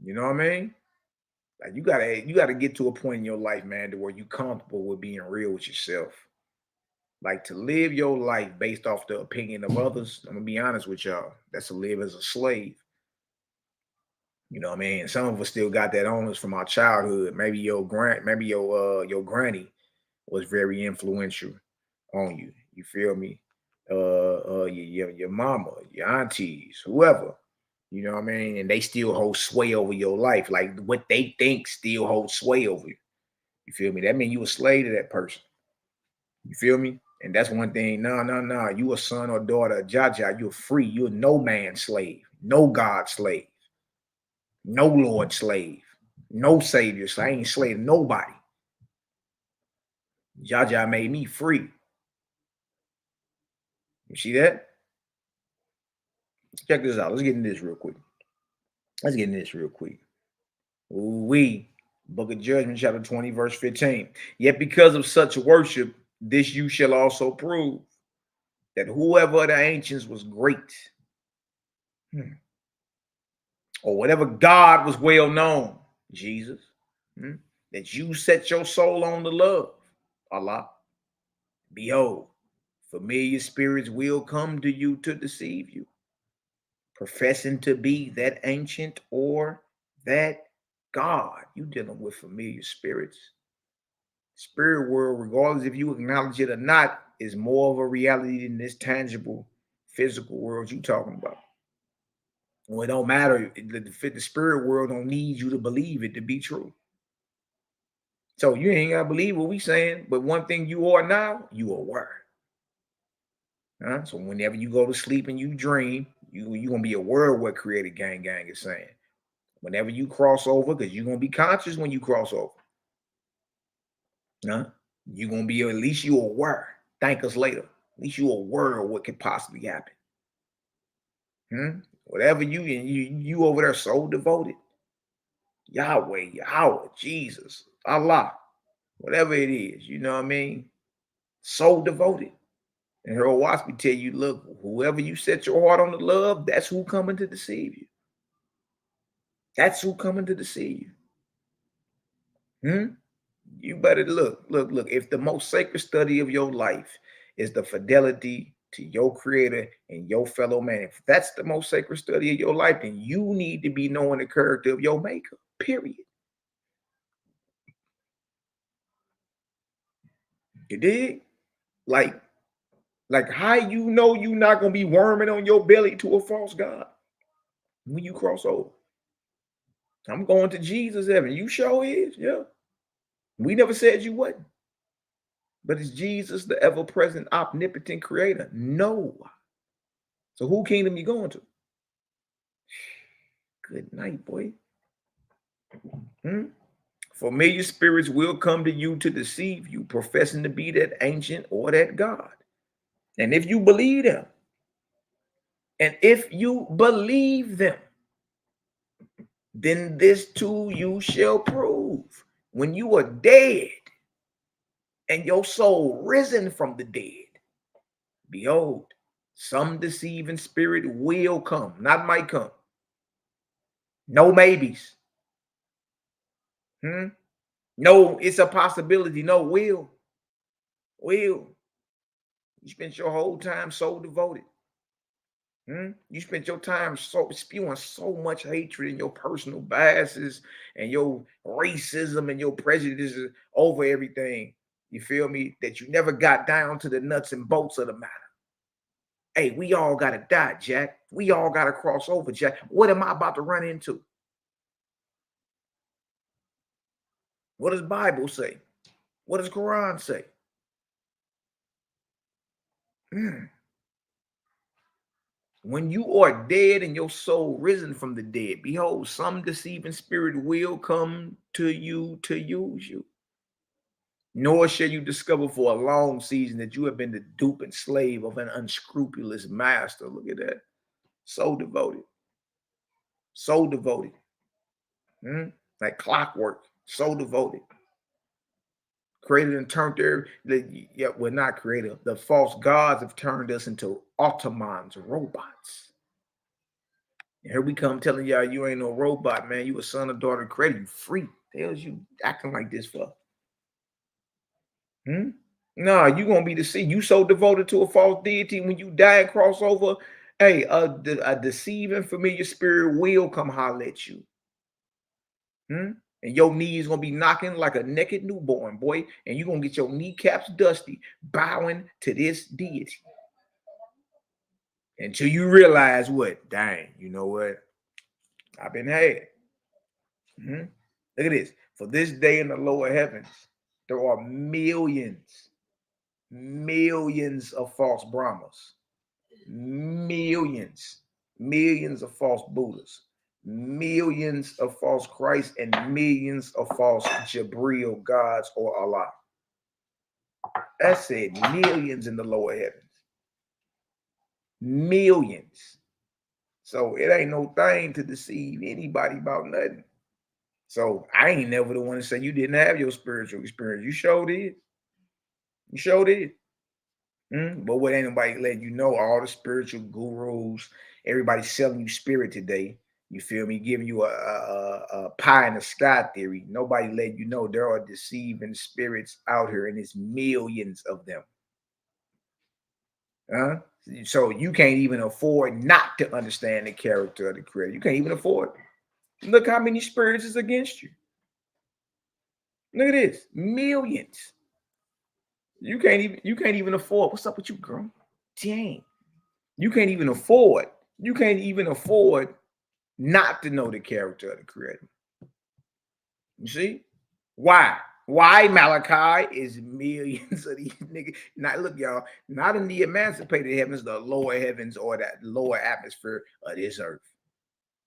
Speaker 1: You know what I mean? Like you gotta get to a point in your life, man, to where you comfortable with being real with yourself. Like to live your life based off the opinion of others. I'm gonna be honest with y'all. That's to live as a slave. You know what I mean? Some of us still got that on us from our childhood. Maybe your granny was very influential on you. You feel me? Your mama, your aunties, whoever. You know what I mean? And they still hold sway over your life. Like what they think still holds sway over you. You feel me? That means you a slave to that person. You feel me? And that's one thing. No. You a son or daughter of Jaja. You're free. You're no man's slave. No God slave. No Lord slave. No Savior slave. I ain't slave to nobody. YAH'KI made me free. You see that? Check this out. Let's get into this real quick. We, Book of Judgment, chapter 20, verse 15. Yet because of such worship, this you shall also prove, that whoever of the ancients was great, or whatever God was well known, Jesus, that you set your soul on to love, Allah. Behold, familiar spirits will come to you to deceive you, professing to be that ancient or that God. You dealing with familiar spirits. Spirit world, regardless if you acknowledge it or not, is more of a reality than this tangible physical world you talking about. Well, it don't matter. The spirit world don't need you to believe it to be true. So you ain't gotta believe what we saying, but one thing you are now, you are aware. So whenever you go to sleep and you dream, you gonna be aware of what Created Gang is saying. Whenever you cross over, because you're gonna be conscious when you cross over. You're gonna be, at least you aware. Thank us later. At least you aware of what could possibly happen. Whatever you over there so devoted. Yahweh, Yahweh, Jesus, Allah, whatever it is, you know what I mean? So devoted. And her Oahspe tell you, look, whoever you set your heart on to love, that's who coming to deceive you. That's who coming to deceive you. You better look. If the most sacred study of your life is the fidelity to your creator and your fellow man, if that's the most sacred study of your life, then you need to be knowing the character of your maker, period. You dig? Like how you know you're not going to be worming on your belly to a false god when you cross over? I'm going to Jesus, Evan. You sure is, yeah. We never said you wasn't. But is Jesus the ever-present, omnipotent creator? No. So who kingdom you going to? Good night, boy. Familiar spirits will come to you to deceive you, professing to be that ancient or that God. And if you believe them, then this too you shall prove. When you are dead and your soul risen from the dead, behold, some deceiving spirit will come, not might come. No maybes. No, it's a possibility. No, will. You spent your whole time so devoted. You spent your time so spewing so much hatred and your personal biases and your racism and your prejudices over everything. You feel me? That you never got down to the nuts and bolts of the matter. Hey, we all gotta die, Jack. We all gotta cross over, Jack. What am I about to run into? What does Bible say? What does Quran say? When you are dead and your soul risen from the dead, behold, some deceiving spirit will come to you to use you. Nor shall you discover for a long season that you have been the dupe and slave of an unscrupulous master. Look at that. So devoted. So devoted. Like clockwork. So devoted. Created and turned we're not created. The false gods have turned us into automons, robots. And here we come telling y'all you ain't no robot, man. You a son or daughter created. You free. The hell's you acting like this for? Nah, you gonna be deceived. You so devoted to a false deity when you die and cross over. Hey, a deceiving familiar spirit will come holler at you. And your knees gonna be knocking like a naked newborn, boy. And you're gonna get your kneecaps dusty, bowing to this deity. Until you realize what? Dang, you know what? I've been had. Look at this. For this day in the lower heavens, there are millions of false Brahmas, millions of false Buddhas, millions of false Christ, and millions of false Jabril gods or Allah. I said millions in the lower heavens. Millions. So it ain't no thing to deceive anybody about nothing. So I ain't never the one to say you didn't have your spiritual experience. You sure did. You sure did. But what ain't nobody letting you know, all the spiritual gurus, everybody selling you spirit today, you feel me, giving you a pie in the sky theory. Nobody letting you know there are deceiving spirits out here, and it's millions of them. So you can't even afford not to understand the character of the Creator. You can't even afford it. Look how many spirits is against you. Look at this, millions. You can't even afford. What's up with you, girl? Dang. You can't even afford not to know the character of the Creator. You see? Why? Why Malaki is millions of these niggas? Not look, y'all, not in the emancipated heavens, the lower heavens, or that lower atmosphere of this earth.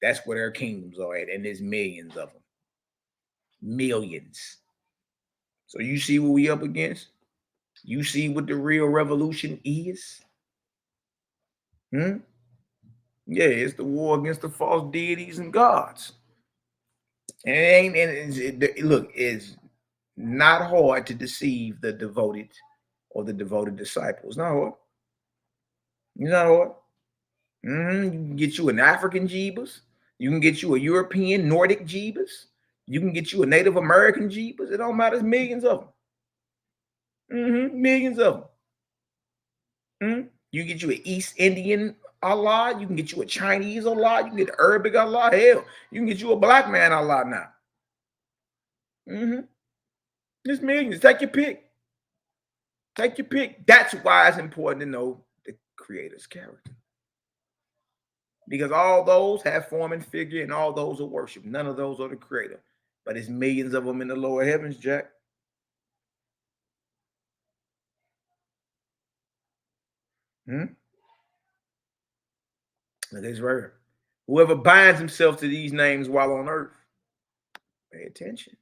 Speaker 1: That's where their kingdoms are at, and there's millions of them. Millions. So you see what we up against? You see what the real revolution is? Yeah, it's the war against the false deities and gods. And look, it's not hard to deceive the devoted or the devoted disciples. It's not hard. It's not hard. You can get you an African Jeebus. You can get you a European Nordic Jeebus. You can get you a Native American Jeebus. It don't matter. It's millions of them. Millions of them. You can get you an East Indian Allah. You can get you a Chinese Allah. You can get Arabic Allah. Hell, you can get you a black man Allah now. There's millions. Take your pick. Take your pick. That's why it's important to know the Creator's character. Because all those have form and figure, and all those are worship. None of those are the Creator. But there's millions of them in the lower heavens, Jack. Look at this right here. Whoever binds himself to these names while on earth, pay attention.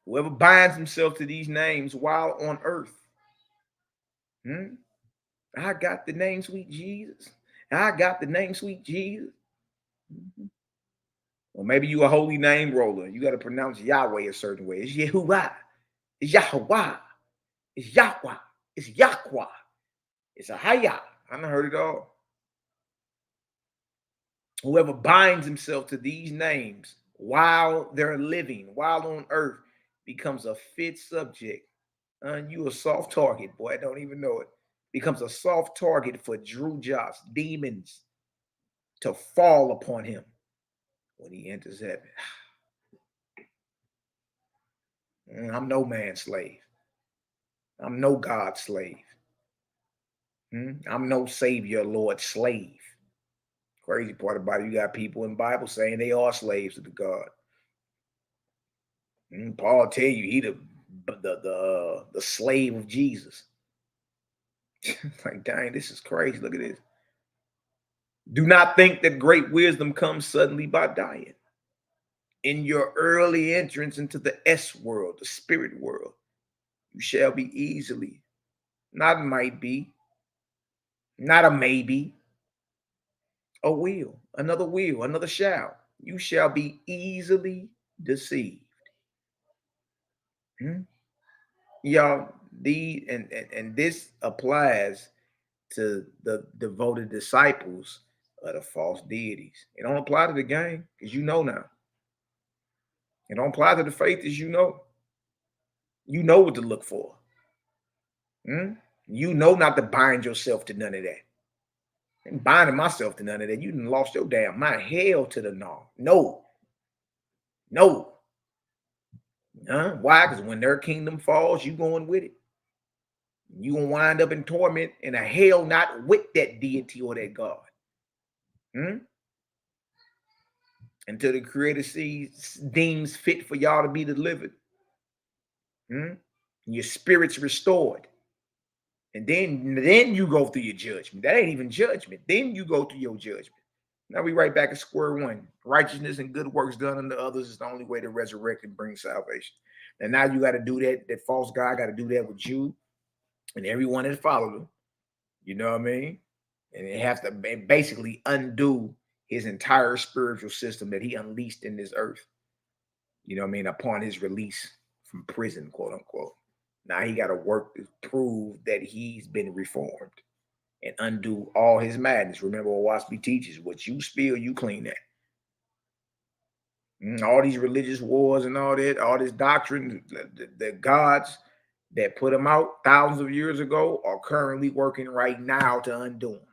Speaker 1: Whoever binds himself to these names while on earth. I got the name sweet Jesus. I got the name sweet Jesus. Or maybe you a holy name roller. You got to pronounce Yahweh a certain way. It's Yahuwah. It's Yahweh. It's Yahweh. It's YAH'KI. It's a HICKMAN. I done heard it all. Whoever binds himself to these names while they're living, while on earth, becomes a fit subject. You a soft target, boy. I don't even know it. Becomes a soft target for Drujos, demons, to fall upon him when he enters heaven. I'm no man's slave. I'm no God's slave. I'm no Savior, Lord slave. Crazy part about it, you got people in the Bible saying they are slaves to the God. Paul tell you he the slave of Jesus. Like, dang, this is crazy. Look at this. Do not think that great wisdom comes suddenly by dying. In your early entrance into the S world, the spirit world, you shall be easily, not might be, not a maybe, a will, another shall. You shall be easily deceived. Y'all, and this applies to the devoted disciples of the false deities. It don't apply to the gang, because you know now. It don't apply to the faith, as you know. You know what to look for. You know not to bind yourself to none of that. And binding myself to none of that, you done lost your damn mind. Hell to the no. No. Why? Because when their kingdom falls, you going with it. You gonna wind up in torment in a hell not with that deity or that God. Until the Creator deems fit for y'all to be delivered. Your spirit's restored. And then you go through your judgment. That ain't even judgment. Then you go through your judgment. Now we right back at square one. Righteousness and good works done unto others is the only way to resurrect and bring salvation. And now you got to do that. That false God got to do that with you and everyone that followed him. You know what I mean? And it has to basically undo his entire spiritual system that he unleashed in this earth. You know what I mean? Upon his release from prison, quote unquote. Now he got to work to prove that he's been reformed and undo all his madness. Remember what Oahspe teaches: what you spill, you clean that. All these religious wars and all that, all this doctrine, the gods that put them out thousands of years ago are currently working right now to undo them.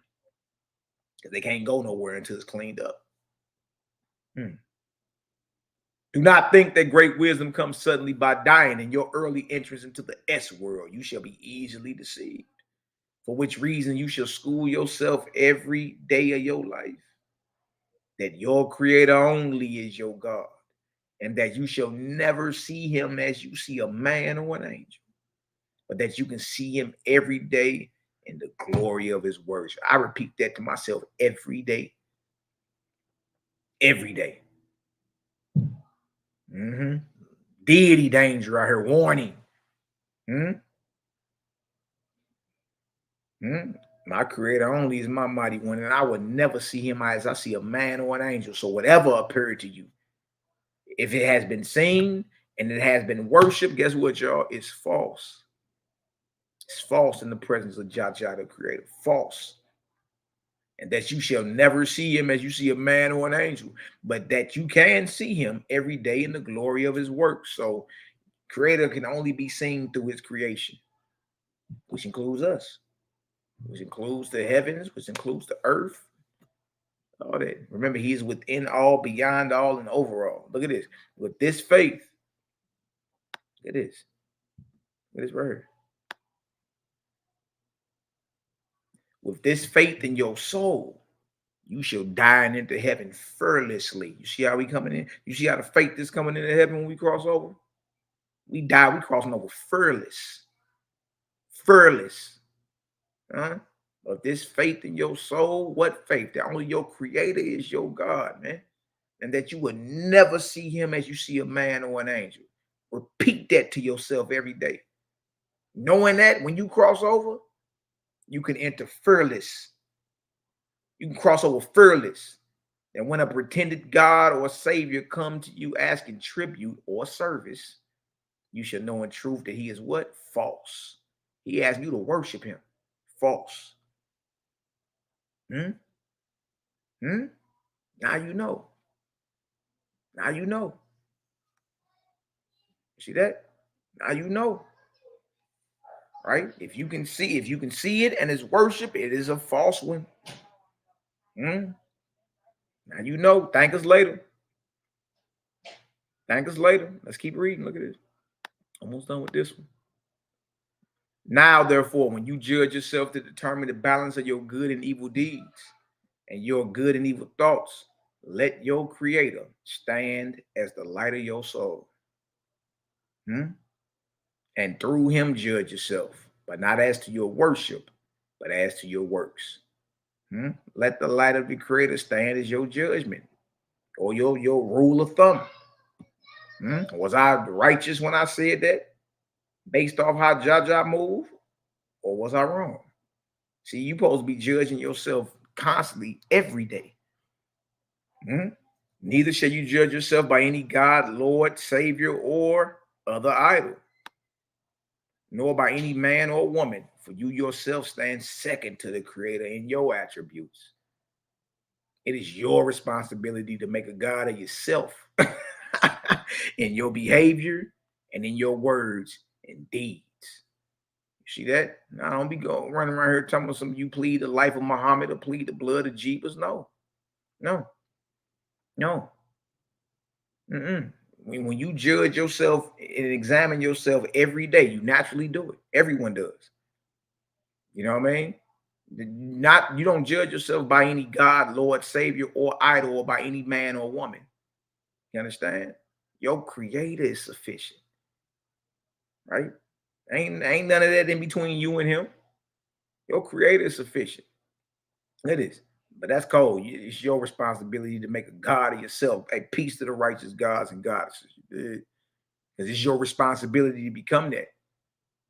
Speaker 1: Because they can't go nowhere until it's cleaned up. Do not think that great wisdom comes suddenly by dying. In your early entrance into the S world, you shall be easily deceived. For which reason you shall school yourself every day of your life, that your creator only is your God, and that you shall never see him as you see a man or an angel, but that you can see him every day in the glory of his words. I repeat that to myself every day. Every day. Deity danger out here, warning. My creator only is my mighty one, and I would never see him as I see a man or an angel. So whatever appeared to you, if it has been seen and it has been worshipped, guess what, y'all? It's false. It's false in the presence of YAH'KI, the creator. False. And that you shall never see him as you see a man or an angel, but that you can see him every day in the glory of his work. So creator can only be seen through his creation, which includes us, which includes the heavens, which includes the earth, all that. Remember, he is within all, beyond all, and over all. Look at this. With this faith, look at this. Look at this right here. With this faith in your soul, you shall dine into heaven fearlessly. You see how we coming in? You see how the faith is coming into heaven when we cross over? We die, we crossing over fearless. Fearless. But this faith in your soul, what faith? That only your creator is your God, man. And that you would never see him as you see a man or an angel. Repeat that to yourself every day. Knowing that when you cross over, you can enter fearless. You can cross over fearless. And when a pretended God or savior come to you asking tribute or service, you should know in truth that he is what? False. He asks you to worship him. False. Now you know. Now you know. See that? Now you know. Right? If you can see it and it's worship, it is a false one. Now you know. Thank us later. Thank us later. Let's keep reading. Look at this. Almost done with this one. Now, therefore, when you judge yourself to determine the balance of your good and evil deeds and your good and evil thoughts, let your creator stand as the light of your soul. And through him judge yourself, but not as to your worship, but as to your works. Let the light of the creator stand as your judgment or your rule of thumb. Was I righteous when I said that? Based off how YAH'KI moved? Or was I wrong? See, you're supposed to be judging yourself constantly every day. Neither shall you judge yourself by any God, Lord, Savior, or other idol, nor by any man or woman, for you yourself stand second to the creator in your attributes. It is your responsibility to make a God of yourself in your behavior and in your words and deeds. You see that? Now, don't be going running around here telling some you plead the life of Muhammad or plead the blood of Jeebus. No. When you judge yourself and examine yourself every day, you naturally do it. Everyone does. You know what I mean? You don't judge yourself by any God, Lord, Savior, or idol, or by any man or woman. You understand? Your creator is sufficient. Right? Ain't none of that in between you and him. Your creator is sufficient. It is. But that's cold. It's your responsibility to make a God of yourself. A peace to the righteous gods and goddesses. You because it's your responsibility to become that,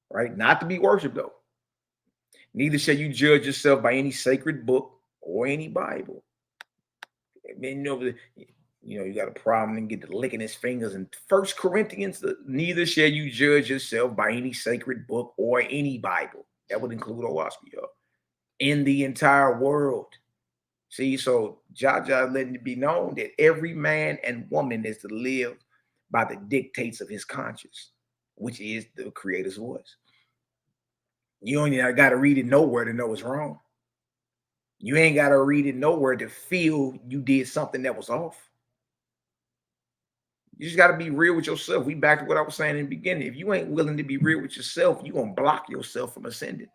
Speaker 1: right? Not to be worshipped, though. Neither shall you judge yourself by any sacred book or any Bible. I mean, you got a problem and get to licking his fingers. In 1 Corinthians, neither shall you judge yourself by any sacred book or any Bible. That would include Oahspe, y'all. In the entire world. See, so Jah letting it be known that every man and woman is to live by the dictates of his conscience, which is the Creator's voice. You only got to read it nowhere to know it's wrong. You ain't got to read it nowhere to feel you did something that was off. You just got to be real with yourself. We back to what I was saying in the beginning. If you ain't willing to be real with yourself, you're going to block yourself from ascending.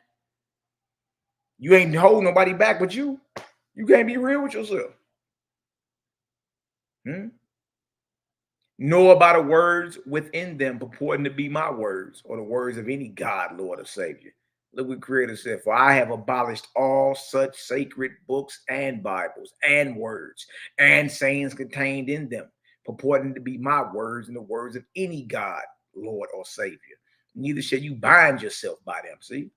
Speaker 1: You ain't holding nobody back but you. You can't be real with yourself. Know about the words within them purporting to be my words or the words of any God, Lord, or Savior. Look what Creator said, for I have abolished all such sacred books and Bibles and words and sayings contained in them, purporting to be my words and the words of any God, Lord, or Savior. Neither shall you bind yourself by them. See?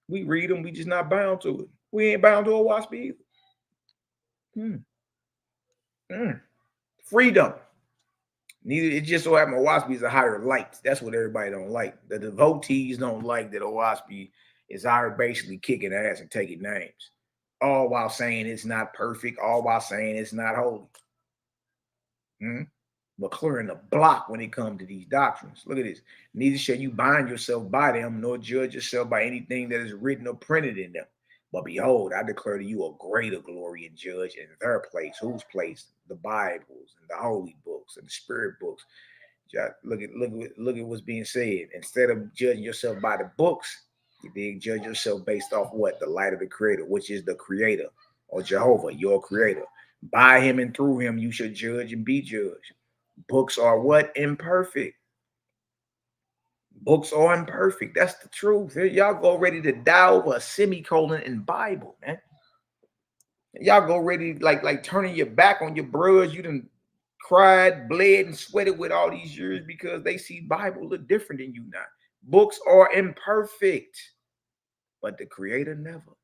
Speaker 1: We read them, we just not bound to it. We ain't bound to a Oahspe either. Freedom. Neither it just so happens Oahspe is a higher light. That's what everybody don't like. The devotees don't like that Oahspe is out basically kicking ass and taking names, all while saying it's not perfect, all while saying it's not holy. But clearing the block when it comes to these doctrines. Look at this. Neither shall you bind yourself by them, nor judge yourself by anything that is written or printed in them. But behold, I declare to you a greater glory and judge in their place. Whose place? The Bibles and the holy books and the spirit books. Look at what's being said. Instead of judging yourself by the books, you did judge yourself based off what? The light of the Creator, which is the Creator, or Jehovah, your Creator. By him and through him you should judge and be judged. Books are what? Imperfect. Books are imperfect. That's the truth. Y'all go ready to die over a semicolon in Bible, man. Y'all go ready like turning your back on your brothers. You done cried, bled, and sweated with all these years because they see Bible look different than you now. Books are imperfect, but the Creator never.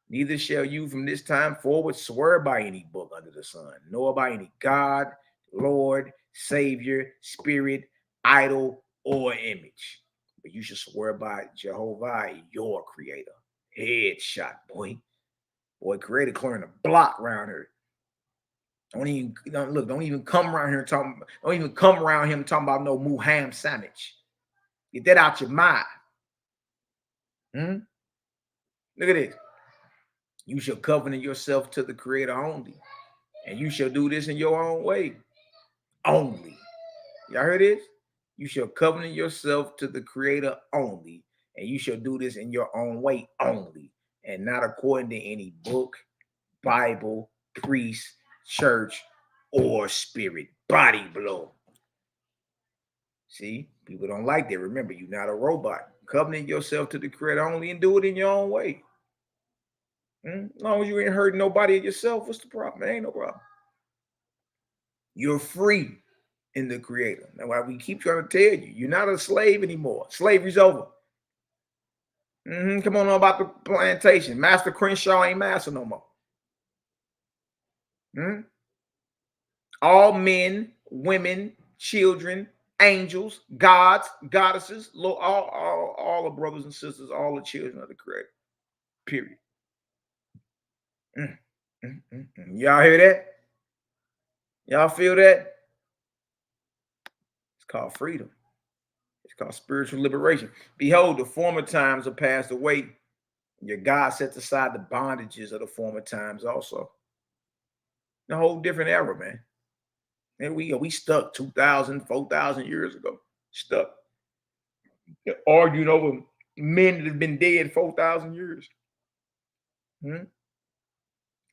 Speaker 1: Neither shall you from this time forward swear by any book under the sun, nor by any God, Lord, Savior, Spirit, idol, or image. But you should swear by Jehovah, your Creator. Headshot, boy. Boy, Creator clearing a block around here. Don't even come around here talking. Don't even come around him talking about no Muhammad sandwich. Get that out your mind. Look at this. You shall covenant yourself to the Creator only, and you shall do this in your own way only. Y'all heard this? You shall covenant yourself to the Creator only, and you shall do this in your own way only, and not according to any book, Bible, priest, church, or spirit. Body blow. See, people don't like that. Remember, you're not a robot. Covenant yourself to the Creator only and do it in your own way. As long as you ain't hurting nobody or yourself, what's the problem? There ain't no problem. You're free in the Creator. That's why we keep trying to tell you, you're not a slave anymore. Slavery's over. Come on about the plantation. Master Crenshaw ain't master no more. All men, women, children, angels, gods, goddesses, all the brothers and sisters, all the children of the Creator. Period. Y'all hear that? Y'all feel that? It's called freedom. It's called spiritual liberation. Behold, the former times are passed away. Your God sets aside the bondages of the former times also. A whole different era, man. And we stuck 2,000, 4,000 years ago. Stuck. Arguing over men that have been dead 4,000 years.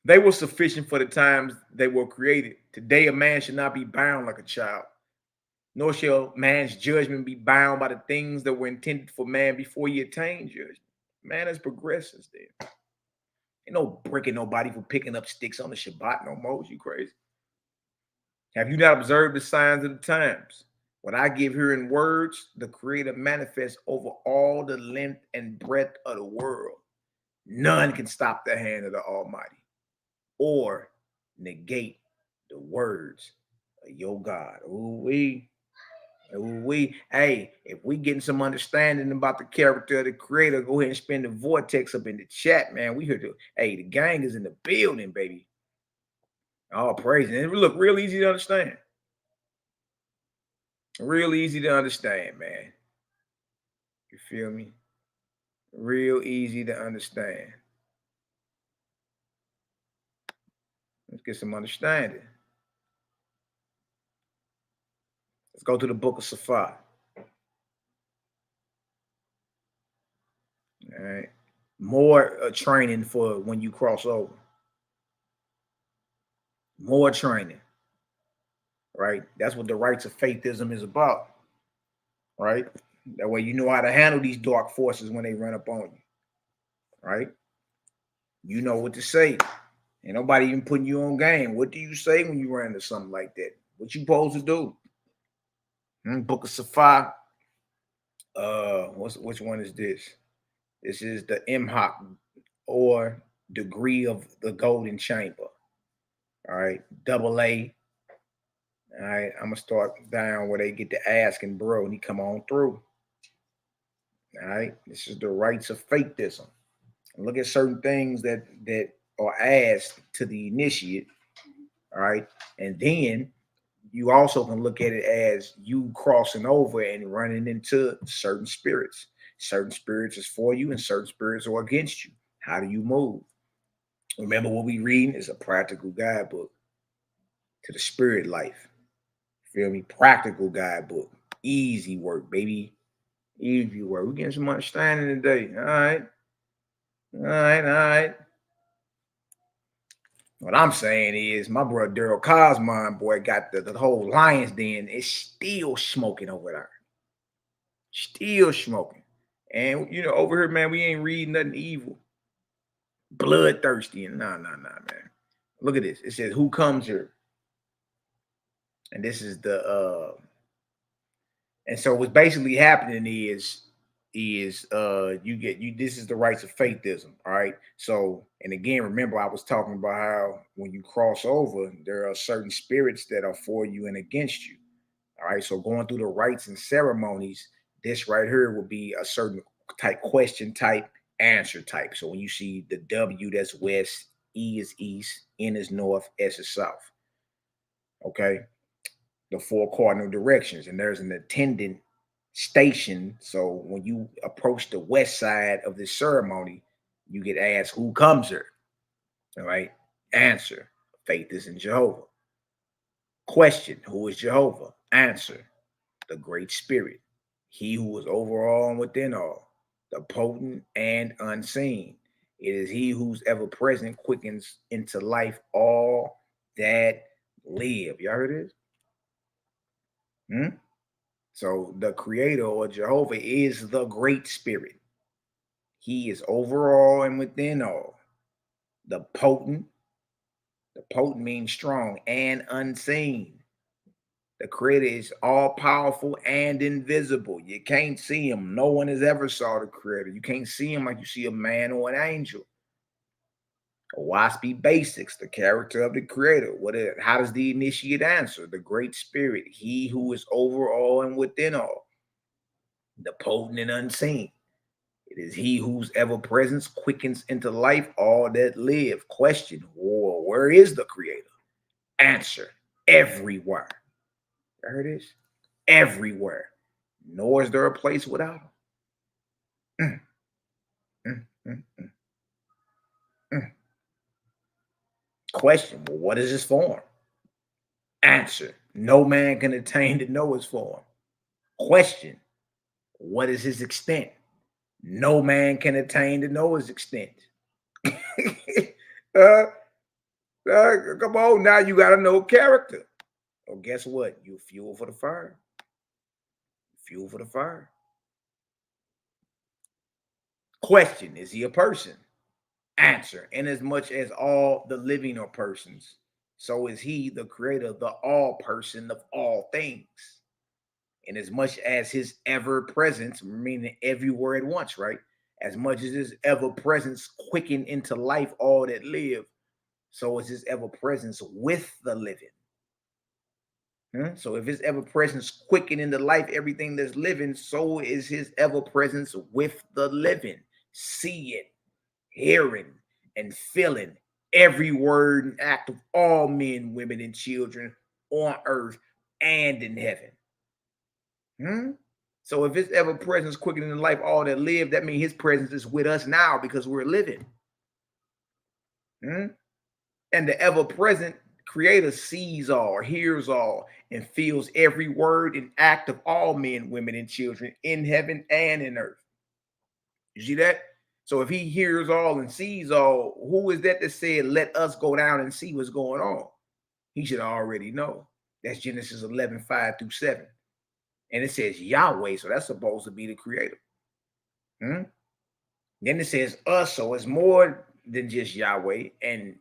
Speaker 1: They were sufficient for the times they were created. Today, a man should not be bound like a child, nor shall man's judgment be bound by the things that were intended for man before he attained judgment. Man has progressed since then. Ain't no breaking nobody for picking up sticks on the Shabbat no more. You crazy? Have you not observed the signs of the times? What I give here in words, the Creator manifests over all the length and breadth of the world. None can stop the hand of the Almighty or negate the words of your God. Ooh-wee. Hey, if we getting some understanding about the character of the Creator, go ahead and spin the vortex up in the chat, man. We heard the gang is in the building, baby. All praise. And it look real easy to understand. Real easy to understand, man. You feel me? Real easy to understand. Let's get some understanding. Let's go to the book of Safar. All right. More training for when you cross over. More training. Right? That's what the rights of faithism is about. Right? That way you know how to handle these dark forces when they run up on you. Right? You know what to say. Ain't nobody even putting you on game. What do you say when you run into something like that? What you supposed to do? Book of Safar. Which one is this? This is the MHOC, or degree of the golden chamber. All right, double A. All right, I'm gonna start down where they get to asking, bro, and he come on through. All right, this is the rights of faithism. Look at certain things that are asked to the initiate. All right, and then you also can look at it as you crossing over and running into certain spirits. Certain spirits is for you and certain spirits are against you. How do you move? Remember, what we reading is a practical guidebook to the spirit life. Feel me? Practical guidebook. Easy work, baby. Easy work. We're getting some understanding today. All right. All right. What I'm saying is, my brother Daryl Cosmine, boy, got the whole lion's den. It's still smoking over there. Still smoking. And, over here, man, we ain't reading nothing evil. Bloodthirsty. Nah, man. Look at this. It says, who comes here? And this is and so what's basically happening is this is the rights of faithism. All right. So, and again, remember, I was talking about how when you cross over, there are certain spirits that are for you and against you. All right. So going through the rites and ceremonies, this right here will be a certain type question type, answer type. So when you see the W, that's west, E is east, N is north, S is south. Okay. The 4 cardinal directions, and there's an attendant station. So when you approach the west side of this ceremony, you get asked, who comes here? All right. Answer, faith is in Jehovah. Question, who is Jehovah? Answer, the great spirit, he who is over all and within all, the potent and unseen. It is he who's ever present, quickens into life all that live. Y'all heard this? So the creator, or Jehovah, is the great spirit. He is over all and within all. The potent means strong and unseen. The creator is all powerful and invisible. You can't see him. No one has ever saw the creator. You can't see him like you see a man or an angel. Oahspe basics, the character of the creator. How does the initiate answer? The great spirit, he who is over all and within all. The potent and unseen. It is he whose ever presence quickens into life all that live. Question, where is the creator? Answer, everywhere. You heard this? Everywhere. Nor is there a place without him. Question, what is his form? Answer, no man can attain to know his form. Question, what is his extent? No man can attain to know his extent. Come on, now you got to know character. Well, guess what? You fuel for the fire. Fuel for the fire. Question, is he a person? Answer, inasmuch as all the living are persons, so is he, the creator, the all person of all things. And as much as his ever presence, meaning everywhere at once, right? As much as his ever presence quicken into life all that live, so is his ever presence with the living. So if his ever presence quicken into life everything that's living, so is his ever presence with the living, seeing, hearing, and feeling every word and act of all men, women, and children on earth and in heaven. So if his ever presence quickening in life all that live, that means his presence is with us now because we're living. And the ever present creator sees all, hears all, and feels every word and act of all men, women, and children in heaven and in earth. You see that? So if he hears all and sees all, who is that said, let us go down and see what's going on? He should already know. That's Genesis 11:5-7. And it says Yahweh, so that's supposed to be the creator. Then it says us, so it's more than just Yahweh. And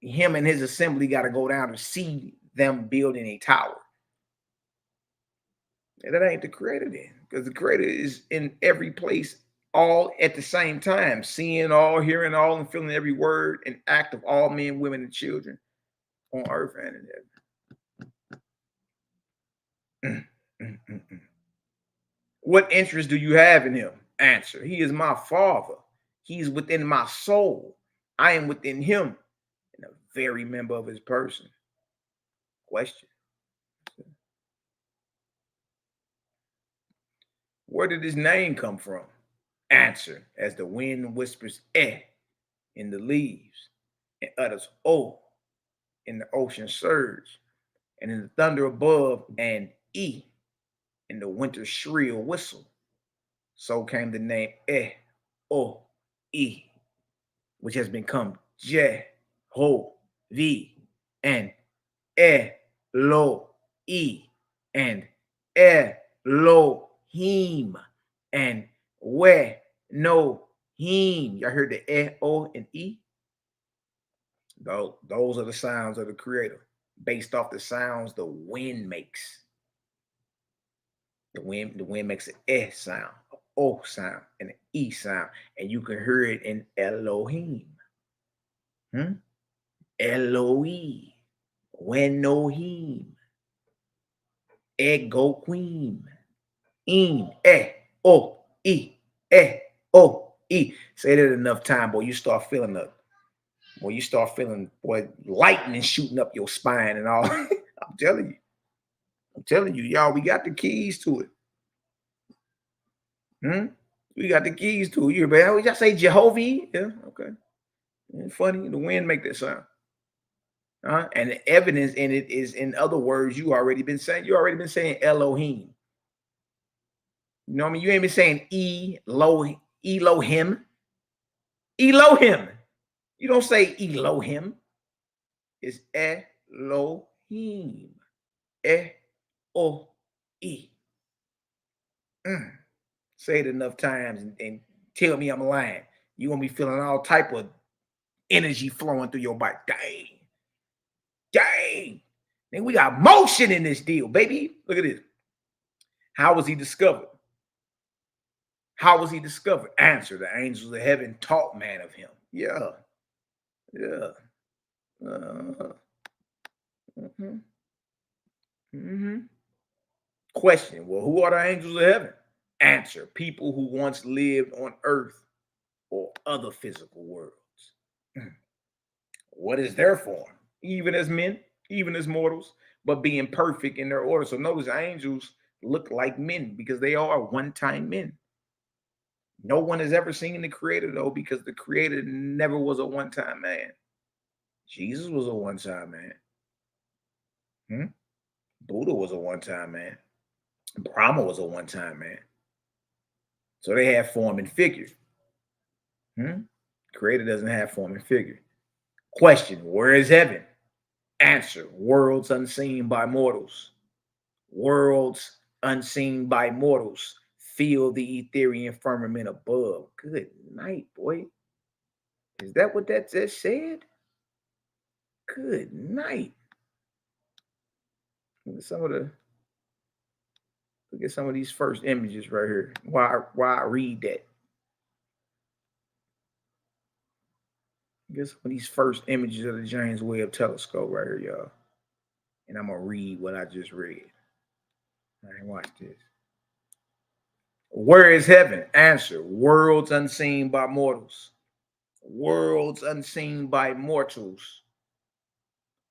Speaker 1: him and his assembly got to go down to see them building a tower. And that ain't the creator then, because the creator is in every place all at the same time, seeing all, hearing all, and feeling every word and act of all men, women, and children on earth and in heaven. What interest do you have in him? Answer: he is my father. He is within my soul. I am within him, and a very member of his person. Question: where did his name come from? Answer: as the wind whispers eh in the leaves and utters oh in the ocean surge, and in the thunder above and e in the winter shrill whistle, so came the name eh o e, which has become Je Ho V and Elo E and Elohim and We No Him. Y'all heard the E, O, and E? Those are the sounds of the creator, based off the sounds the wind makes. The wind makes an E sound, an O sound, and an E sound, and you can hear it in Elohim. Eloi, Wenohim, Ego Queen, In, O, E, O, E. Say that enough time, boy, you start feeling the, boy, you start feeling, boy, lightning shooting up your spine and all. I'm telling you, y'all, we got the keys to it. We got the keys to it. You better, we just say Jehovah. Yeah, okay. It's funny, the wind make that sound. And the evidence in it is, in other words, you already been saying Elohim. You know what I mean? You ain't been saying Elohim. Elohim. You don't say Elohim. It's Elohim. E-O-E. Say it enough times and tell me I'm lying. You're going to be feeling all type of energy flowing through your body. Dang. Then we got motion in this deal, baby. Look at this. How was he discovered? How was he discovered? Answer: the angels of heaven taught man of him. Yeah. Question: well, who are the angels of heaven? Answer: people who once lived on earth or other physical worlds. What is their form? Even as men, even as mortals, but being perfect in their order. So notice angels look like men because they are one-time men. No one has ever seen the creator, though, because the creator never was a one-time man. Jesus was a one-time man. Buddha was a one-time man. Brahma was a one-time man. So they have form and figure. Creator doesn't have form and figure. Question: where is heaven? Answer: worlds unseen by mortals. Worlds unseen by mortals feel the ethereal firmament above. Good night, boy. Is that what that just said? Good night. Some of the Look at some of these first images right here. Why I read that? Get some of these first images of the James Webb Telescope right here, y'all. And I'm gonna read what I just read. All right, watch this. Where is heaven? Answer: worlds unseen by mortals. Worlds unseen by mortals.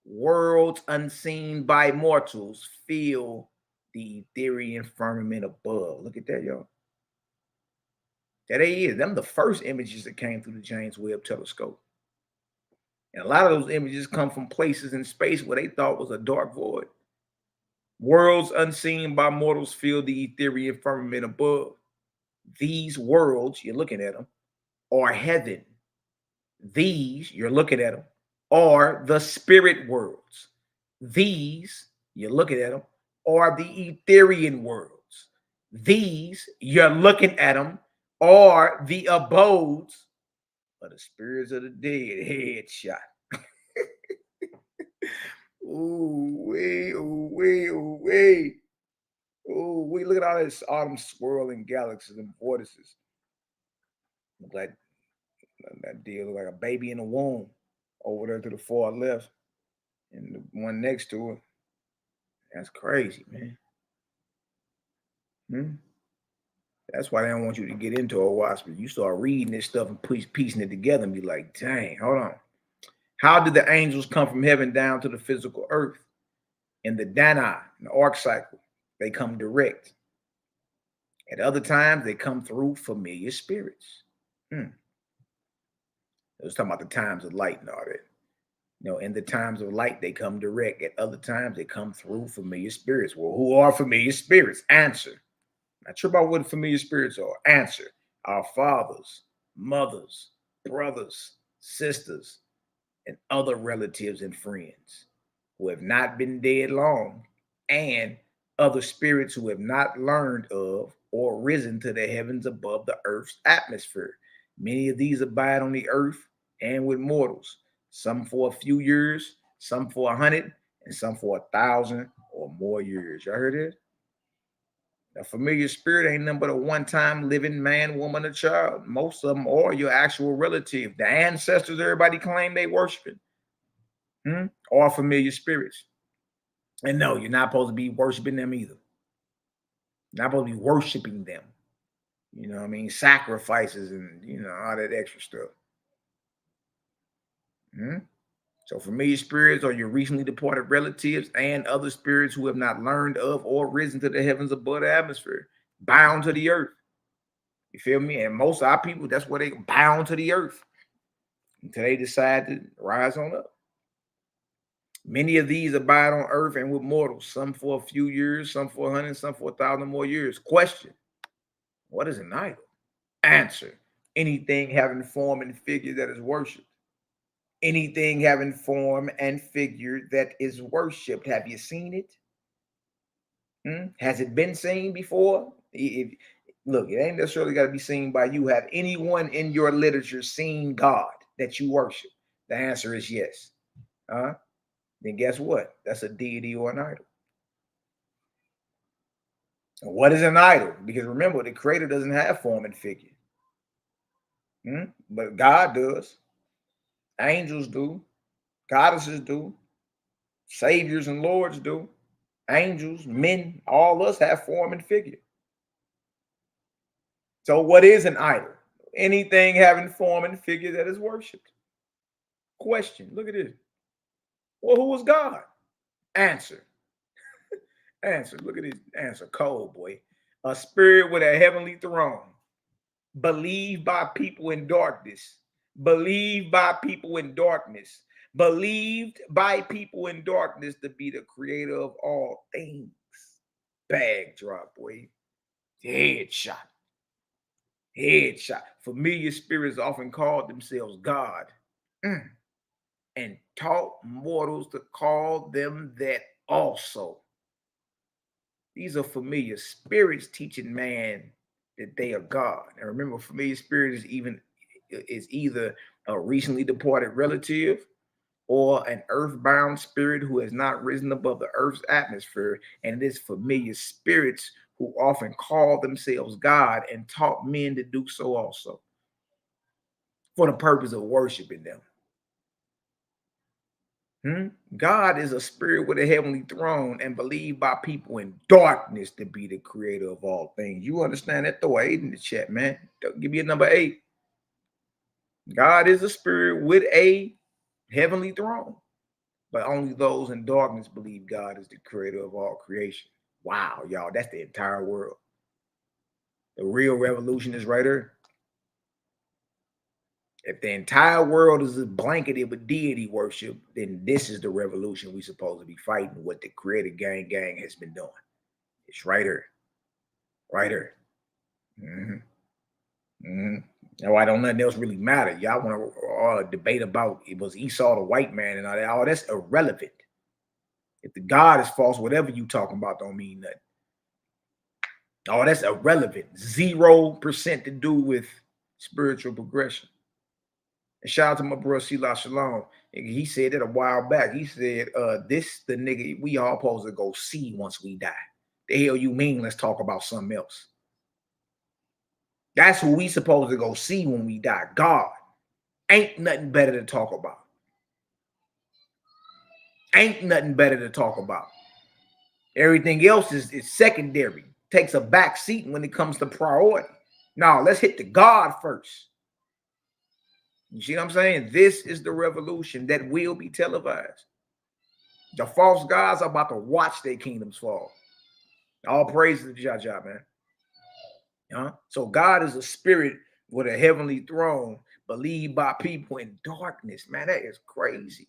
Speaker 1: Worlds unseen by mortals fill the ethereal firmament above. Look at that, y'all. That is. Them the first images that came through the James Webb Telescope. And a lot of those images come from places in space where they thought was a dark void. Worlds unseen by mortals fill the ethereal firmament above. These worlds, you're looking at them, are heaven. These, you're looking at them, are the spirit worlds. These, you're looking at them, are the Etherian worlds. These, you're looking at them, are the abodes of the spirits of the dead. Headshot. Ooh, wee, ooh, wee, ooh, wee. Ooh, wee. Look at all this autumn swirling galaxies and vortices. Look like that deal, look like a baby in the womb over there to the far left. And the one next to it. That's crazy, man. That's why they don't want you to get into Oahspe. You start reading this stuff and piecing it together and be like, dang, hold on. How did the angels come from heaven down to the physical earth? In the Dana, in the arc cycle, they come direct. At other times, they come through familiar spirits. I was talking about the times of light and all that. You know, in the times of light, they come direct. At other times, they come through familiar spirits. Well, who are familiar spirits? Answer. Not sure about what familiar spirits are. Answer. Our fathers, mothers, brothers, sisters, and other relatives and friends who have not been dead long, and other spirits who have not learned of or risen to the heavens above the earth's atmosphere. Many of these abide on the earth and with mortals, some for a few years, some for 100, and some for 1,000 or more years. Y'all heard it? A familiar spirit ain't nothing but a one-time living man, woman, or child. Most of them are your actual relative. The ancestors everybody claim they worshiping are familiar spirits. And no, you're not supposed to be worshiping them either. You're not supposed to be worshiping them. You know what I mean? Sacrifices and, you know, all that extra stuff. So familiar spirits are your recently departed relatives and other spirits who have not learned of or risen to the heavens above the atmosphere, bound to the earth. You feel me? And most of our people, that's where they bound to the earth until they decide to rise on up. Many of these abide on earth and with mortals, some for a few years, some for 100, some for 1,000 more years. Question: what is an idol? Answer: anything having form and figure that is worshipped. Anything having form and figure that is worshipped. Have you seen it? Has it been seen before? Look, it ain't necessarily got to be seen by you. Have anyone in your literature seen God that you worship? The answer is yes. Then guess what? That's a deity or an idol. And what is an idol? Because remember, the creator doesn't have form and figure. But God does. Angels do. Goddesses do. Saviors and lords do. Angels, men, all of us have form and figure. So what is an idol? Anything having form and figure that is worshipped. Question: look at this. Well, who was God? Answer. Answer. Look at this answer. Cold, boy. A spirit with a heavenly throne. Believed by people in darkness. Believed by people in darkness. Believed by people in darkness to be the creator of all things. Bag drop, boy. Headshot. Headshot. Familiar spirits often called themselves God and taught mortals to call them that also. These are familiar spirits teaching man that they are God. And remember, familiar spirit is either a recently departed relative or an earthbound spirit who has not risen above the earth's atmosphere. And it is familiar spirits who often call themselves God and taught men to do so also, for the purpose of worshiping them. God is a spirit with a heavenly throne and believed by people in darkness to be the creator of all things. You understand that? Throw an 8 in the chat, man. Give me a number 8. God is a spirit with a heavenly throne, but only those in darkness believe God is the creator of all creation. Wow, y'all, that's the entire world. The real revolution is right here. If the entire world is blanketed with deity worship, then this is the revolution we're supposed to be fighting, what the creator gang has been doing. It's right here. Right here. Now, I don't nothing else really matter. Y'all want to debate about it was Esau the white man and all that. All that's irrelevant. If the God is false, whatever you talking about don't mean nothing. Oh, that's irrelevant. 0% to do with spiritual progression. And shout out to my bro Selah Shalom. He said that a while back. He said, this the nigga we all supposed to go see once we die. The hell you mean? Let's talk about something else. That's who we supposed to go see when we die. God. Ain't nothing better to talk about. Ain't nothing better to talk about. Everything else is secondary. Takes a back seat when it comes to priority. Now, let's hit the God first. You see what I'm saying? This is the revolution that will be televised. The false gods are about to watch their kingdoms fall. All praise to Jah, man. So God is a spirit with a heavenly throne, believed by people in darkness. Man, that is crazy.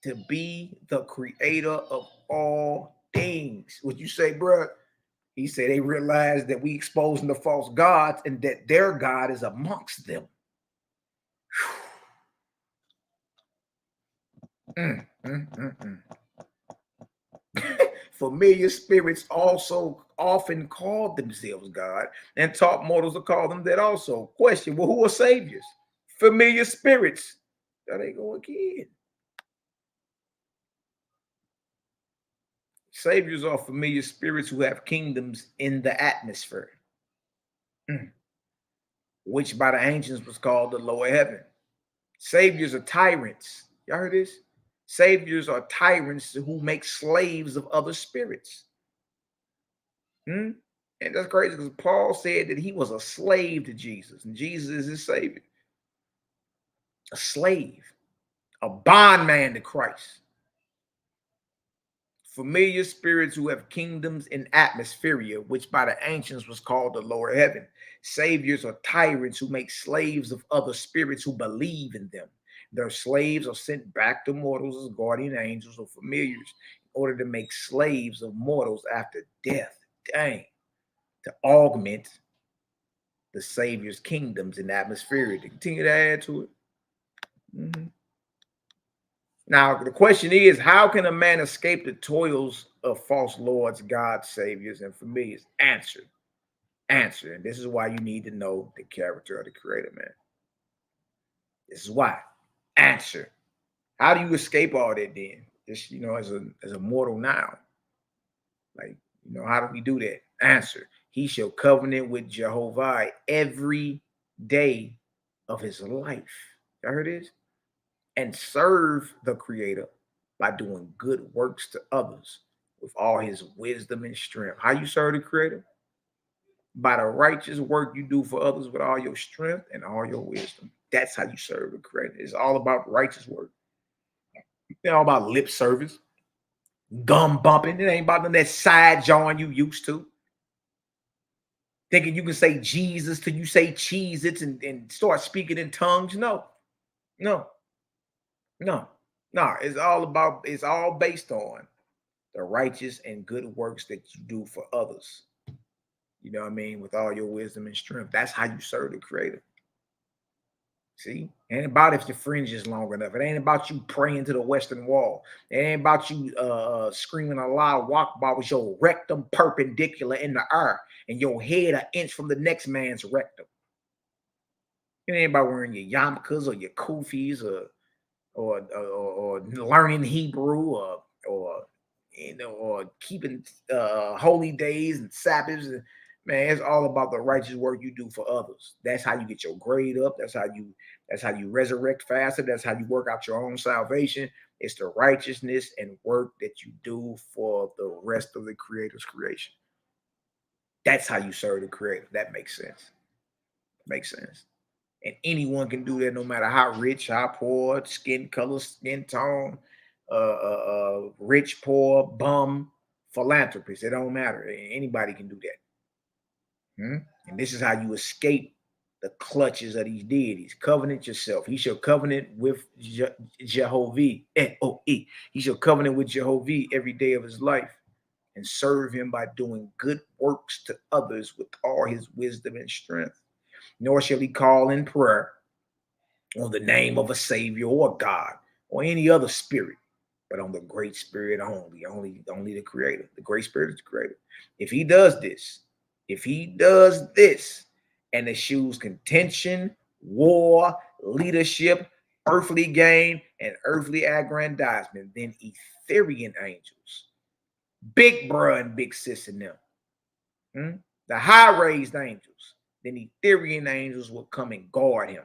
Speaker 1: To be the creator of all things. What you say, bro? He said they realized that we exposing the false gods and that their God is amongst them. Familiar spirits also often called themselves God and taught mortals to call them that also. Question, well, who are saviors? Familiar spirits. There they go again. Saviors are familiar spirits who have kingdoms in the atmosphere, which by the ancients was called the lower heaven. Saviors are tyrants. Y'all heard this? Saviors are tyrants who make slaves of other spirits. And that's crazy because Paul said that he was a slave to Jesus, and Jesus is his savior. A slave, a bondman to Christ. Familiar spirits who have kingdoms in atmosphere, which by the ancients was called the lower heaven. Saviors are tyrants who make slaves of other spirits who believe in them. Their slaves are sent back to mortals as guardian angels or familiars in order to make slaves of mortals after death. Dang. To augment the Savior's kingdoms in atmosphere, to continue to add to it. Now, the question is, how can a man escape the toils of false lords, gods, saviors, and familiars? Answer. And this is why you need to know the character of the creator, man. This is why. Answer. How do you escape all that then? Just, as a mortal now. Like, how do we do that? Answer. He shall covenant with Jehovah every day of his life. Y'all heard this? And serve the creator by doing good works to others with all his wisdom and strength. How you serve the creator? By the righteous work you do for others with all your strength and all your wisdom. That's how you serve the creator. It's all about righteous work. It's all about lip service, gum bumping. It ain't about none of that side jawing you used to. Thinking you can say Jesus till you say Cheez-Its and start speaking in tongues. No. It's all based on the righteous and good works that you do for others. You know what I mean? With all your wisdom and strength. That's how you serve the creator. See? It ain't about if your fringe is long enough. It ain't about you praying to the western wall. It ain't about you screaming a loud walk by with your rectum perpendicular in the air and your head an inch from the next man's rectum. It ain't about wearing your yarmulkes or your kufis or learning Hebrew or or keeping holy days and Sabbaths. Man, it's all about the righteous work you do for others. That's how you get your grade up. That's how you resurrect faster. That's how you work out your own salvation. It's the righteousness and work that you do for the rest of the Creator's creation. That's how you serve the Creator. That makes sense. Makes sense. And anyone can do that, no matter how rich, how poor, skin color, skin tone, rich, poor, bum, philanthropist. It don't matter. Anybody can do that. And this is how you escape the clutches of these deities. Covenant yourself. He shall covenant with Jehovah. He shall covenant with Jehovah every day of his life and serve him by doing good works to others with all his wisdom and strength. Nor shall he call in prayer on the name of a savior or God or any other spirit, but on the great spirit only the Creator. The great spirit is the Creator. If he does this and eschews contention, war, leadership, earthly gain, and earthly aggrandizement, then Etherian angels, big bro and big sis in them, the high raised angels, then Etherian angels will come and guard him.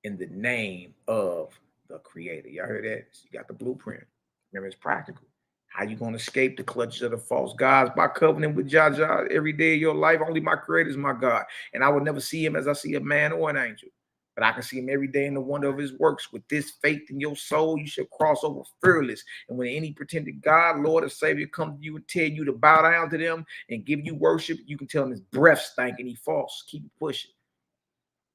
Speaker 1: In the name of the Creator. Y'all heard that? You got the blueprint. Remember, it's practical. How you going to escape the clutches of the false gods? By covenant with YAH'S every day of your life. Only my Creator is my God. And I will never see him as I see a man or an angel. But I can see him every day in the wonder of his works. With this faith in your soul, you shall cross over fearless. And when any pretended God, Lord, or Savior comes to you and tell you to bow down to them and give you worship, you can tell him his breath stank and he false. Keep pushing.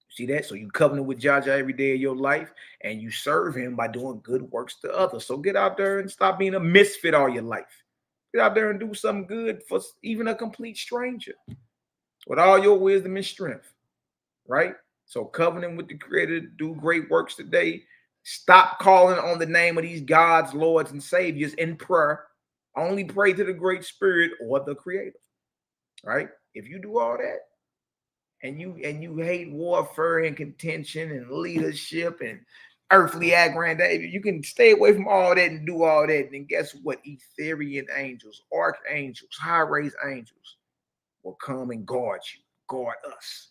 Speaker 1: See that? So you covenant with YAH'S every day of your life, and you serve him by doing good works to others. So get out there and stop being a misfit all your life. Get out there and do something good for even a complete stranger with all your wisdom and strength, right? So covenant with the Creator, do great works today. Stop calling on the name of these gods, lords, and saviors in prayer. Only pray to the Great Spirit or the Creator, right? If you do all that, and you hate warfare and contention and leadership and earthly aggrandizement, you can stay away from all that and do all that. And guess what? Etherian angels, archangels, high-raised angels will come and guard you, guard us.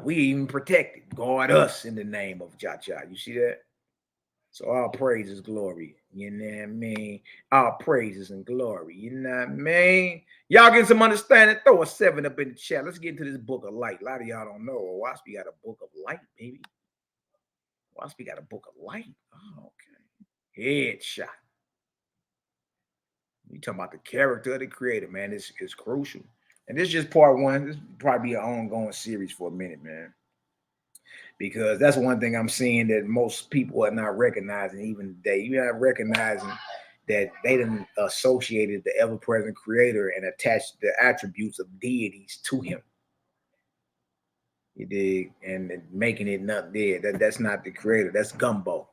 Speaker 1: We even protected, guard us in the name of YAH'S. You see that? So all praise is glory. You know what I mean? All praises and glory. You know what I mean? Y'all get some understanding. Throw a 7 up in the chat. Let's get into this book of light. A lot of y'all don't know. Oahspe got a book of light, baby. Oahspe got a book of light. Oh, okay. Headshot. You talking about the character of the Creator, man. It's crucial. And this is just part 1. This will probably be an ongoing series for a minute, man. Because that's one thing I'm seeing that most people are not recognizing even today. You're not recognizing that they done associated the ever-present Creator and attached the attributes of deities to him. You dig? And making it not there. That's not the Creator. That's gumbo.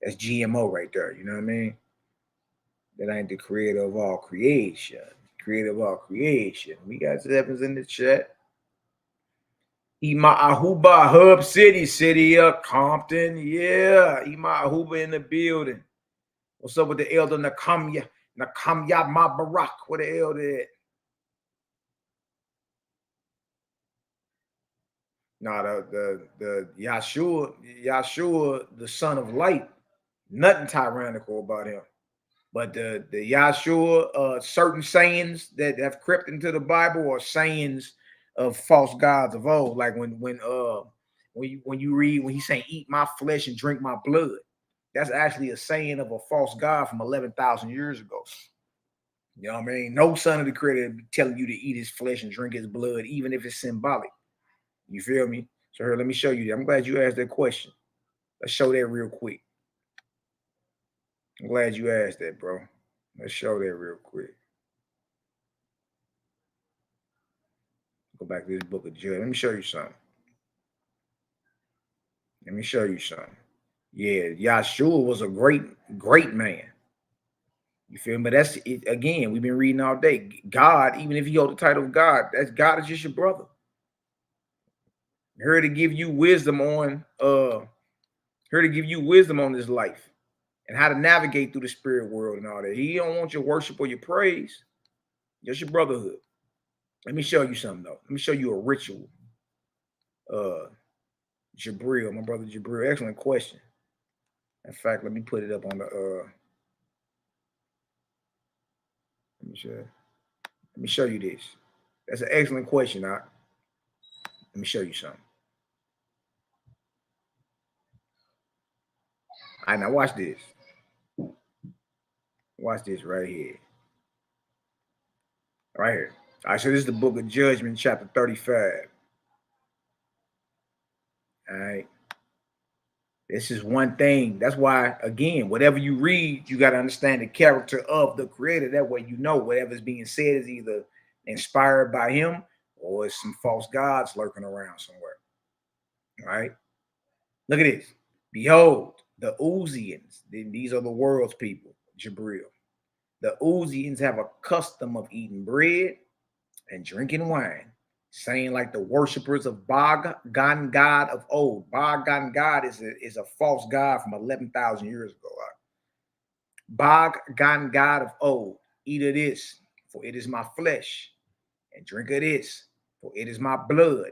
Speaker 1: That's GMO right there. You know what I mean? That ain't the Creator of all creation. Creator of all creation. We got 7s in the chat. Ahuba, Hub City of Compton. Yeah, Ahuba in the building. What's up with the elder NehemiYAH Mabarak? What the elder at? No, the Yahshua, the son of light. Nothing tyrannical about him. But the Yahshua, certain sayings that have crept into the Bible are sayings of false gods of old, like when you read when he's saying eat my flesh and drink my blood, that's actually a saying of a false god from 11,000 years ago. You know what I mean? No son of the Creator telling you to eat his flesh and drink his blood, even if it's symbolic. You feel me? So here, let me show you that. I'm glad you asked that question. Let's show that real quick. I'm glad you asked that, bro. Let's show that real quick. Go back to this book of Judges. Let me show you something. Yeah, Yahshua was a great man. You feel me? But that's it. Again, we've been reading all day. God, even if you hold the title of God, that's God is just your brother. Here to give you wisdom on this life. and how to navigate through the spirit world and all that. He don't want your worship or your praise, just your brotherhood. Let me show you something though. Let me show you a ritual. Jabril, my brother Jabril, excellent question. In fact, let me put it up on the let me show you this. That's an excellent question. Let me show you something. All right, now watch this. Watch this right here. Right here. All right, so this is the book of Judgment, chapter 35. All right. This is one thing. That's why, again, whatever you read, you got to understand the character of the creator. That way you know whatever's being said is either inspired by him or it's some false gods lurking around somewhere. All right. Look at this. Behold, the Uzians. These are the world's people, Jabril. The Uzians have a custom of eating bread and drinking wine, saying like the worshipers of Bogdan God of old. Bogdan God is a false god from 11,000 years ago. Bogdan God of old. Eat of this, for it is my flesh, and drink of this, for it is my blood,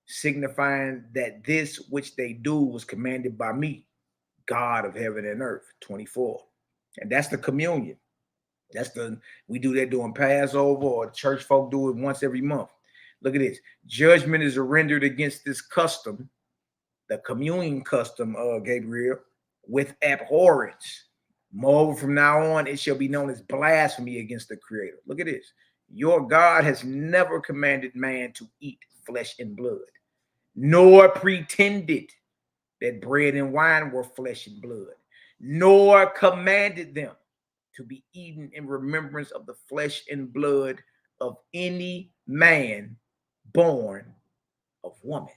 Speaker 1: signifying that this which they do was commanded by me, God of heaven and earth. 24. And that's the communion. We do that during Passover, or church folk do it once every month. Look at this. Judgment is rendered against this custom, the communion custom, Gabriel, with abhorrence. Moreover, from now on, it shall be known as blasphemy against the Creator. Look at this. Your God has never commanded man to eat flesh and blood, nor pretended that bread and wine were flesh and blood, nor commanded them to be eaten in remembrance of the flesh and blood of any man born of woman.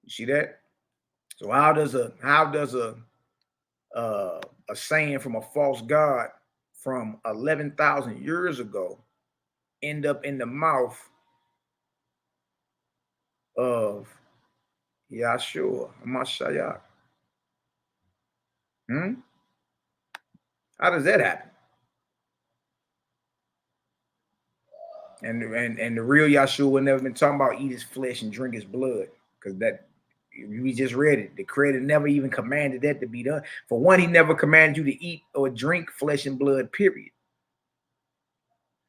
Speaker 1: You see that? So how does a saying from a false god from 11,000 years ago end up in the mouth of Yahshua HaMashiach? How does that happen? And the real Yahshua never been talking about eat his flesh and drink his blood, because that we just read it. The Creator never even commanded that to be done. For one, he never commanded you to eat or drink flesh and blood, period.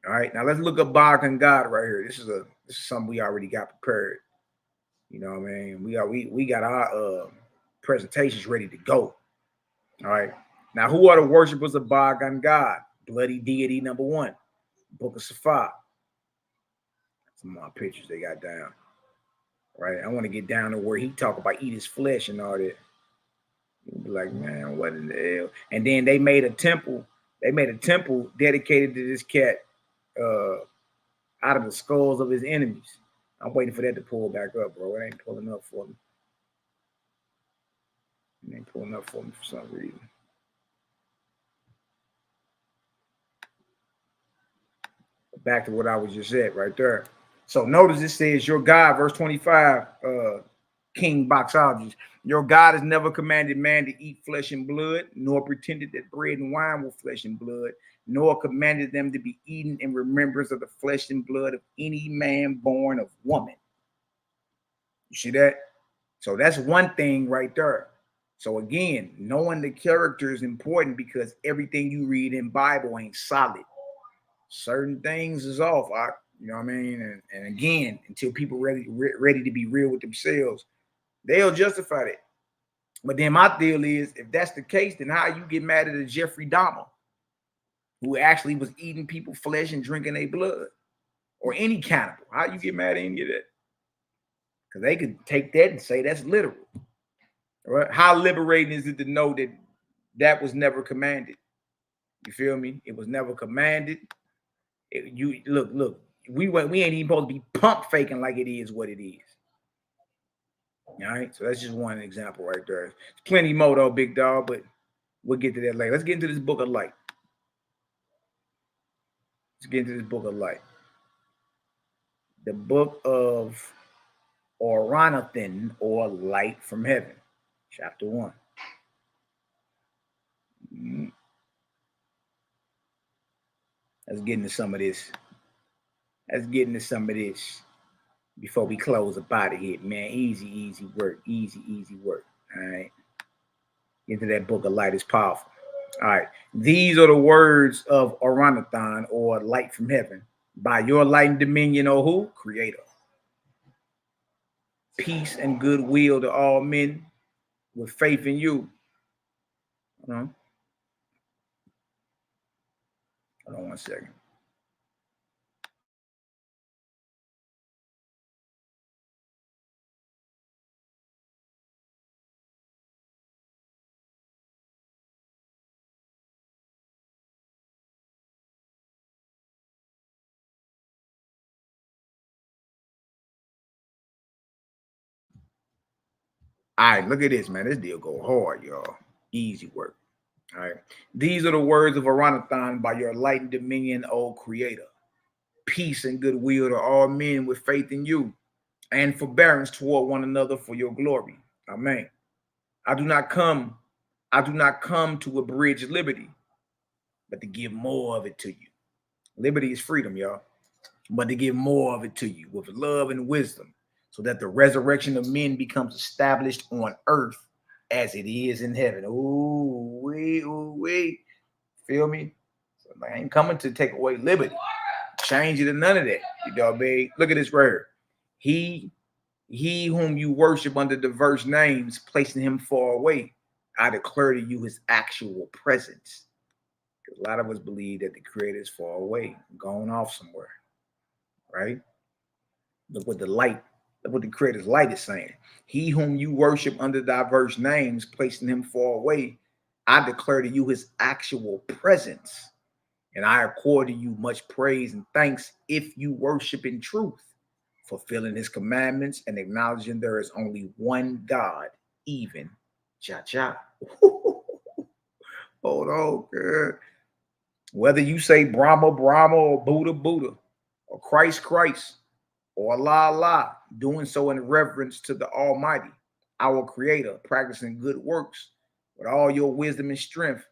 Speaker 1: All right, now let's look up Bogdan God right here. This is something we already got prepared. You know what I mean? We got our presentations ready to go. All right. Now, who are the worshipers of Bogdan God? Bloody deity number 1, Book of Safar. Some more pictures they got down. Right. I want to get down to where he talk about eat his flesh and all that. You'll be like, man, what in the hell? And then they made a temple. They made a temple dedicated to this cat out of the skulls of his enemies. I'm waiting for that to pull back up, bro. It ain't pulling up for me. It ain't pulling up for me for some reason. Back to what I was just at right there. So notice it says your God, verse 25, King Boxologist. Your God has never commanded man to eat flesh and blood, nor pretended that bread and wine were flesh and blood, nor commanded them to be eaten in remembrance of the flesh and blood of any man born of woman. You see that? So that's one thing right there. So again, knowing the character is important, because everything you read in Bible ain't solid. Certain things is off. You know what I mean? And again, until people ready to be real with themselves, they'll justify it. But then my deal is, if that's the case, then how you get mad at a Jeffrey Dahmer, who actually was eating people's flesh and drinking their blood, or any cannibal? How you get mad at any of that? Because they could take that and say that's literal. Right? How liberating is it to know that that was never commanded? You feel me? It was never commanded. Look. We ain't even supposed to be pump faking like it is what it is. All right, so that's just one example right there. There's plenty more though, big dog, but we'll get to that later. Let's get into this book of light. The book of Oranathan, or light from heaven, chapter 1. Let's get into some of this. Let's get into some of this before we close up out of here, man. Easy work. Easy work. All right. Into that book of light is powerful. All right. These are the words of Oranathan, or light from heaven. By your light and dominion, O who? Creator. Peace and goodwill to all men with faith in you. Hold on 1 second. All right, look at this, man. This deal go hard, y'all. Easy work. All right. These are the words of Oranathan by your light and dominion, O Creator. Peace and goodwill to all men with faith in you, and forbearance toward one another for your glory. Amen. I do not come to abridge liberty, but to give more of it to you. Liberty is freedom, y'all. But to give more of it to you with love and wisdom, so that the resurrection of men becomes established on earth as it is in heaven. Ooh, wee. Feel me? So I ain't coming to take away liberty, change it, and none of that. You know, babe. Look at this right here. He whom you worship under diverse names, placing him far away, I declare to you his actual presence. Because a lot of us believe that the Creator is far away, going off somewhere. Right? Look what the Creator's light is saying. He whom you worship under diverse names, placing him far away, I declare to you his actual presence. And I accord to you much praise and thanks if you worship in truth, fulfilling his commandments and acknowledging there is only one God, even Jah. Hold on, girl. Whether you say Brahma, or Buddha, or Christ, or Allah, doing so in reverence to the Almighty, our Creator, practicing good works with all your wisdom and strength,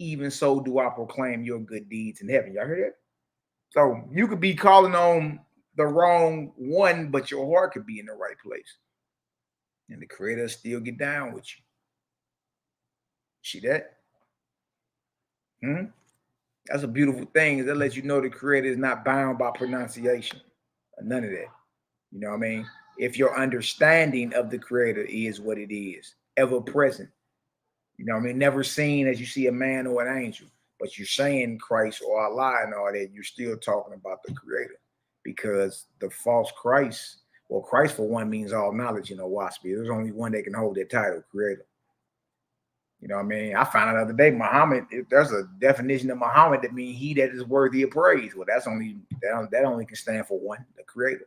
Speaker 1: even so do I proclaim your good deeds in heaven. Y'all hear that? So you could be calling on the wrong one, but your heart could be in the right place. And the Creator still get down with you. See that? That's a beautiful thing. That lets you know the Creator is not bound by pronunciation. None of that. You know what I mean? If your understanding of the Creator is what it is, ever present. You know what I mean? Never seen as you see a man or an angel, but you're saying Christ or Allah and all that, you're still talking about the Creator. Because the false Christ, well, Christ for one means all knowledge in Oahspe. There's only one that can hold that title, Creator. You know what I mean? I found out the other day, Muhammad, there's a definition of Muhammad that means he that is worthy of praise. Well, that only can stand for one, the Creator.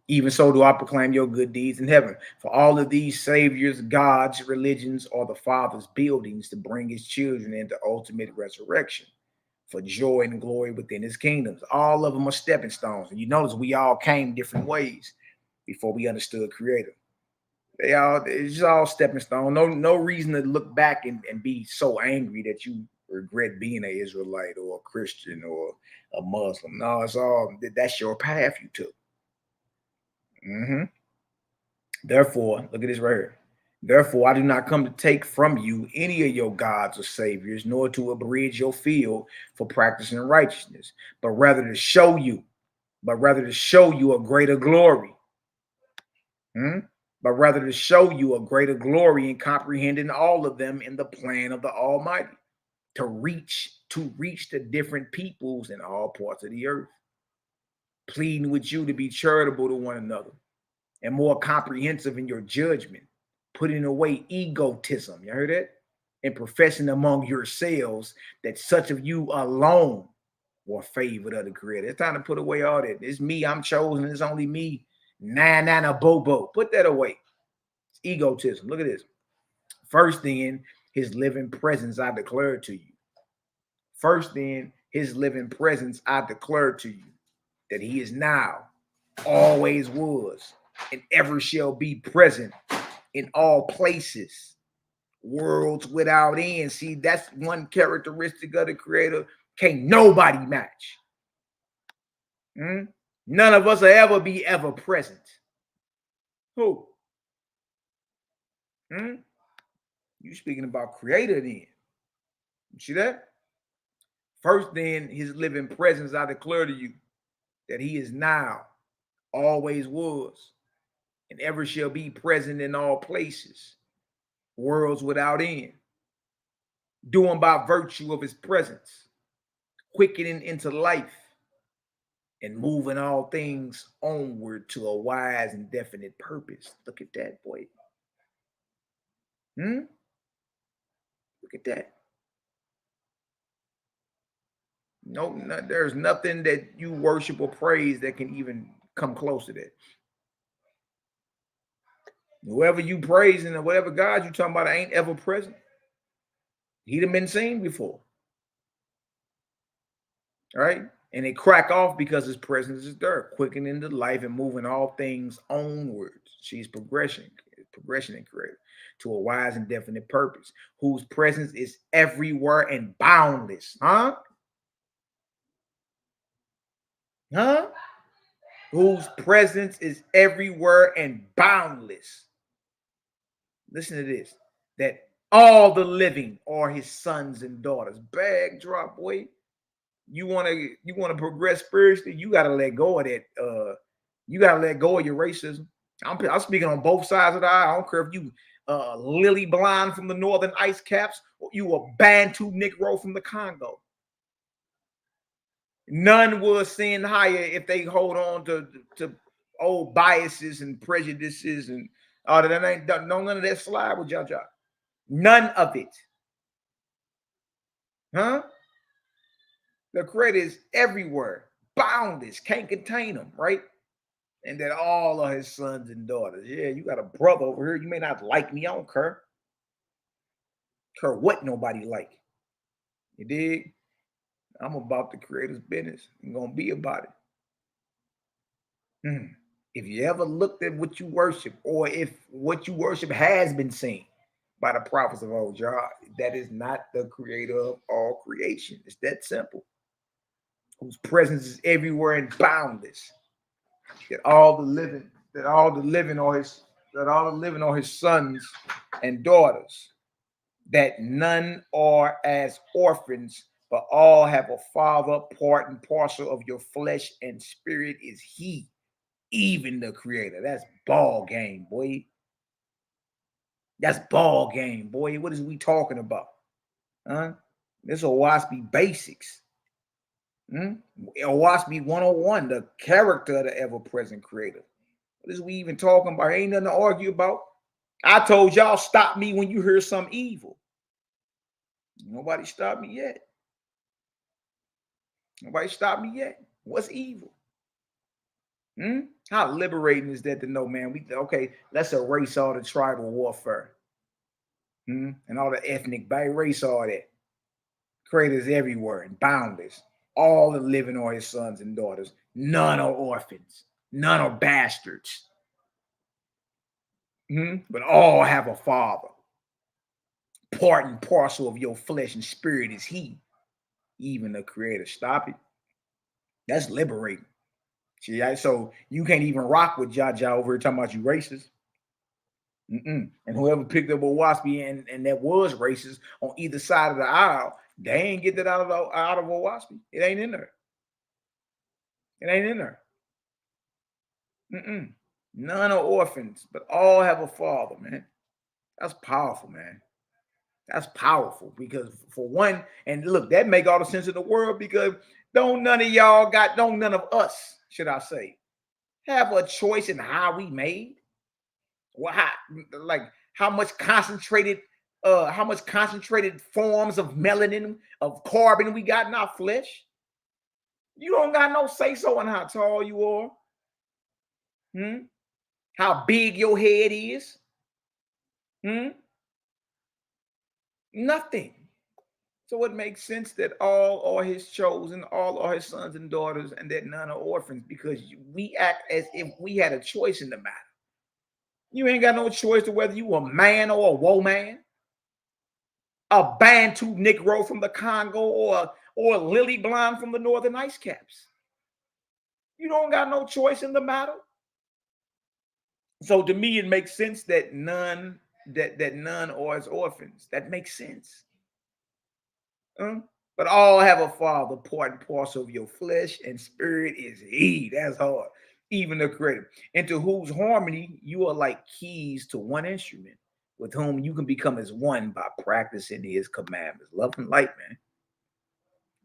Speaker 1: Even so do I proclaim your good deeds in heaven. For all of these saviors, gods, religions, are the Father's buildings to bring his children into ultimate resurrection for joy and glory within his kingdoms. All of them are stepping stones. And you notice we all came different ways before we understood Creator. It's just all stepping stone. No reason to look back and be so angry that you regret being an Israelite or a Christian or a Muslim. No, it's all that's your path you took. Therefore, look at this right here. Therefore, I do not come to take from you any of your gods or saviors, nor to abridge your field for practicing righteousness, but rather to show you a greater glory. But rather to show you a greater glory in comprehending all of them in the plan of the Almighty, to reach the different peoples in all parts of the earth, pleading with you to be charitable to one another and more comprehensive in your judgment, putting away egotism. You heard that? And professing among yourselves that such of you alone were favored of the Creator. It's time to put away all that. It's me, I'm chosen, it's only me. Nana bobo. Put that away. It's egotism. Look at this. First then, his living presence I declare to you. First then, his living presence I declare to you, that he is now, always was, and ever shall be present in all places, Worlds without end. See, that's one characteristic of the Creator. Can't nobody match. None of us will ever be ever present. Who? You speaking about Creator then. You see that? First, then, his living presence, I declare to you that he is now, always was, and ever shall be present in all places, worlds without end, doing by virtue of his presence, quickening into life, and moving all things onward to a wise and definite purpose. Look at that, boy. Look at that. No, there's nothing that you worship or praise that can even come close to that. Whoever you praising or whatever God you talking about ain't ever present. He'd have been seen before. All right? And they crack off because his presence is there, quickening the life and moving all things onwards. She's progression and Creator to a wise and definite purpose, whose presence is everywhere and boundless. Whose presence is everywhere and boundless. Listen to this. That all the living are his sons and daughters. Bag drop, boy. You want to progress spiritually, you got to let go of that. You got to let go of your racism. I'm speaking on both sides of the aisle. I don't care if you lily blind from the northern ice caps or you a Bantu Negro from the Congo. None will ascend higher if they hold on to old biases and prejudices and all that. Ain't done none of that slide with y'all. None of it. The Creator is everywhere, boundless, can't contain them, right? And that all are his sons and daughters. Yeah, you got a brother over here. You may not like me. I don't care. Care what nobody like. You dig? I'm about the Creator's business. I'm going to be about it. If you ever looked at what you worship, or if what you worship has been seen by the prophets of old, that is not the Creator of all creation. It's that simple. Whose presence is everywhere and boundless. That all the living are his sons and daughters. That none are as orphans, but all have a father, part and parcel of your flesh and spirit is he, even the Creator. That's ball game, boy. That's ball game, boy. What is we talking about? This Oahspe basics. Oahspe 101, the character of the ever-present Creator. What is we even talking about? Ain't nothing to argue about. I told y'all, stop me when you hear some evil. Nobody stopped me yet. Nobody stopped me yet. What's evil? How liberating is that to know, man? Let's erase all the tribal warfare. And all the ethnic, erase all that. Creators everywhere and boundless. All the living are his sons and daughters. None are orphans. None are bastards. But all have a father. Part and parcel of your flesh and spirit is he, even the Creator. Stop it. That's liberating. See, so you can't even rock with Jaja over here talking about you racist. And whoever picked up Oahspe and that was racist on either side of the aisle, they ain't get that out of Oahspe. It ain't in there. It ain't in there. None are orphans, but all have a father, man. That's powerful, man. That's powerful because for one, and look, that make all the sense in the world because none of us, should I say, have a choice in how we made. Well, how much concentrated forms of melanin, of carbon we got in our flesh. You don't got no say-so on how tall you are. How big your head is. Nothing. So it makes sense that all are his chosen, all are his sons and daughters, and that none are orphans because we act as if we had a choice in the matter. You ain't got no choice to whether you a man or a woman. a Bantu Negro from the Congo or a Lily Blonde from the Northern Ice Caps. You don't got no choice in the matter. So to me, it makes sense that none are as orphans. That makes sense. But all have a father, part and parcel of your flesh and spirit is he. That's hard. Even the Creator, into whose harmony you are like keys to one instrument, with whom you can become as one by practicing his commandments. Love and light, man.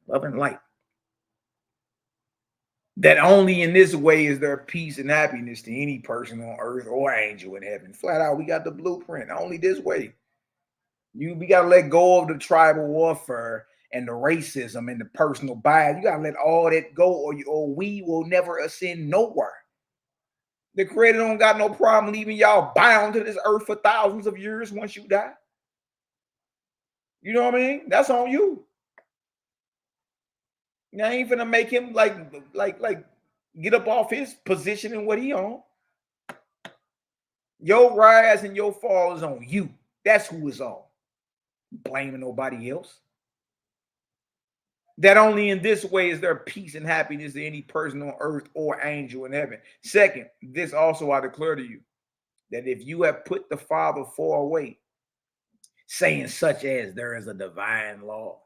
Speaker 1: Love and light. That only in this way is there peace and happiness to any person on earth or angel in heaven. Flat out, we got the blueprint. Only this way. We got to let go of the tribal warfare and the racism and the personal bias. You got to let all that go, or we will never ascend nowhere. The Creator don't got no problem leaving y'all bound to this earth for thousands of years once you die. You know what I mean? That's on you. Now, I ain't finna make him like get up off his position and what he on. Your rise and your fall is on you. That's who is on. Blaming nobody else. That only in this way is there peace and happiness to any person on earth or angel in heaven. Second, this also I declare to you, that if you have put the Father far away, saying such as there is a divine law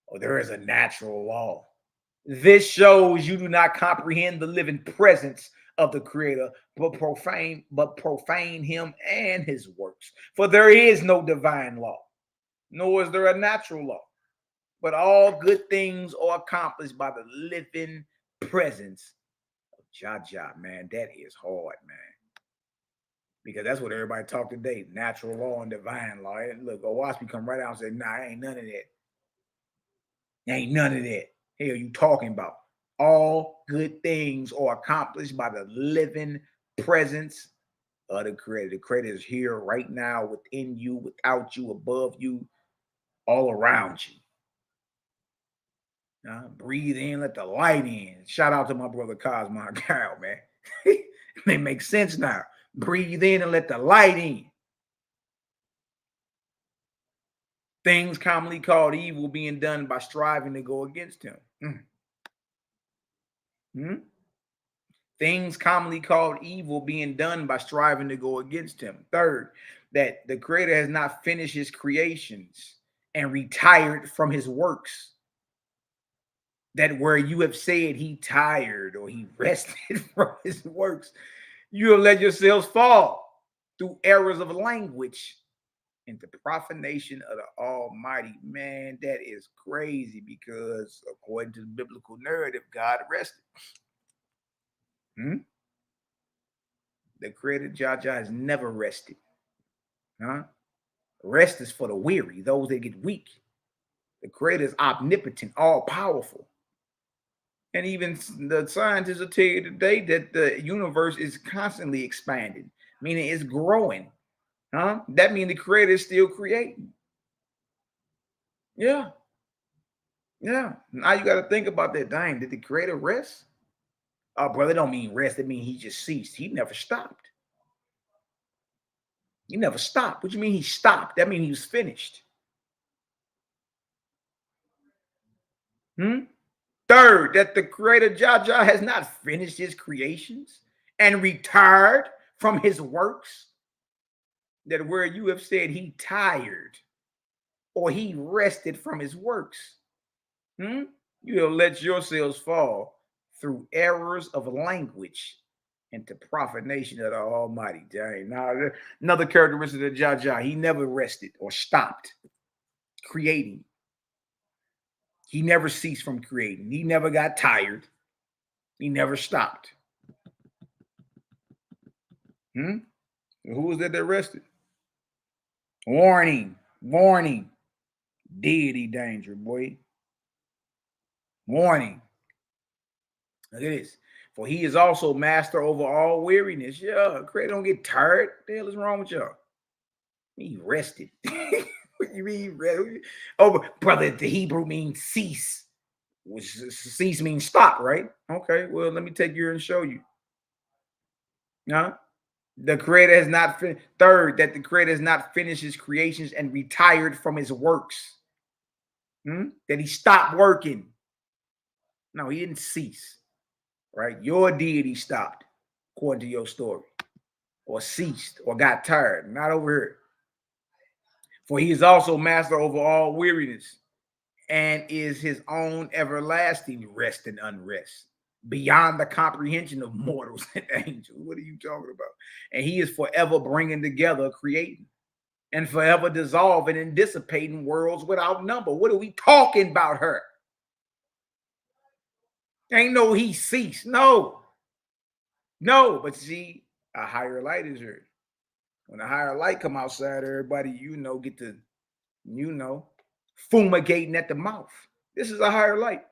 Speaker 1: or there is a natural law, this shows you do not comprehend the living presence of the Creator, but profane him and his works. For there is no divine law, nor is there a natural law, but all good things are accomplished by the living presence of YAH'KI. Man, that is hard, man. Because that's what everybody talk today, natural law and divine law. And look, Oahspe come right out and say, nah, ain't none of that. Ain't none of that. Hell, you talking about? All good things are accomplished by the living presence of the Creator. The Creator is here right now within you, without you, above you, all around you. Breathe in, let the light in. Shout out to my brother Cosmo Carol, man. They make sense now. Breathe in and let the light in. Things commonly called evil being done by striving to go against him. Things commonly called evil being done by striving to go against him. Third, that the Creator has not finished his creations and retired from his works. That where you have said he tired or he rested from his works, you have let yourselves fall through errors of language into profanation of the Almighty. Man, that is crazy, because according to the biblical narrative, God rested. The Creator YAH'KI has never rested. Rest is for the weary, those that get weak. The Creator is omnipotent, all powerful. And even the scientists will tell you today that the universe is constantly expanding, meaning it's growing. That means the Creator is still creating. Yeah. Now you got to think about that. Dang, did the Creator rest? Oh, brother, don't mean rest. It means he just ceased. He never stopped. He never stopped. What do you mean he stopped? That means he was finished. Third, that the Creator YAH'KI has not finished his creations and retired from his works. That where you have said he tired or he rested from his works, you have let yourselves fall through errors of language into profanation of the Almighty. Dang. Now, another characteristic of YAH'KI, he never rested or stopped creating. He never ceased from creating. He never got tired. He never stopped. Who was that rested? Warning. Deity danger, boy. Warning. Look at this. For he is also master over all weariness. Yeah, Creator don't get tired. What the hell is wrong with y'all? He rested. What you mean rested? Oh, brother, the Hebrew means cease. Which cease means stop, right? Okay, well, let me take you here and show you. The Creator has not third, that the Creator has not finished his creations and retired from his works. That he stopped working. No, he didn't cease. Right? Your deity stopped, according to your story, or ceased, or got tired. Not over here. For he is also master over all weariness, and is his own everlasting rest and unrest, beyond the comprehension of mortals and angels. What are you talking about? And he is forever bringing together, creating, and forever dissolving and dissipating worlds without number. What are we talking about her? Ain't no he ceased. No. But see, a higher light is here. When a higher light come outside, everybody, get to, fumigating at the mouth. This is a higher light.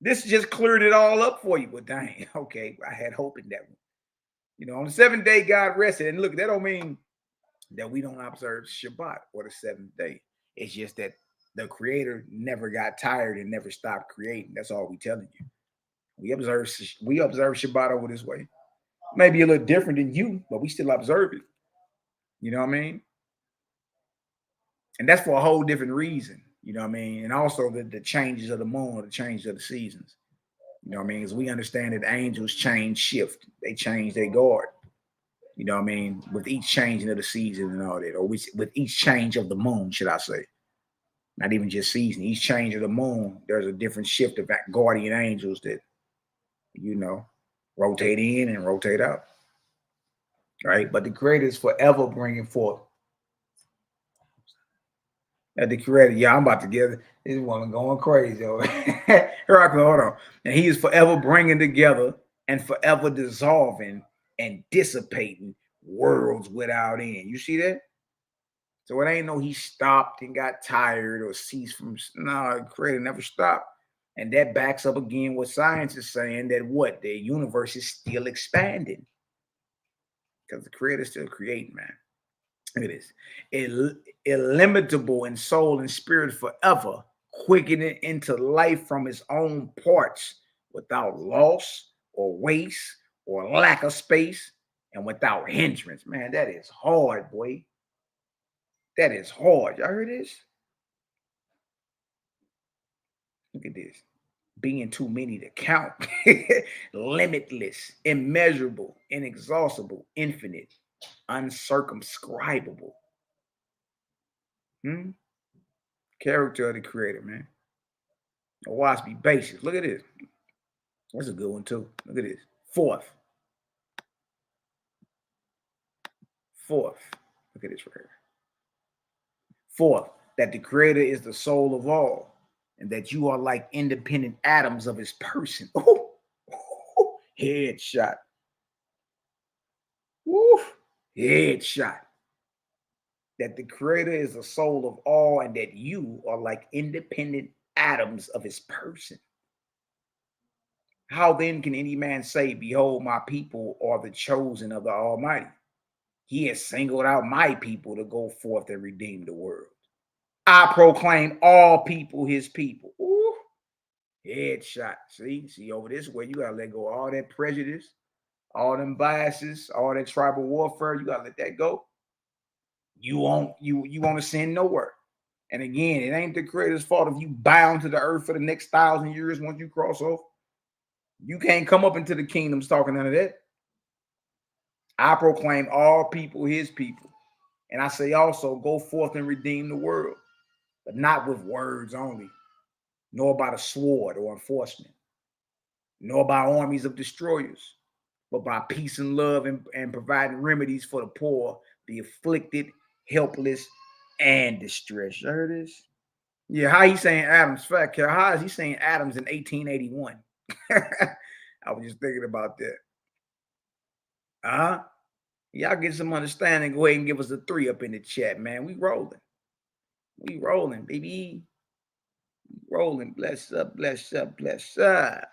Speaker 1: This just cleared it all up for you. But dang, okay, I had hope in that one. On the 7th day, God rested. And look, that don't mean that we don't observe Shabbat or the 7th day. It's just that the Creator never got tired and never stopped creating. That's all we telling you. We observe Shabbat over this way. Maybe a little different than you, but we still observe it. You know what I mean? And that's for a whole different reason. You know what I mean? And also the changes of the moon or the changes of the seasons. You know what I mean? Because we understand that angels change, shift. They change, they guard. You know what I mean? With each changing of the season and all that. Or with each change of the moon, should I say. Not even just season. Each change of the moon, there's a different shift of guardian angels that, rotate in and rotate out. Right? But the Creator is forever bringing forth. At the Creator, I'm about to get this woman going crazy over here. Hold on. And he is forever bringing together and forever dissolving and dissipating worlds without end. You see that? So it ain't no he stopped and got tired or ceased from. No, the Creator never stopped. And that backs up again what science is saying, that what? The universe is still expanding. Because the Creator is still creating, man. Look at this. Illimitable in soul and spirit forever, quickening into life from his own parts without loss or waste or lack of space and without hindrance. Man, that is hard, boy. That is hard. Y'all heard this? Look at this. Being too many to count. Limitless, immeasurable, inexhaustible, infinite, uncircumscribable. Character of the Creator, man. Oahspe basis. Look at this. That's a good one too. Look at this. Fourth. Look at this right here. Fourth, that the Creator is the soul of all, and that you are like independent atoms of his person. Headshot. Headshot. That the Creator is the soul of all, and that you are like independent atoms of his person. How then can any man say, behold, my people are the chosen of the Almighty? He has singled out my people to go forth and redeem the world. I proclaim all people his people. Headshot. See over this way, you gotta let go of all that prejudice, all them biases, all that tribal warfare. You gotta let that go. You won't ascend nowhere. And again, it ain't the Creator's fault if you bound to the earth for the next 1,000 years once you cross over. You can't come up into the kingdoms talking none of that. I proclaim all people his people. And I say also, go forth and redeem the world, but not with words only, nor by the sword or enforcement, nor by armies of destroyers, but by peace and love and providing remedies for the poor, the afflicted, helpless, and distressed. You heard this? Yeah, how he saying Adams? Fact, how is he saying Adams in 1881? I was just thinking about that. Y'all get some understanding. Go ahead and give us a 3 up in the chat, man. We rolling. We rolling, baby. Rolling. Bless up, bless up, bless up.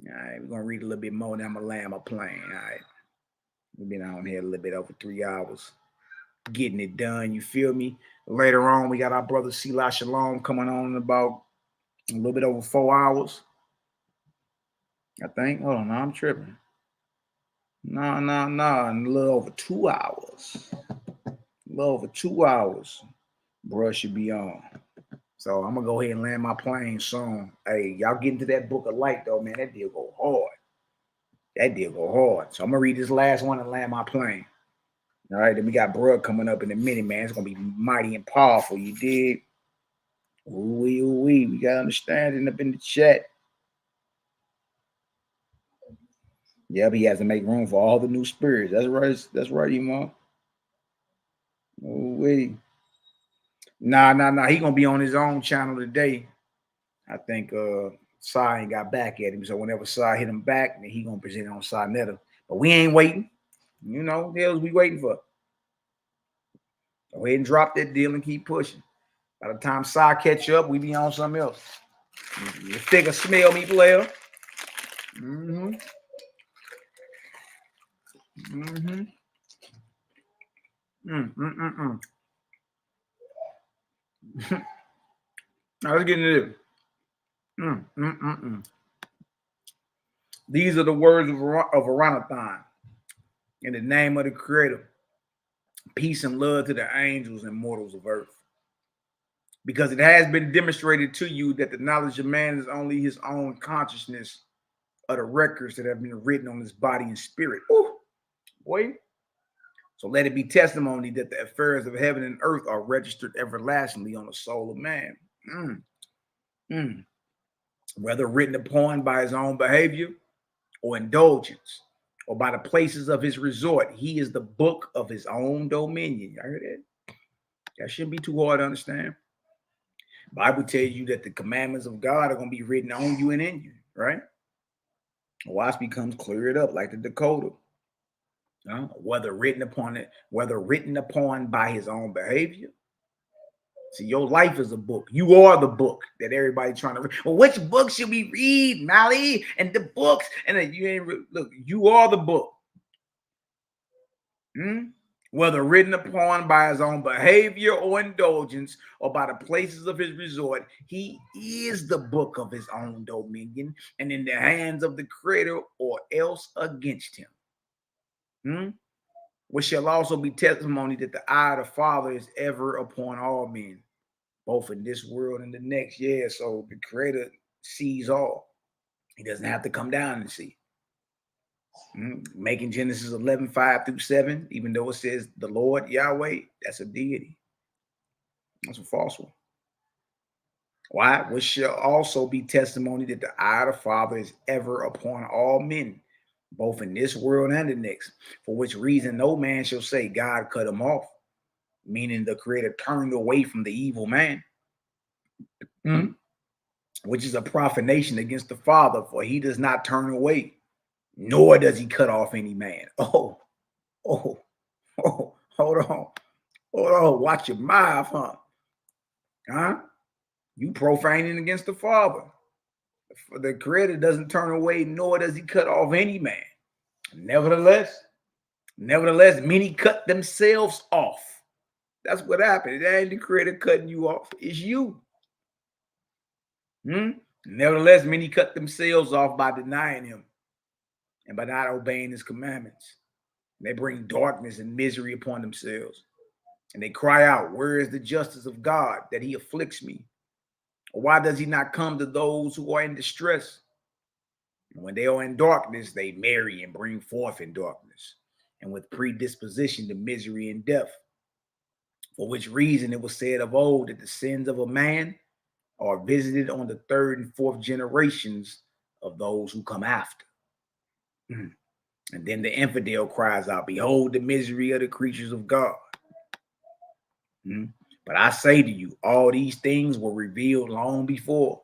Speaker 1: All right, we're going to read a little bit more, then I'm going to land my plane. All right. We've been on here a little bit over 3 hours. Getting it done, you feel me? Later on, we got our brother Shalom coming on in about a little bit over 4 hours. I think. Hold on, no, I'm tripping. No, in a little over 2 hours. A little over 2 hours, bro, should be on. So I'm gonna go ahead and land my plane soon. Hey, y'all get into that book of light though, man. That deal go hard. That deal go hard. So I'm gonna read this last one and land my plane. All right, then we got bruh coming up in a minute, man. It's gonna be mighty and powerful. You dig? Ooh-wee, ooh-wee. We got understanding up in the chat. Yeah, but he has to make room for all the new spirits. That's right. That's right, Imam. Ooh-wee. Nah. He gonna be on his own channel today. I think Sai ain't got back at him. So whenever Sai hit him back, then he gonna present it on Sai Netta. But we ain't waiting. You know, the hell's we waiting for? Go ahead and drop that deal and keep pushing. By the time Sai catch up, we be on something else. You figure smell me, player. Mm-hmm. Mm-hmm. Now let's get into this. These are the words of Oranathan. In the name of the Creator, peace and love to the angels and mortals of earth. Because it has been demonstrated to you that the knowledge of man is only his own consciousness of the records that have been written on his body and spirit. Ooh, boy. So let it be testimony that the affairs of heaven and earth are registered everlastingly on the soul of man. Whether written upon by his own behavior or indulgence, or by the places of his resort, he is the book of his own dominion. Y'all heard that? That shouldn't be too hard to understand. Bible tells you that the commandments of God are going to be written on you and in you, right? Oahspe comes cleared up like the Dakota. Whether written upon by his own behavior. See, your life is a book. You are the book that everybody trying to read. Well, which book should we read, Mally? And the books, and then you ain't look. You are the book. Whether written upon by his own behavior or indulgence, or by the places of his resort, he is the book of his own dominion, and in the hands of the Creator, or else against him. Which shall also be testimony that the eye of the Father is ever upon all men, both in this world and the next. Yeah, so the Creator sees all. He doesn't have to come down and see. Making Genesis 11:5-7, even though it says the Lord Yahweh, that's a deity. That's a false one. Why? Which shall also be testimony that the eye of the Father is ever upon all men, both in this world and the next, for which reason no man shall say God cut him off, meaning the Creator turned away from the evil man, which is a profanation against the Father, for he does not turn away, nor does he cut off any man. Hold on, watch your mouth, huh? You profaning against the Father. The Creator doesn't turn away, nor does he cut off any man. Nevertheless, many cut themselves off. That's what happened. It ain't the Creator cutting you off. It's you. Nevertheless, many cut themselves off by denying him and by not obeying his commandments. They bring darkness and misery upon themselves. And they cry out, where is the justice of God that he afflicts me? Or why does he not come to those who are in distress? And when they are in darkness, they marry and bring forth in darkness, and with predisposition to misery and death. For which reason it was said of old that the sins of a man are visited on the third and fourth generations of those who come after. And then the infidel cries out, behold the misery of the creatures of God. But I say to you, all these things were revealed long before.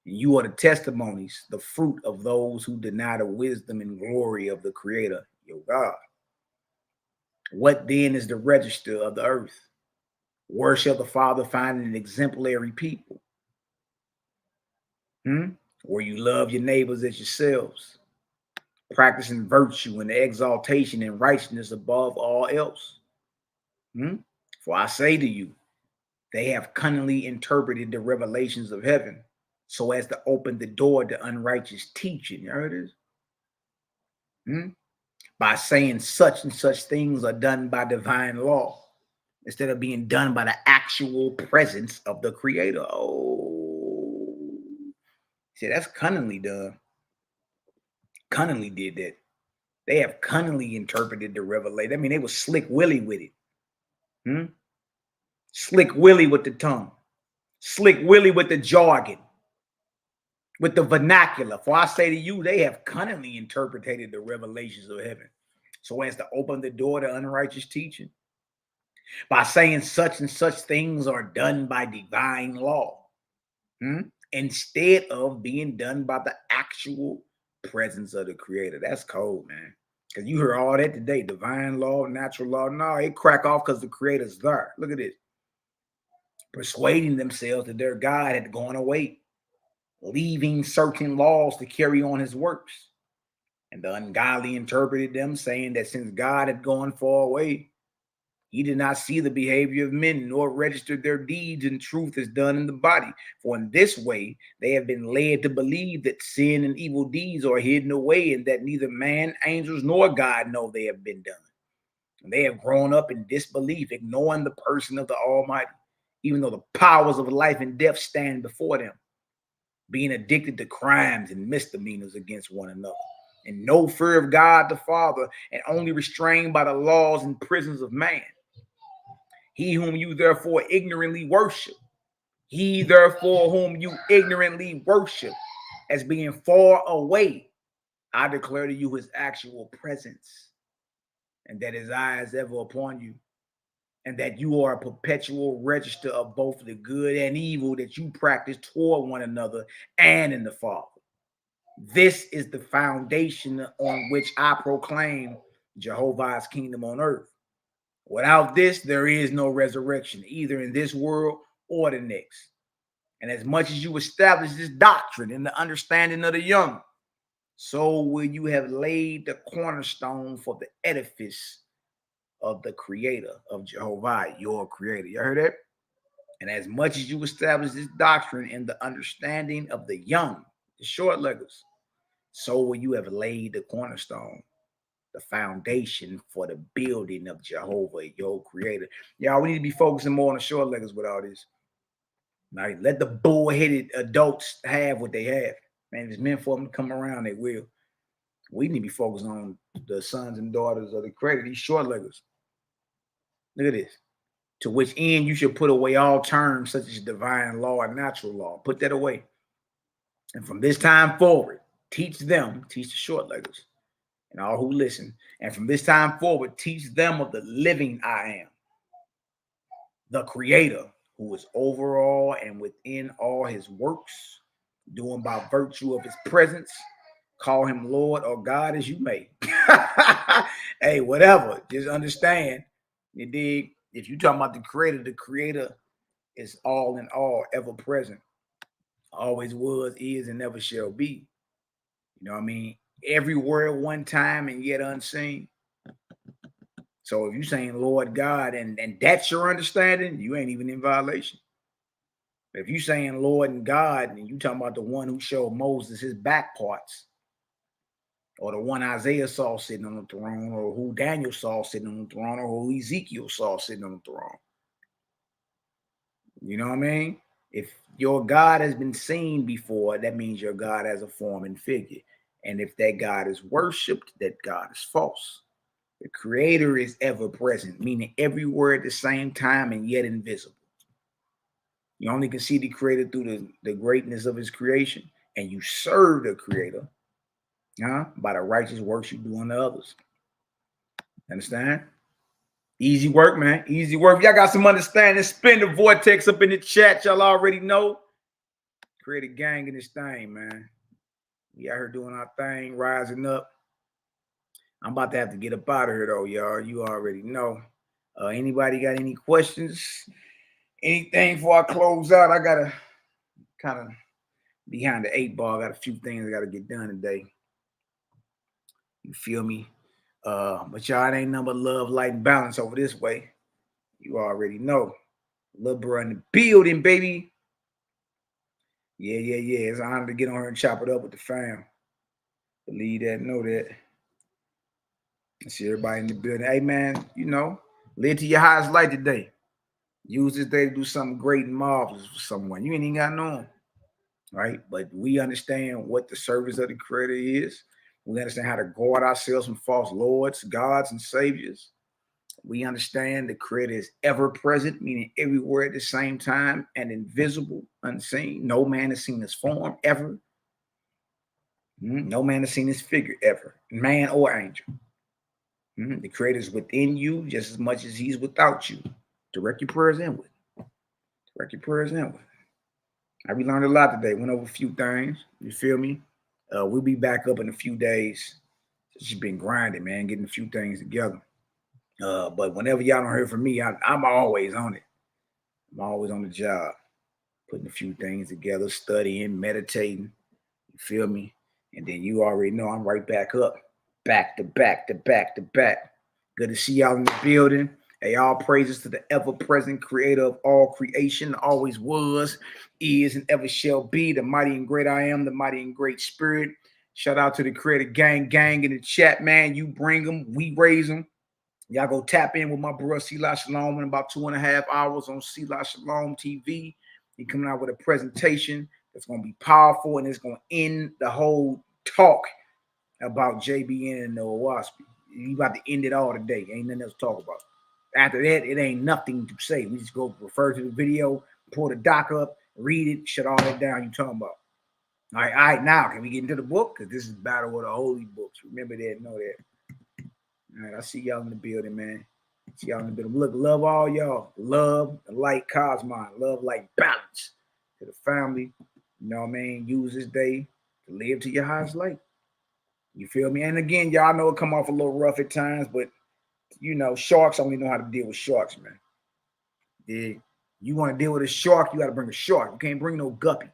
Speaker 1: And you are the testimonies, the fruit of those who deny the wisdom and glory of the Creator, your God. What then is the register of the earth? Where shall the Father find an exemplary people? Where you love your neighbors as yourselves, practicing virtue and exaltation and righteousness above all else. For I say to you, they have cunningly interpreted the revelations of heaven so as to open the door to unrighteous teaching. You heard this? by saying such and such things are done by divine law instead of being done by the actual presence of the Creator. Oh, see, that's cunningly done. Cunningly did that. They have cunningly interpreted the revelation. I mean, they were slick Willie with it. Slick Willie with the tongue. Slick Willie with the jargon. With the vernacular. For I say to you, they have cunningly interpreted the revelations of heaven so as to open the door to unrighteous teaching by saying such and such things are done by divine law instead of being done by the actual presence of the Creator. That's cold, man. Because you heard all that today. Divine law, natural law. No, it crack off because the Creator's there. Look at this. Persuading themselves that their God had gone away, leaving certain laws to carry on his works. And the ungodly interpreted them, saying that since God had gone far away, he did not see the behavior of men, nor registered their deeds in truth as done in the body. For in this way, they have been led to believe that sin and evil deeds are hidden away, and that neither man, angels, nor God know they have been done. And they have grown up in disbelief, ignoring the person of the Almighty, even though the powers of life and death stand before them, being addicted to crimes and misdemeanors against one another, and no fear of God the Father, and only restrained by the laws and prisons of man. He whom you therefore ignorantly worship, he therefore whom you ignorantly worship as being far away, I declare to you his actual presence, and that his eye is ever upon you, and that you are a perpetual register of both the good and evil that you practice toward one another and in the Father. This is the foundation on which I proclaim Jehovah's kingdom on earth. Without this, there is no resurrection, either in this world or the next. And as much as you establish this doctrine in the understanding of the young, so will you have laid the cornerstone for the edifice of the Creator, of Jehovah, your Creator. You heard that? And as much as you establish this doctrine in the understanding of the young, the short leggers, so will you have laid the cornerstone, the foundation for the building of Jehovah, your Creator. Y'all, we need to be focusing more on the short leggers with all this. Now, let the bull-headed adults have what they have. Man, if it's meant for them to come around, they will. We need to be focused on the sons and daughters of the Creator, these short leggers. Look at this. To which end you should put away all terms such as divine law and natural law. Put that away. And from this time forward, teach the short leggers and all who listen. And from this time forward, teach them of the living I am, the Creator, who is over all and within all his works, doing by virtue of his presence. Call him Lord or God as you may. Hey, whatever. Just understand. You dig? If you're talking about the Creator is all in all, ever present. Always was, is, and never shall be. You know what I mean? Everywhere at one time and yet unseen. So if you're saying Lord God and that's your understanding, you ain't even in violation. But if you're saying Lord and God and you talking about the one who showed Moses his back parts, or the one Isaiah saw sitting on the throne, or who Daniel saw sitting on the throne, or who Ezekiel saw sitting on the throne. You know what I mean? If your God has been seen before, that means your God has a form and figure. And if that God is worshipped, that God is false. The Creator is ever present, meaning everywhere at the same time and yet invisible. You only can see the Creator through the greatness of his creation, and you serve the Creator by the righteous works you do unto others. Understand? Easy work, man. Easy work. If y'all got some understanding, spin the vortex up in the chat. Y'all already know. Create a gang in this thing, man. We out here doing our thing, rising up. I'm about to have to get up out of here, though, y'all. You already know. Anybody got any questions? Anything before I close out? I got to kind of behind the 8 ball. I got a few things I got to get done today. You feel me? But y'all, it ain't nothing but love, light, and balance over this way. You already know. Little bro in the building, baby. Yeah. It's an honor to get on here and chop it up with the fam. Believe that, know that. I see everybody in the building. Hey, man, you know, live to your highest light today. Use this day to do something great and marvelous for someone. You ain't even got no, right? But we understand what the service of the Creator is. We understand how to guard ourselves from false lords, gods, and saviors. We understand the Creator is ever present, meaning everywhere at the same time, and invisible, unseen. No man has seen his form ever. No man has seen his figure ever, man or angel. The Creator is within you just as much as he's without you. Direct your prayers inward. Direct your prayers inward. We learned a lot today. Went over a few things. You feel me? We'll be back up in a few days. It's just been grinding, man, getting a few things together. But whenever y'all don't hear from me, I'm always on it. I'm always on the job, putting a few things together, studying, meditating. You feel me? And then you already know I'm right back up, back to back to back to back. Good to see y'all in the building. Hey, all praises to the ever-present Creator of all creation, always was, is, and ever shall be, the mighty and great I am, the mighty and great Spirit. Shout out to the Creator gang in the chat, man. You bring them, we raise them. Y'all go tap in with my bro, Shalom, in about 2.5 hours on Shalom TV. He coming out with a presentation that's going to be powerful, and it's going to end the whole talk about JBN and the Oahspe. You about to end it all today. Ain't nothing else to talk about. After that, it ain't nothing to say. We just go refer to the video, pull the doc up, read it, shut all that down you talking about. All right, now can we get into the book? Because this is Battle of the Holy Books. Remember that, know that. All right, I see y'all in the building, man. See y'all in the building. Look, love all y'all. Love, light, cosmon. Love, light, balance to the family. You know what I mean? Use this day to live to your highest light. You feel me? And again, y'all know it come off a little rough at times, but you know, sharks only know how to deal with sharks, man. Yeah. You want to deal with a shark, you got to bring a shark. You can't bring no guppy.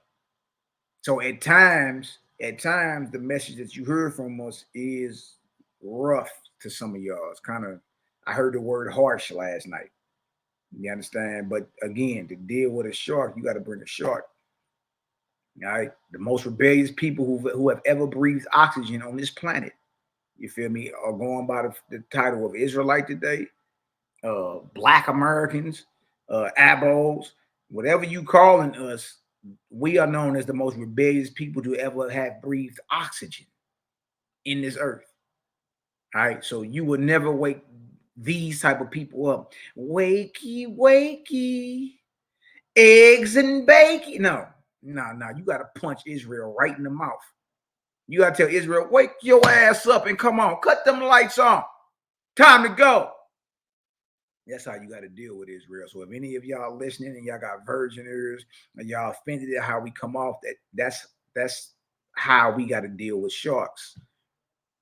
Speaker 1: So at times, the message that you heard from us is rough to some of y'all. It's kind of, I heard the word harsh last night. You understand? But again, to deal with a shark, you got to bring a shark. All right? The most rebellious people who have ever breathed oxygen on this planet, you feel me, are going by the title of Israelite today, Black Americans, abos, whatever you calling us, we are known as the most rebellious people to ever have breathed oxygen in this earth. All right, so you will never wake these type of people up. Wakey, wakey, eggs and bacon. No, you got to punch Israel right in the mouth. You got to tell Israel, wake your ass up and come on, cut them lights on. Time to go. That's how you got to deal with Israel. So if any of y'all listening and y'all got virgin ears and y'all offended at how we come off, that's how we got to deal with sharks.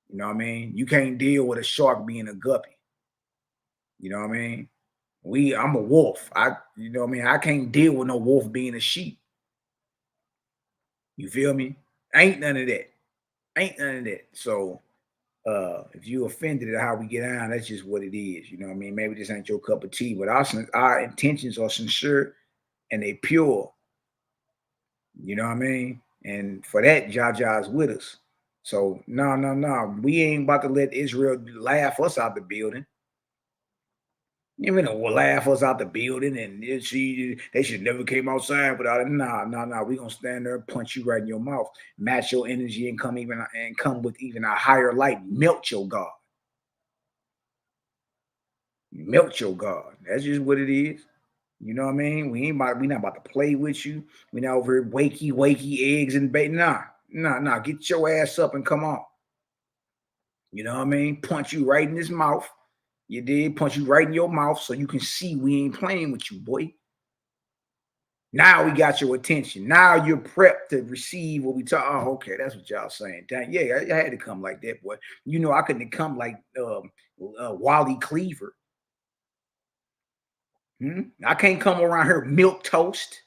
Speaker 1: You know what I mean? You can't deal with a shark being a guppy. You know what I mean? I'm a wolf. You know what I mean? I can't deal with no wolf being a sheep. You feel me? Ain't none of that. So if you offended at how we get on, that's just what it is. You know what I mean? Maybe this ain't your cup of tea, but our intentions are sincere and they pure. You know what I mean? And for that, Jaja's with us. So no. We ain't about to let Israel laugh us out the building. You know, will laugh us out the building and they should never came outside without it. Nah. We gonna stand there and punch you right in your mouth, match your energy and come with even a higher light. Melt your God. Melt your God. That's just what it is. You know what I mean? We not about to play with you. We not over here wakey, eggs and bacon. Nah. Get your ass up and come on. You know what I mean? Punch you right in his mouth. You did punch you right in your mouth so you can see we ain't playing with you, boy. Now we got your attention. Now you're prepped to receive what we talk. Oh, okay, that's what y'all saying. Yeah, I had to come like that, boy. You know, I couldn't have come like Wally Cleaver. I can't come around here milk toast,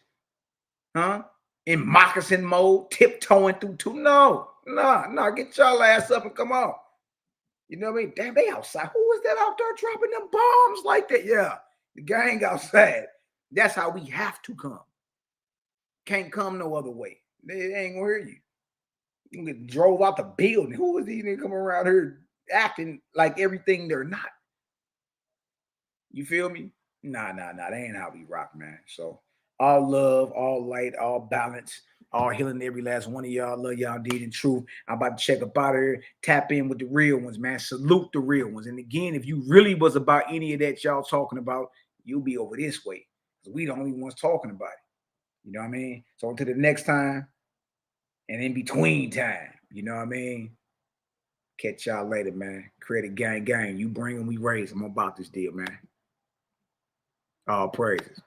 Speaker 1: in moccasin mode, tiptoeing through two. No. Get y'all ass up and come on. You know what I mean? Damn, they outside. Who is that out there dropping them bombs like that? Yeah, the gang outside. That's how we have to come. Can't come no other way. They ain't gonna hear you. You get drove out the building. Who is these niggas coming around here acting like everything they're not. You feel me? Nah. That ain't how we rock, man. So all love, all light, all balance, all healing to every last one of y'all. Love y'all deed and truth. I'm about to check up out of here. Tap in with the real ones, man. Salute the real ones. And again, if you really was about any of that y'all talking about, you'll be over this way. Because we the only ones talking about it. You know what I mean? So until the next time and in between time, you know what I mean? Catch y'all later, man. Credit gang. You bring them, we raise them. I'm about this deal, man. All praises.